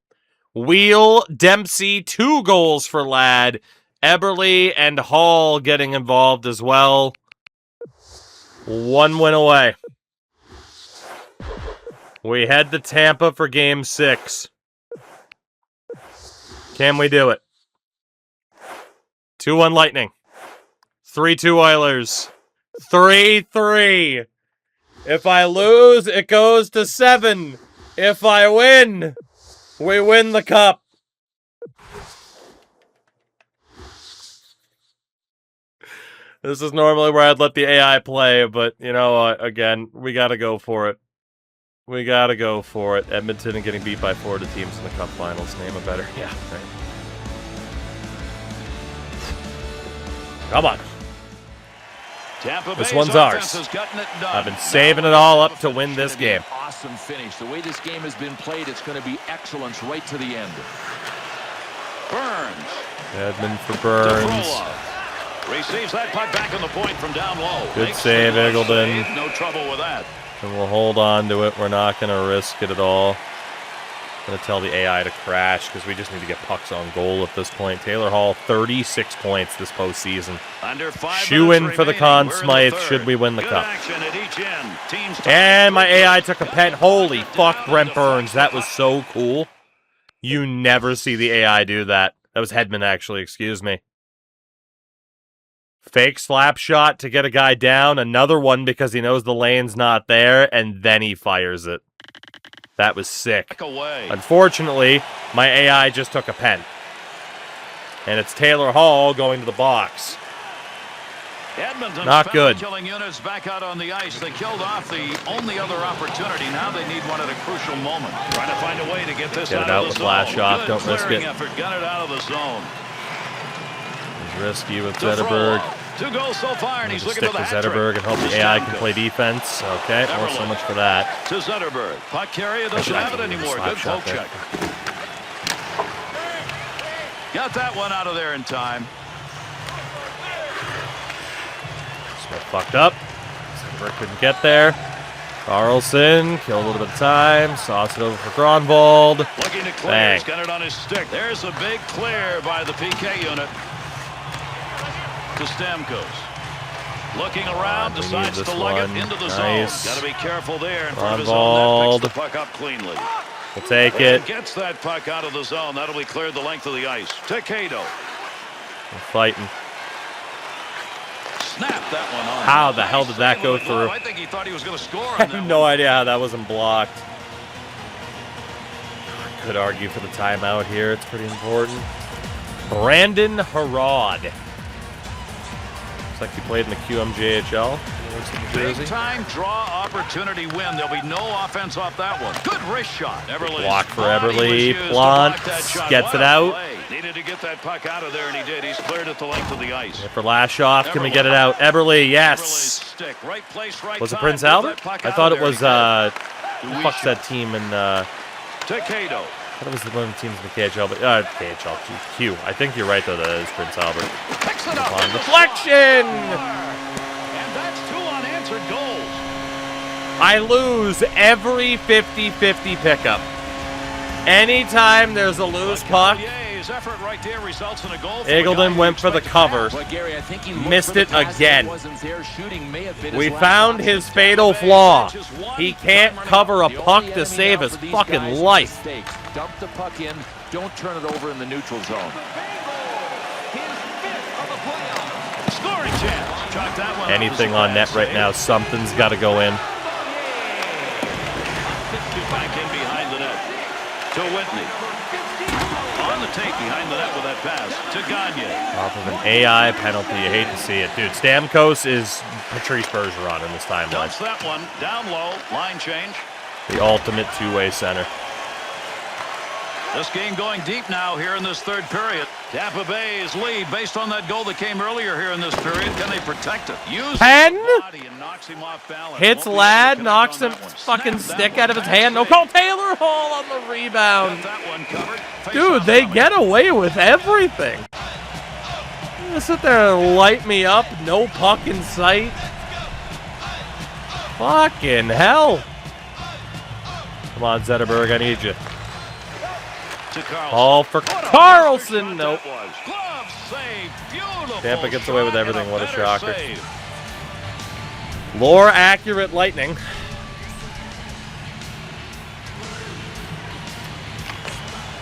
Speaker 1: Wheel, Dempsey, 2 goals for Ladd. Eberle and Hall getting involved as well. 1 win away. We head to Tampa for game 6. Can we do it? 2-1 Lightning. 3-2 Oilers. 3-3. If I lose, it goes to 7. If I win, we win the cup. This is normally where I'd let the AI play, but you know what? Again, we got to go for it. We got to go for it. Edmonton and getting beat by Florida teams in the Cup Finals. Name a better. Yeah, right. Come on. This one's ours. I've been saving it all up to win this game.
Speaker 3: Awesome finish. The way this game has been played, it's going to be excellence right to the end.
Speaker 2: Burns.
Speaker 1: Edmund for Burns.
Speaker 2: Receives that puck back on the point from down low.
Speaker 1: Good save, Eagleton.
Speaker 2: No trouble with that.
Speaker 1: And we'll hold on to it. We're not going to risk it at all. Going to tell the AI to crash because we just need to get pucks on goal at this point. Taylor Hall, 36 points this postseason. Shoe in for the Conn Smythe should we win the cup. And my AI took a pen. Holy fuck, Brent Burns. That was so cool. You never see the AI do that. That was Hedman, actually. Excuse me. Fake slap shot to get a guy down. Another one because he knows the lane's not there. And then he fires it. That was sick. Unfortunately, my AI just took a pen. And it's Taylor Hall going to the box.
Speaker 2: Edmonton's
Speaker 1: not good.
Speaker 2: Killing units back out on the ice. They killed off the only other opportunity. Now they need one at a crucial moment. Trying to find a way to get this out of the zone.
Speaker 1: Flash off. Don't risk it.
Speaker 2: Effort. Got it out of the zone.
Speaker 1: It's risky with Zetterberg.
Speaker 2: 2 goals so far, and he's looking
Speaker 1: Stick
Speaker 2: for the
Speaker 1: with
Speaker 2: hat trick.
Speaker 1: Zetterberg and hope the AI can play defense. Okay, well, so much for that.
Speaker 2: To Zetterberg. Puck carrier doesn't have it anymore. Good poke check. Got that one out of there in time.
Speaker 1: Smith fucked up. Zetterberg couldn't get there. Carlson killed a little bit of time. Sauce it over for Gronwald.
Speaker 2: Looking to clear. He's got it on his stick. There's a big clear by the PK unit. To Stamkos. Looking around, decides to lug it into the zone. Got to be careful there in front of his zone. That picks the puck up cleanly.
Speaker 1: We'll take it.
Speaker 2: Gets that puck out of the zone. That'll be cleared the length of the ice. To Cato.
Speaker 1: Fighting.
Speaker 2: Snap that one on.
Speaker 1: How the hell did that go through?
Speaker 2: I think he thought he was going to score on
Speaker 1: I
Speaker 2: that
Speaker 1: have
Speaker 2: one.
Speaker 1: no idea how that wasn't blocked. Could argue for the timeout here. It's pretty important. Brandon Harrod. Looks like he played in the QMJHL.
Speaker 2: Big time draw opportunity win. There'll be no offense off that one. Good wrist shot.
Speaker 1: Block for Eberle. Plant gets it out.
Speaker 2: Needed to get that puck out of there, and he did. He's cleared it the length of the ice.
Speaker 1: For Lashoff, can we get it out? Eberle, yes.
Speaker 2: Stick. Right place, right
Speaker 1: Was it
Speaker 2: time.
Speaker 1: Prince Albert? I thought it was, who fuck's that team in,
Speaker 2: To Cato.
Speaker 1: I thought it was one of the teams in the KHL, but, KHL, Q. I think you're right, though, that is Prince Albert.
Speaker 2: Picks it up.
Speaker 1: On deflection!
Speaker 2: And that's 2 unanswered goals.
Speaker 1: I lose every 50-50 pickup. Anytime there's a loose puck,
Speaker 2: Effort right there results in a goal.
Speaker 1: Eagleton went for the cover. Missed it again. We found his fatal flaw. He can't cover a puck to save his fucking life.
Speaker 3: Dump the puck in. Don't turn it over in the neutral zone.
Speaker 2: Scoring chance. Chalk that one.
Speaker 1: Anything on net right now, something's got to go in.
Speaker 2: Back in behind the net. To Whitney. On the tape behind the net with that pass to Gagne.
Speaker 1: Off of an AI penalty. You hate to see it. Dude, Stamkos is Patrice Bergeron in this timeline.
Speaker 2: Dumps that one. Down low. Line change.
Speaker 1: The ultimate two-way center.
Speaker 2: This game going deep now here in this third period. Tampa Bay's lead based on that goal that came earlier here in this period. Can they protect it?
Speaker 1: Penn
Speaker 2: knocks him off balance.
Speaker 1: hits Ladd, knocks him fucking stick out of his hand. No call. Taylor Hall on the rebound. Dude, they get away with everything. You sit there and light me up. No puck in sight. Fucking hell. Come on, Zetterberg, I need you. All for Carlson. Nope. Tampa gets away with everything. What a shocker. More accurate lightning.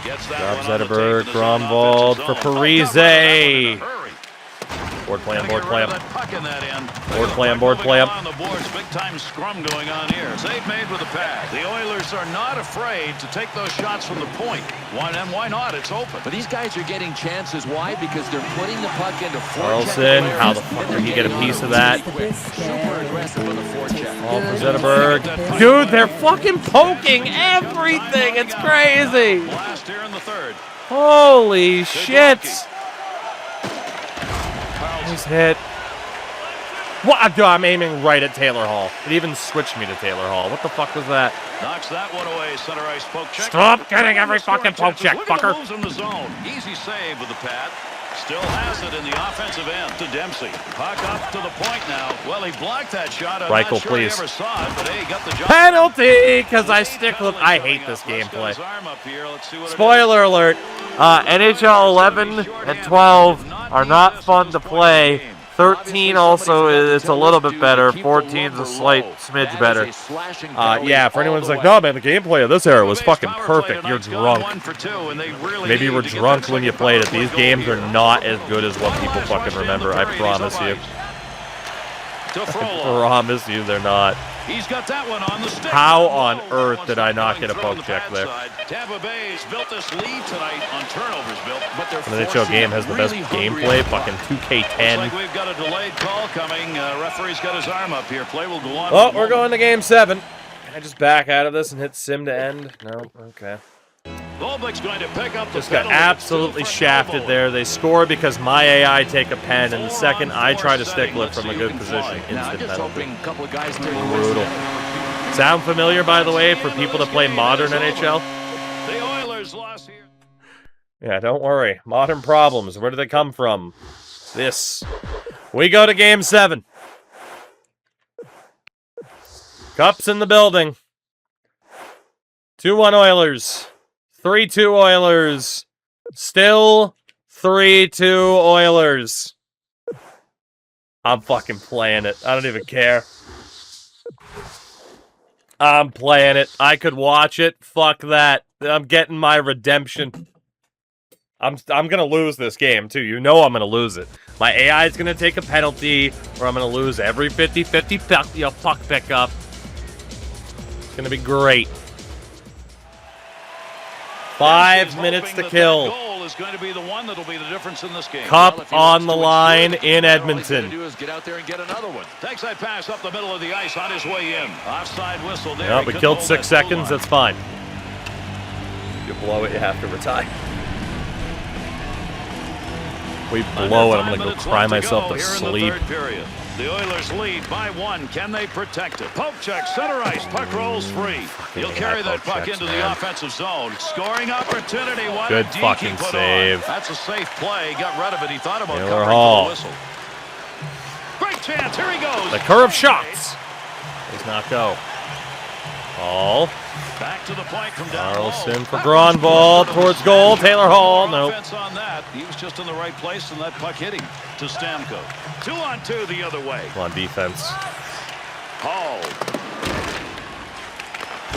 Speaker 1: Rob Zetterberg, Gromwald for Parise. Board play him, board play him. Board play him, board play him.
Speaker 2: On the boards, big time scrum going on here. Save made with the pad. The Oilers are not afraid to take those shots from the point. Why not? It's open.
Speaker 3: But these guys are getting chances. Why? Because they're putting the puck into forecheck.
Speaker 1: Carlson, how the fuck did he get a piece of that?
Speaker 3: Super aggressive with a forecheck.
Speaker 1: All for Zetterberg. Dude, they're fucking poking everything. It's crazy.
Speaker 2: Last here in the third.
Speaker 1: Holy shit. Nice hit. What? Dude, I'm aiming right at Taylor Hall. It even switched me to Taylor Hall. What the fuck was that?
Speaker 2: Knocks that one away. Center ice poke check.
Speaker 1: Stop getting every fucking poke check, fucker.
Speaker 2: Moves in the zone. Easy save with the pad. Still has it in the offensive end to Dempsey. Puck up to the point now. Well, he blocked that shot. I'm
Speaker 1: Reichel,
Speaker 2: not sure
Speaker 1: please.
Speaker 2: he ever saw it, but hey, he got the job.
Speaker 1: Penalty, because I stick with. I hate this gameplay. Spoiler alert: NHL 11 and 12 are not fun to play. 13 also, it's a little bit better. 14 is a slight smidge better. Yeah, for anyone who's like, no, man, the gameplay of this era was fucking perfect. You're drunk. Maybe you were drunk when you played it. These games are not as good as what people fucking remember. I promise you. I promise you they're not.
Speaker 2: He's got that one on the stick.
Speaker 1: How on earth did I not get a poke check there?
Speaker 2: Tampa Bay's built this lead tonight on turnovers, Bill. But
Speaker 1: the NHL game has the best gameplay. Fucking 2K10.
Speaker 2: Looks like we've got a delayed call coming. Referee's got his arm up here. Play will go on.
Speaker 1: Oh, we're going to game 7. Can I just back out of this and hit sim to end? No? Okay.
Speaker 2: Volbek's going to pick up the
Speaker 1: Just got
Speaker 2: penalty.
Speaker 1: absolutely shafted there. They score because my AI take a pen, and the second I try to stick lift from a good position, instant penalty.
Speaker 3: A couple of guys take
Speaker 1: Brutal. Sound familiar, by the way, for people that play modern NHL?
Speaker 2: The Oilers lost here.
Speaker 1: Yeah, don't worry. Modern problems. Where do they come from? This. We go to Game 7. Cups in the building. 2-1 Oilers. 3-2 Oilers. Still 3-2 Oilers. I'm fucking playing it. I don't even care. I'm playing it. I could watch it. Fuck that. I'm getting my redemption. I'm gonna lose this game too. You know I'm gonna lose it. My AI is gonna take a penalty, or I'm gonna lose every 50-50 fuck pickup. It's gonna be great. 5 minutes to kill.
Speaker 2: Goal is going to be the one that'll be the difference in this game.
Speaker 1: Cup on the line in Edmonton.
Speaker 3: do is get out there and get another one.
Speaker 2: Takes that pass up the middle of the ice on his way in. Offside whistle there.
Speaker 1: Yeah,
Speaker 2: He
Speaker 1: we
Speaker 2: couldn't
Speaker 1: killed
Speaker 2: hold
Speaker 1: 6
Speaker 2: that blue
Speaker 1: seconds.
Speaker 2: line.
Speaker 1: That's fine. You blow it, you have to retire. We blow it, I'm gonna go cry myself to sleep.
Speaker 2: The Oilers lead by 1. Can they protect it? Poke check, center ice. Puck rolls free. He'll carry that puck into the offensive zone. Scoring opportunity. What
Speaker 1: Good
Speaker 2: a deke
Speaker 1: fucking
Speaker 2: he put
Speaker 1: save.
Speaker 2: on. That's a safe play. Got rid of it. He thought about
Speaker 1: Taylor
Speaker 2: covering
Speaker 1: Hall.
Speaker 2: the whistle. Great chance. Here he goes.
Speaker 1: The curve shots. Does not go. Hall.
Speaker 2: Back to the point from down
Speaker 1: Carlson
Speaker 2: low.
Speaker 1: for
Speaker 2: That
Speaker 1: Gronvall
Speaker 2: was
Speaker 1: towards goal. Taylor Hall. Nope.
Speaker 2: Offense on that. He was just in the right place, and that puck hit him to Stamkos. 2-on-2 the other way.
Speaker 1: Come on, defense.
Speaker 2: Hall.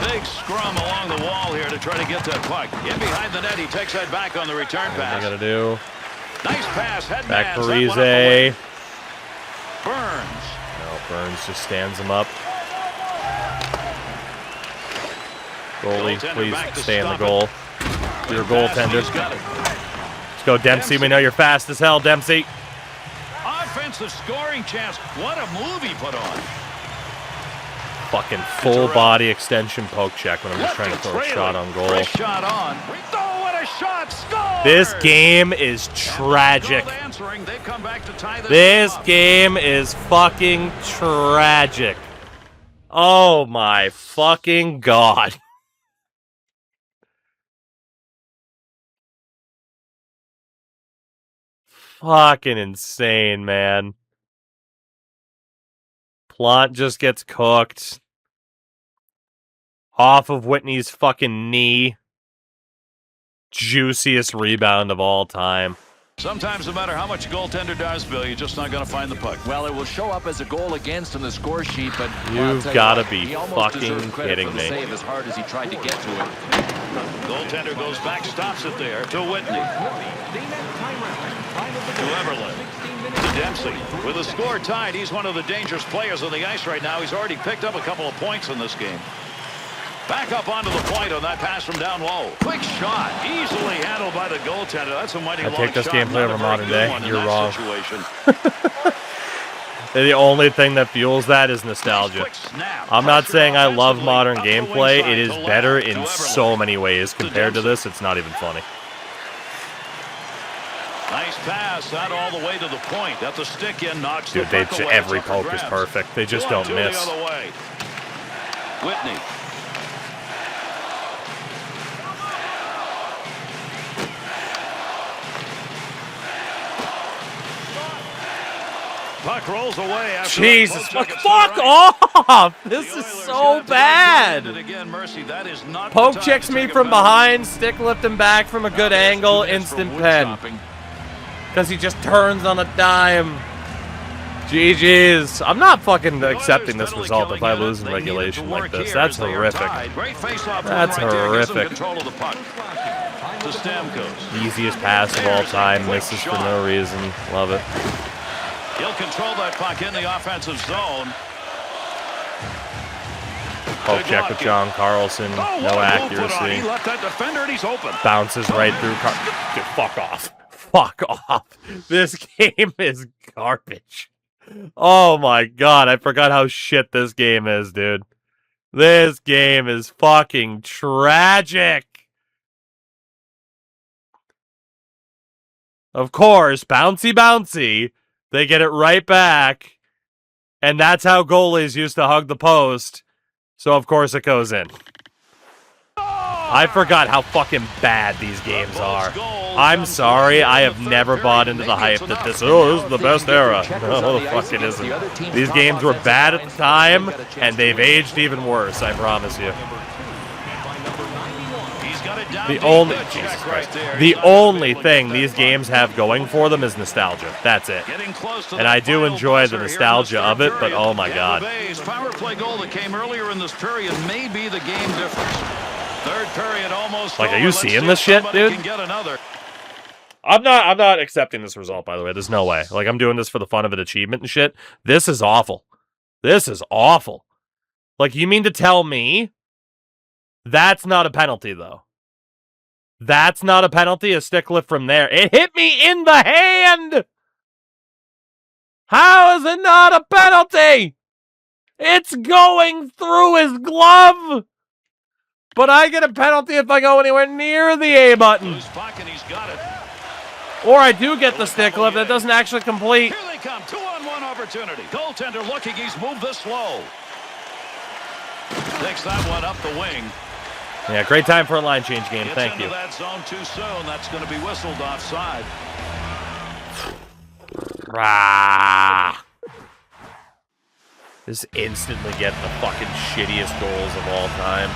Speaker 2: Big scrum along the wall here to try to get that puck. In behind the net, he takes that back on the return
Speaker 1: What I
Speaker 2: pass.
Speaker 1: gotta do.
Speaker 2: Nice pass. Head
Speaker 1: Back
Speaker 2: man.
Speaker 1: Parise.
Speaker 2: Burns.
Speaker 1: No, Burns just stands him up. Goalie,
Speaker 2: Goaltender
Speaker 1: please
Speaker 2: back to
Speaker 1: stay in the
Speaker 2: stop
Speaker 1: goal. You're a goaltender.
Speaker 2: He's got it.
Speaker 1: Let's go, Dempsey. We know you're fast as hell, Dempsey.
Speaker 2: Offensive scoring chance. What a move he put on.
Speaker 1: Fucking full body extension poke check when I'm just trying to throw a shot on goal.
Speaker 2: Fresh shot on. Oh, what a shot. Score!
Speaker 1: This game is tragic.
Speaker 2: Goal answering. They've come back to tie
Speaker 1: This
Speaker 2: up.
Speaker 1: game is fucking tragic. Oh my fucking god. Fucking insane, man. Plant just gets cooked. Off of Whitney's fucking knee. Juiciest rebound of all time.
Speaker 2: Sometimes, no matter how much a goaltender does, Bill, you're just not going to find the puck.
Speaker 3: Well, it will show up as a goal against on the score sheet, but
Speaker 1: You've gotta be fucking kidding me.
Speaker 3: Save as hard as he tried to get to it.
Speaker 2: Goaltender goes back, stops it there to Whitney. To Everland. To Dempsey. With the score tied, he's one of the dangerous players on the ice right now. He's already picked up a couple of points in this game. Back up onto the point on that pass from down low. Quick shot, easily handled by the goaltender. That's a mighty long shot.
Speaker 1: I take this gameplay over modern day. You're wrong.
Speaker 2: Situation.
Speaker 1: The only thing that fuels that is nostalgia. I'm not saying I love modern gameplay. It is better in so many ways. Compared to this, it's not even funny.
Speaker 2: Nice pass, that all the way to the point. At the stick in, knocks
Speaker 1: Dude,
Speaker 2: the puck away.
Speaker 1: every
Speaker 2: It's up for
Speaker 1: poke is
Speaker 2: grabs.
Speaker 1: perfect. They just don't
Speaker 2: 2-on-2
Speaker 1: miss.
Speaker 2: The other way. Whitney. Puck rolls away after
Speaker 1: Jesus,
Speaker 2: that poke check
Speaker 1: fuck
Speaker 2: at center ice.
Speaker 1: off!
Speaker 2: The
Speaker 1: This is
Speaker 2: Oilers
Speaker 1: so
Speaker 2: got it
Speaker 1: bad.
Speaker 2: again, Mercy. That is not
Speaker 1: Poke
Speaker 2: the time
Speaker 1: checks
Speaker 2: to
Speaker 1: me
Speaker 2: take a
Speaker 1: from
Speaker 2: penalty.
Speaker 1: behind, stick lift him back from a good angle,
Speaker 2: There's 2 minutes for
Speaker 1: instant
Speaker 2: wood
Speaker 1: pen.
Speaker 2: chopping.
Speaker 1: Because he just turns on a dime. GG's. I'm not fucking accepting this result if I lose in regulation like this. That's horrific. That's horrific.
Speaker 2: Control of the puck. To Stamkos.
Speaker 1: Easiest pass of all time. Misses for no reason. Love it.
Speaker 2: He'll control that puck in the offensive zone.
Speaker 1: Poke check with John Carlson.
Speaker 2: Oh,
Speaker 1: No
Speaker 2: what a move put on.
Speaker 1: accuracy.
Speaker 2: He left that defender and he's open.
Speaker 1: Bounces right through. Dude, fuck off. Fuck off. This game is garbage. Oh my god, I forgot how shit this game is, dude. This game is fucking tragic. Of course, bouncy, bouncy. They get it right back. And that's how goalies used to hug the post. So, of course, it goes in. I forgot how fucking bad these games are. I'm sorry, I have never bought into the hype that this is the best era. No, the fuck it isn't. These games were bad at the time, and they've aged even worse, I promise you. The only thing these games have going for them is nostalgia. That's it. And I do enjoy the nostalgia of it, but oh my god.
Speaker 2: Power play goal that came earlier in this period may be the game difference. Third period almost.
Speaker 1: Like, are you seeing this shit, dude? I'm not accepting this result, by the way. There's no way. Like, I'm doing this for the fun of an achievement and shit. This is awful. This is awful. Like, you mean to tell me that's not a penalty, though? That's not a penalty? A stick lift from there. It hit me in the hand! How is it not a penalty? It's going through his glove! But I get a penalty if I go anywhere near the A button. Or I do get the stick lift that doesn't actually complete.
Speaker 2: Here they come. 2-on-1 opportunity. Goaltender looking. He's moved this slow. Takes that one up the wing.
Speaker 1: Yeah, great time for a line change game. Thank you.
Speaker 2: That zone too soon. That's going to be whistled offside.
Speaker 1: Just instantly get the fucking shittiest goals of all time.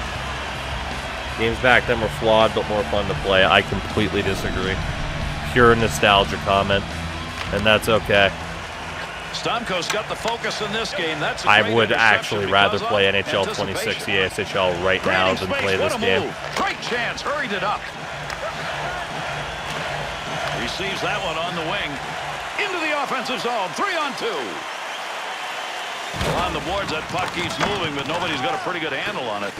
Speaker 1: Games back then were flawed, but more fun to play. I completely disagree. Pure nostalgia comment, and that's okay.
Speaker 2: Stamkos got the focus in this game.
Speaker 1: I would actually rather play NHL 26 ESHL right now than play this game.
Speaker 2: Great chance, hurried it up. Receives that one on the wing. Into the offensive zone, 3-on-2. Well, on the boards, that puck keeps moving, but nobody's got a pretty good handle on it.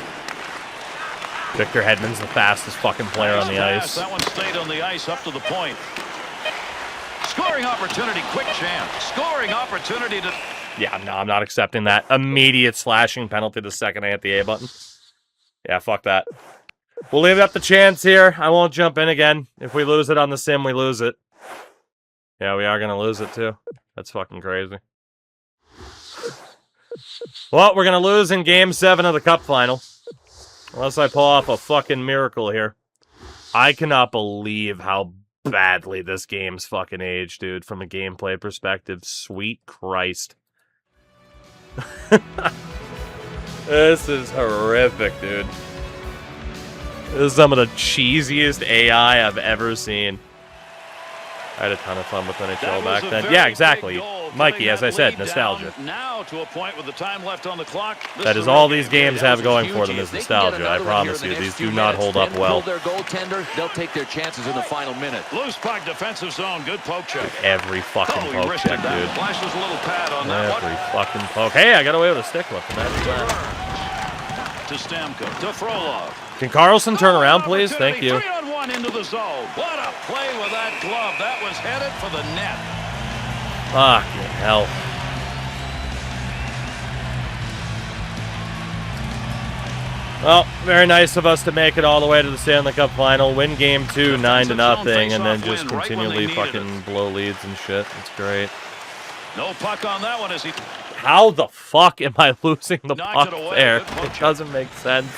Speaker 1: Victor Hedman's the fastest fucking player on the ice.
Speaker 2: That one stayed on the ice up to the point. Scoring opportunity, quick chance. Scoring opportunity to...
Speaker 1: Yeah, no, I'm not accepting that. Immediate slashing penalty the second I hit the A button. Yeah, fuck that. We'll leave it up to chance here. I won't jump in again. If we lose it on the sim, we lose it. Yeah, we are going to lose it too. That's fucking crazy. Well, we're going to lose in Game 7 of the Cup Final. Unless I pull off a fucking miracle here. I cannot believe how badly this game's fucking aged, dude, from a gameplay perspective. Sweet Christ. This is horrific, dude. This is some of the cheesiest AI I've ever seen. I had a ton of fun with NHL back then. Yeah, exactly. Mikey, as I said, nostalgia.
Speaker 2: Now to a point with the time left on the clock.
Speaker 1: That is all these games have going for them is nostalgia. I promise you. These do not hold up well.
Speaker 3: Their goaltender, they'll take their chances in the final minute.
Speaker 2: Loose puck, defensive zone, good poke check.
Speaker 1: Every fucking poke check, dude.
Speaker 2: Flashes a little pad on that one.
Speaker 1: Every fucking poke. Hey, I got away with a stick lift.
Speaker 2: To Stamkos, to Frolov.
Speaker 1: Can Carlson turn around, please? Thank you.
Speaker 2: 3-on-1 into the zone. What a play with that glove. That was headed for the net.
Speaker 1: Fucking hell. Well, very nice of us to make it all the way to the Stanley Cup Final, win Game 2, 9-0, and then just continually fucking blow leads and shit. It's great.
Speaker 2: No puck on that one as he...
Speaker 1: How the fuck am I losing the puck there? It doesn't make sense.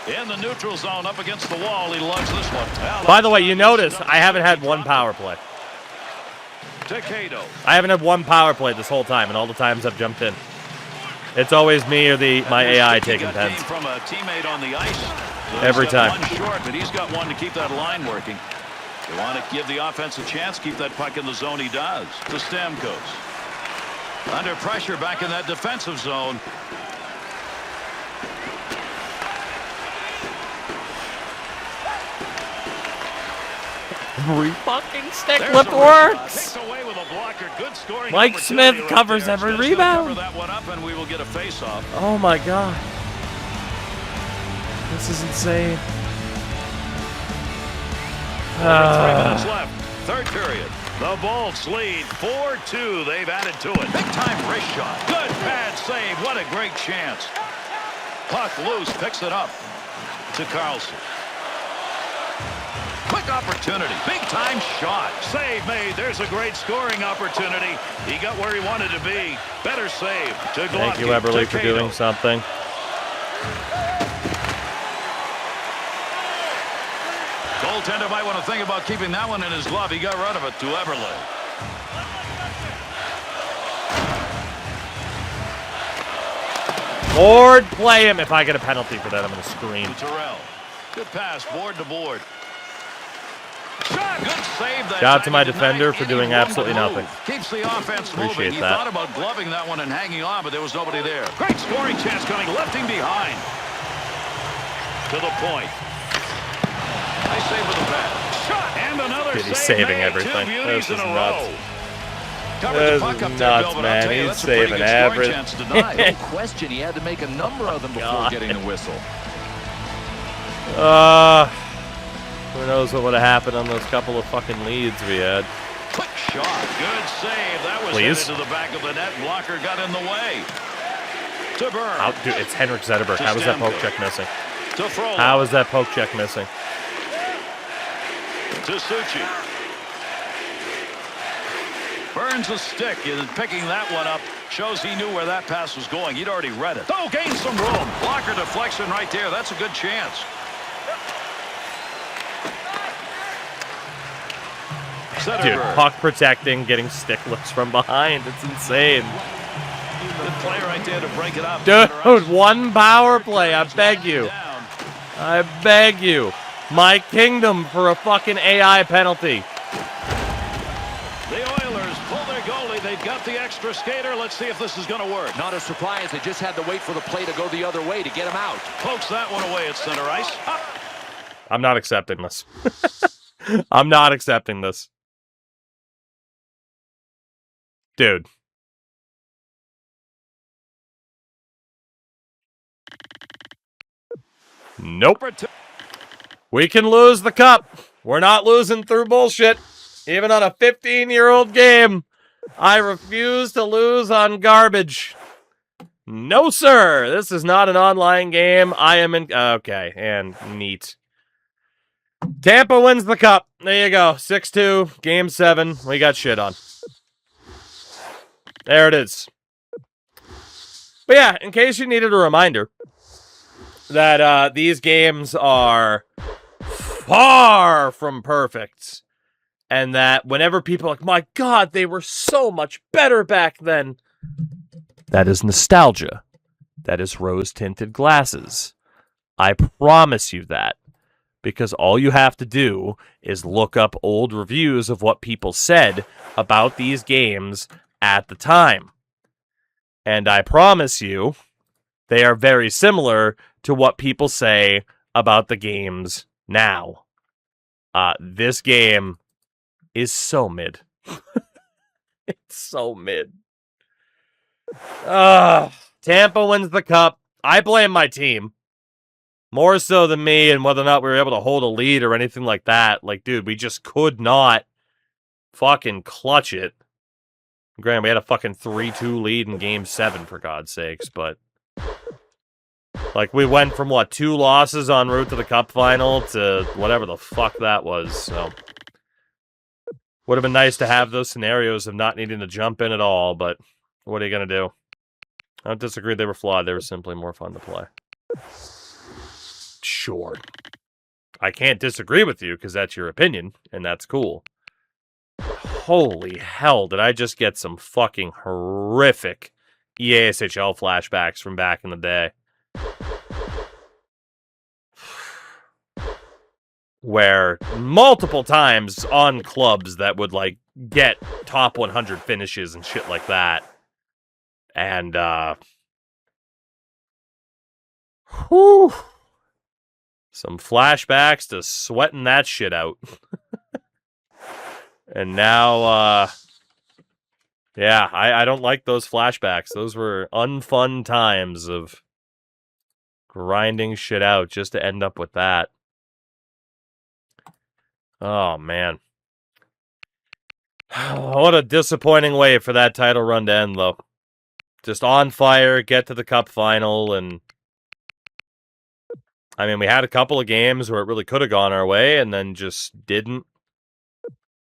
Speaker 2: In the neutral zone, up against the wall, he lugs this one.
Speaker 1: By the way, you notice I haven't had one power play. I haven't had one power play this whole time, and all the times I've jumped in. It's always me or my AI taking pens.
Speaker 2: From a teammate on the ice. So
Speaker 1: every time.
Speaker 2: One short, but he's got one to keep that line working. You want to give the offense a chance, keep that puck in the zone. He does. To Stamkos. Under pressure back in that defensive zone.
Speaker 1: Every fucking stick lift works. Mike Smith covers every rebound. Oh my god. This is insane.
Speaker 2: 3 minutes left. Third period. The Bolts lead 4-2. They've added to it. Big time wrist shot. Good pad save. What a great chance. Puck loose. Picks it up to Carlson. Quick Puck opportunity. Big-time shot. Save made. There's a great scoring opportunity. He got where he wanted to be. Better save. To
Speaker 1: Thank you, Eberle, for doing something.
Speaker 2: Goaltender might want to think about keeping that one in his glove. He got rid of it to Eberle.
Speaker 1: Board, play him. If I get a penalty for that, I'm going to scream.
Speaker 2: Terrell. Good pass, board to board. Shot, good save that
Speaker 1: Shout out to my
Speaker 2: time.
Speaker 1: defender for doing absolutely nothing.
Speaker 2: Keeps the offense
Speaker 1: Appreciate
Speaker 2: moving. He
Speaker 1: that.
Speaker 2: thought about gloving that one and hanging on, but there was nobody there. Great scoring chance coming, left him behind. To the point. Nice save with the pad. Shot, and another
Speaker 1: Dude, he's
Speaker 2: save
Speaker 1: saving
Speaker 2: made.
Speaker 1: everything.
Speaker 2: Two
Speaker 1: This
Speaker 2: beauties
Speaker 1: is
Speaker 2: in a
Speaker 1: nuts.
Speaker 2: row. Covered
Speaker 1: This
Speaker 2: the puck
Speaker 1: is
Speaker 2: up there,
Speaker 1: nuts,
Speaker 2: Bill, but
Speaker 1: man.
Speaker 2: I'll tell you,
Speaker 1: He's
Speaker 2: that's a pretty
Speaker 1: saving
Speaker 2: good scoring
Speaker 1: everything.
Speaker 2: chance to deny.
Speaker 3: No question, he had to make a number of them before
Speaker 1: God.
Speaker 3: getting the whistle.
Speaker 1: Who knows what would have happened on those couple of fucking leads we had.
Speaker 2: Quick shot. Good save. That was
Speaker 1: Please.
Speaker 2: headed to the back of the net. Blocker got in the way. To Burn.
Speaker 1: Dude, it's Henrik Zetterberg. How is that poke check missing?
Speaker 2: To Frola.
Speaker 1: How is that poke check missing?
Speaker 2: To Suchi. Burns a stick and picking that one up. Shows he knew where that pass was going. He'd already read it. Oh, gained some room. Blocker deflection right there. That's a good chance.
Speaker 1: Dude, puck protecting, getting stick lifts from behind. It's insane.
Speaker 2: Good play right there to break it up.
Speaker 1: Dude, one power play. I beg you. I beg you. My kingdom for a fucking AI penalty.
Speaker 2: The Oilers pull their goalie. They've got the extra skater. Let's see if this is going to work.
Speaker 3: Not a surprise. They just had to wait for the play to go the other way to get him out.
Speaker 2: Pokes that one away at center ice. Up.
Speaker 1: I'm not accepting this. I'm not accepting this. Dude. Nope. We can lose the cup. We're not losing through bullshit. Even on a 15-year-old game. I refuse to lose on garbage. No, sir. This is not an online game. I am in... Okay, and neat. Tampa wins the cup. There you go. 6-2, game 7. We got shit on. There it is. But yeah, in case you needed a reminder that these games are far from perfect, and that whenever people are like, my God, they were so much better back then, that is nostalgia. That is rose-tinted glasses. I promise you that. Because all you have to do is look up old reviews of what people said about these games at the time. And I promise you, they are very similar to what people say about the games now. This game is so mid. It's so mid. Tampa wins the cup. I blame my team. More so than me and whether or not we were able to hold a lead or anything like that. Like, dude, we just could not fucking clutch it. Granted, we had a fucking 3-2 lead in Game 7, for God's sakes, but... Like, we went from, 2 losses en route to the Cup final to whatever the fuck that was, so... Would have been nice to have those scenarios of not needing to jump in at all, but what are you going to do? I don't disagree they were flawed. They were simply more fun to play. Sure. I can't disagree with you because that's your opinion, and that's cool. Holy hell, did I just get some fucking horrific EASHL flashbacks from back in the day. Where multiple times on clubs that would, get top 100 finishes and shit like that. And, whew. Some flashbacks to sweating that shit out. And now, yeah, I don't like those flashbacks. Those were unfun times of grinding shit out just to end up with that. Oh, man. What a disappointing way for that title run to end, though. Just on fire, get to the cup final, and I mean, we had a couple of games where it really could have gone our way and then just didn't.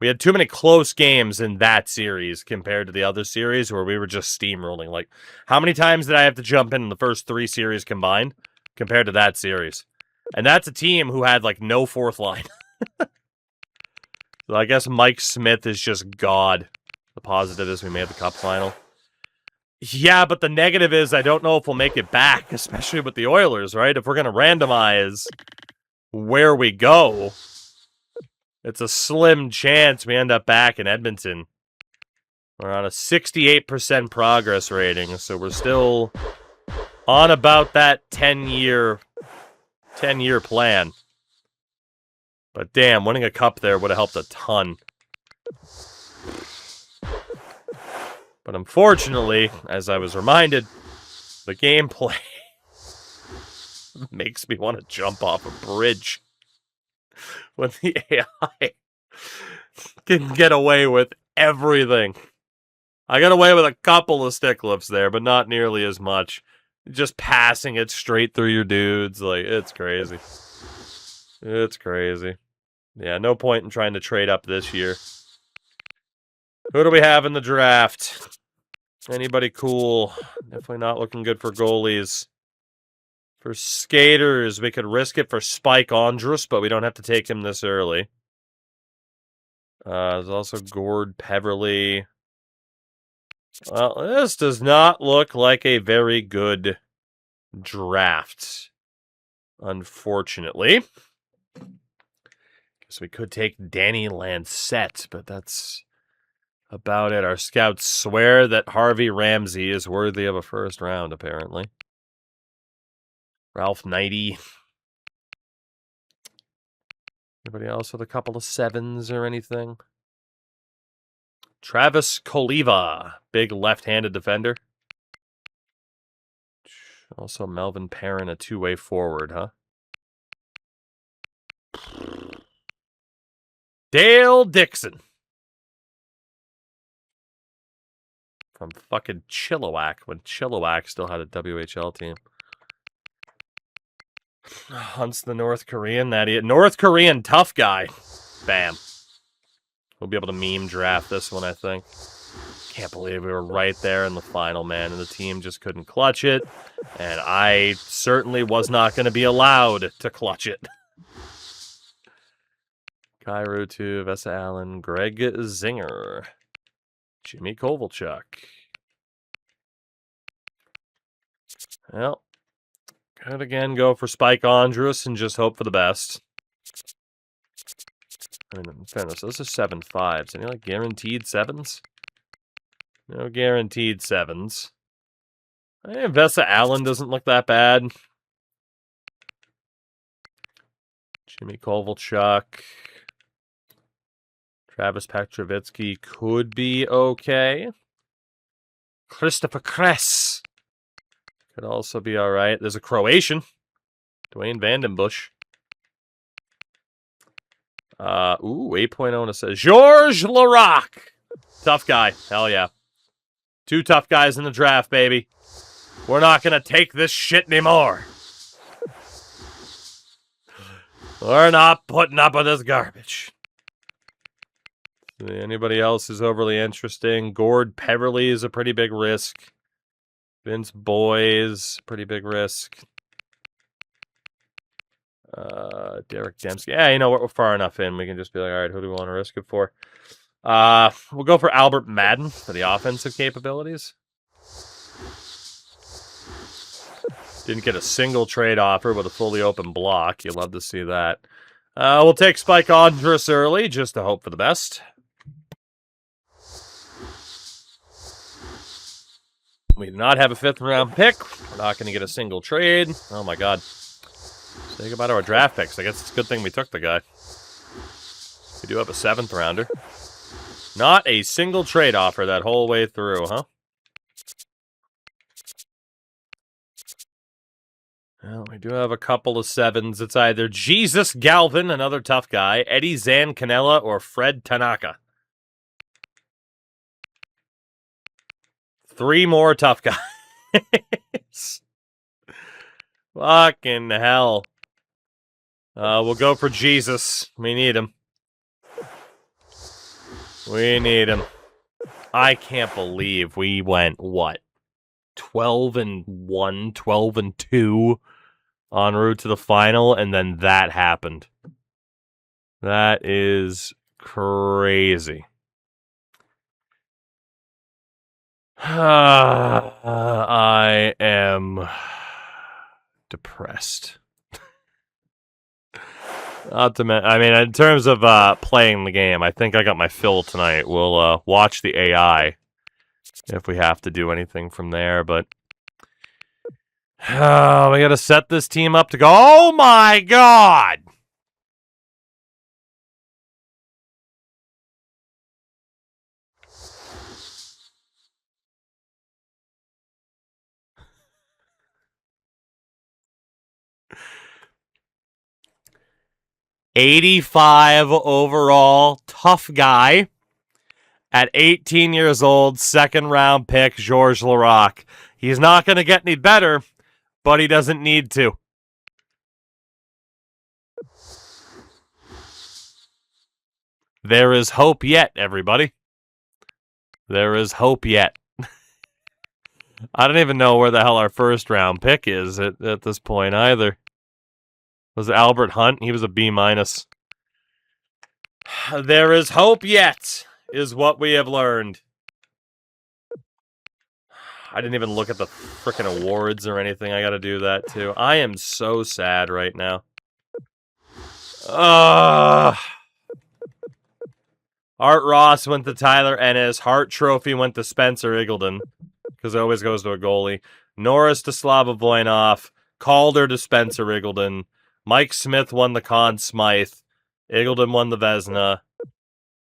Speaker 1: We had too many close games in that series compared to the other series where we were just steamrolling. Like, how many times did I have to jump in the first 3 series combined compared to that series? And that's a team who had, like, no fourth line. So I guess Mike Smith is just God. The positive is we made the cup final. Yeah, but the negative is I don't know if we'll make it back, especially with the Oilers, right? If we're going to randomize where we go, it's a slim chance we end up back in Edmonton. We're on a 68% progress rating, so we're still on about that 10-year plan. But damn, winning a cup there would have helped a ton. But unfortunately, as I was reminded, the gameplay makes me want to jump off a bridge when the AI can get away with everything. I got away with a couple of stick lifts there, but not nearly as much. Just passing it straight through your dudes, like, it's crazy. It's crazy. Yeah, no point in trying to trade up this year. Who do we have in the draft? Anybody cool? Definitely not looking good for goalies. For skaters, we could risk it for Spike Andrus, but we don't have to take him this early. There's also Gord Peverly. Well, this does not look like a very good draft, unfortunately. Guess we could take Danny Lancette, but that's about it. Our scouts swear that Harvey Ramsey is worthy of a first round, apparently. Ralph Knighty. Anybody else with a couple of 7s or anything? Travis Koliva, big left-handed defender. Also Melvin Perrin, a 2-way forward, huh? Dale Dixon. From fucking Chilliwack, when Chilliwack still had a WHL team. Hunts the North Korean, that idiot. North Korean tough guy. Bam. We'll be able to meme draft this one, I think. Can't believe we were right there in the final, man, and the team just couldn't clutch it. And I certainly was not going to be allowed to clutch it. Kai Rutu, Vesa Allen, Greg Zinger, Jimmy Kovalchuk. Well, could again go for Spike Andrus and just hope for the best. I mean, in fairness, those are 7.5s. Any like guaranteed 7s? No guaranteed 7s. Vesa Allen doesn't look that bad. Jimmy Kovalchuk. Travis Petrovitsky could be okay. Christopher Kress could also be all right. There's a Croatian. Dwayne Vandenbush. 8.0 it says Georges Larac. Tough guy. Hell yeah. 2 tough guys in the draft, baby. We're not going to take this shit anymore. We're not putting up with this garbage. Anybody else is overly interesting? Gord Peverly is a pretty big risk. Vince Boys, pretty big risk. Derek Dempsey. Yeah, you know what? We're far enough in. We can just be like, all right, who do we want to risk it for? We'll go for Albert Madden for the offensive capabilities. Didn't get a single trade offer with a fully open block. You'd love to see that. We'll take Spike Andrus early just to hope for the best. We do not have a 5th round pick. We're not going to get a single trade. Oh my god. Say goodbye to our draft picks. I guess it's a good thing we took the guy. We do have a 7th rounder. Not a single trade offer that whole way through, huh? Well, we do have a couple of 7s. It's either Jesus Galvin, another tough guy, Eddie Zancanella, or Fred Tanaka. 3 more tough guys. Fucking hell. We'll go for Jesus. We need him. We need him. I can't believe we went, what, 12-1, 12-2 en route to the final, and then that happened. That is crazy. I am depressed. I mean, in terms of playing the game, I think I got my fill tonight. We'll watch the AI if we have to do anything from there, but we got to set this team up to go. Oh my God! '85 overall, tough guy. At 18 years old, second-round pick, Georges Laraque. He's not going to get any better, but he doesn't need to. There is hope yet, everybody. There is hope yet. I don't even know where the hell our first-round pick is at this point either. Was it Albert Hunt? He was a B-. There is hope yet, is what we have learned. I didn't even look at the frickin' awards or anything. I gotta do that, too. I am so sad right now. Art Ross went to Tyler Ennis. Hart Trophy went to Spencer Eagledon, because it always goes to a goalie. Norris to Slava Voinov. Calder to Spencer Eagledon. Mike Smith won the Conn Smythe. Eagledon won the Vezina.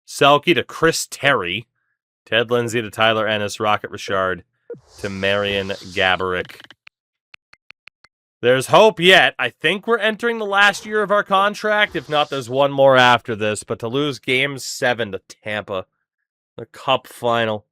Speaker 1: Selke to Chris Terry. Ted Lindsay to Tyler Ennis. Rocket Richard to Marion Gaborik. There's hope yet. I think we're entering the last year of our contract. If not, there's one more after this. But to lose Game 7 to Tampa, the Cup final.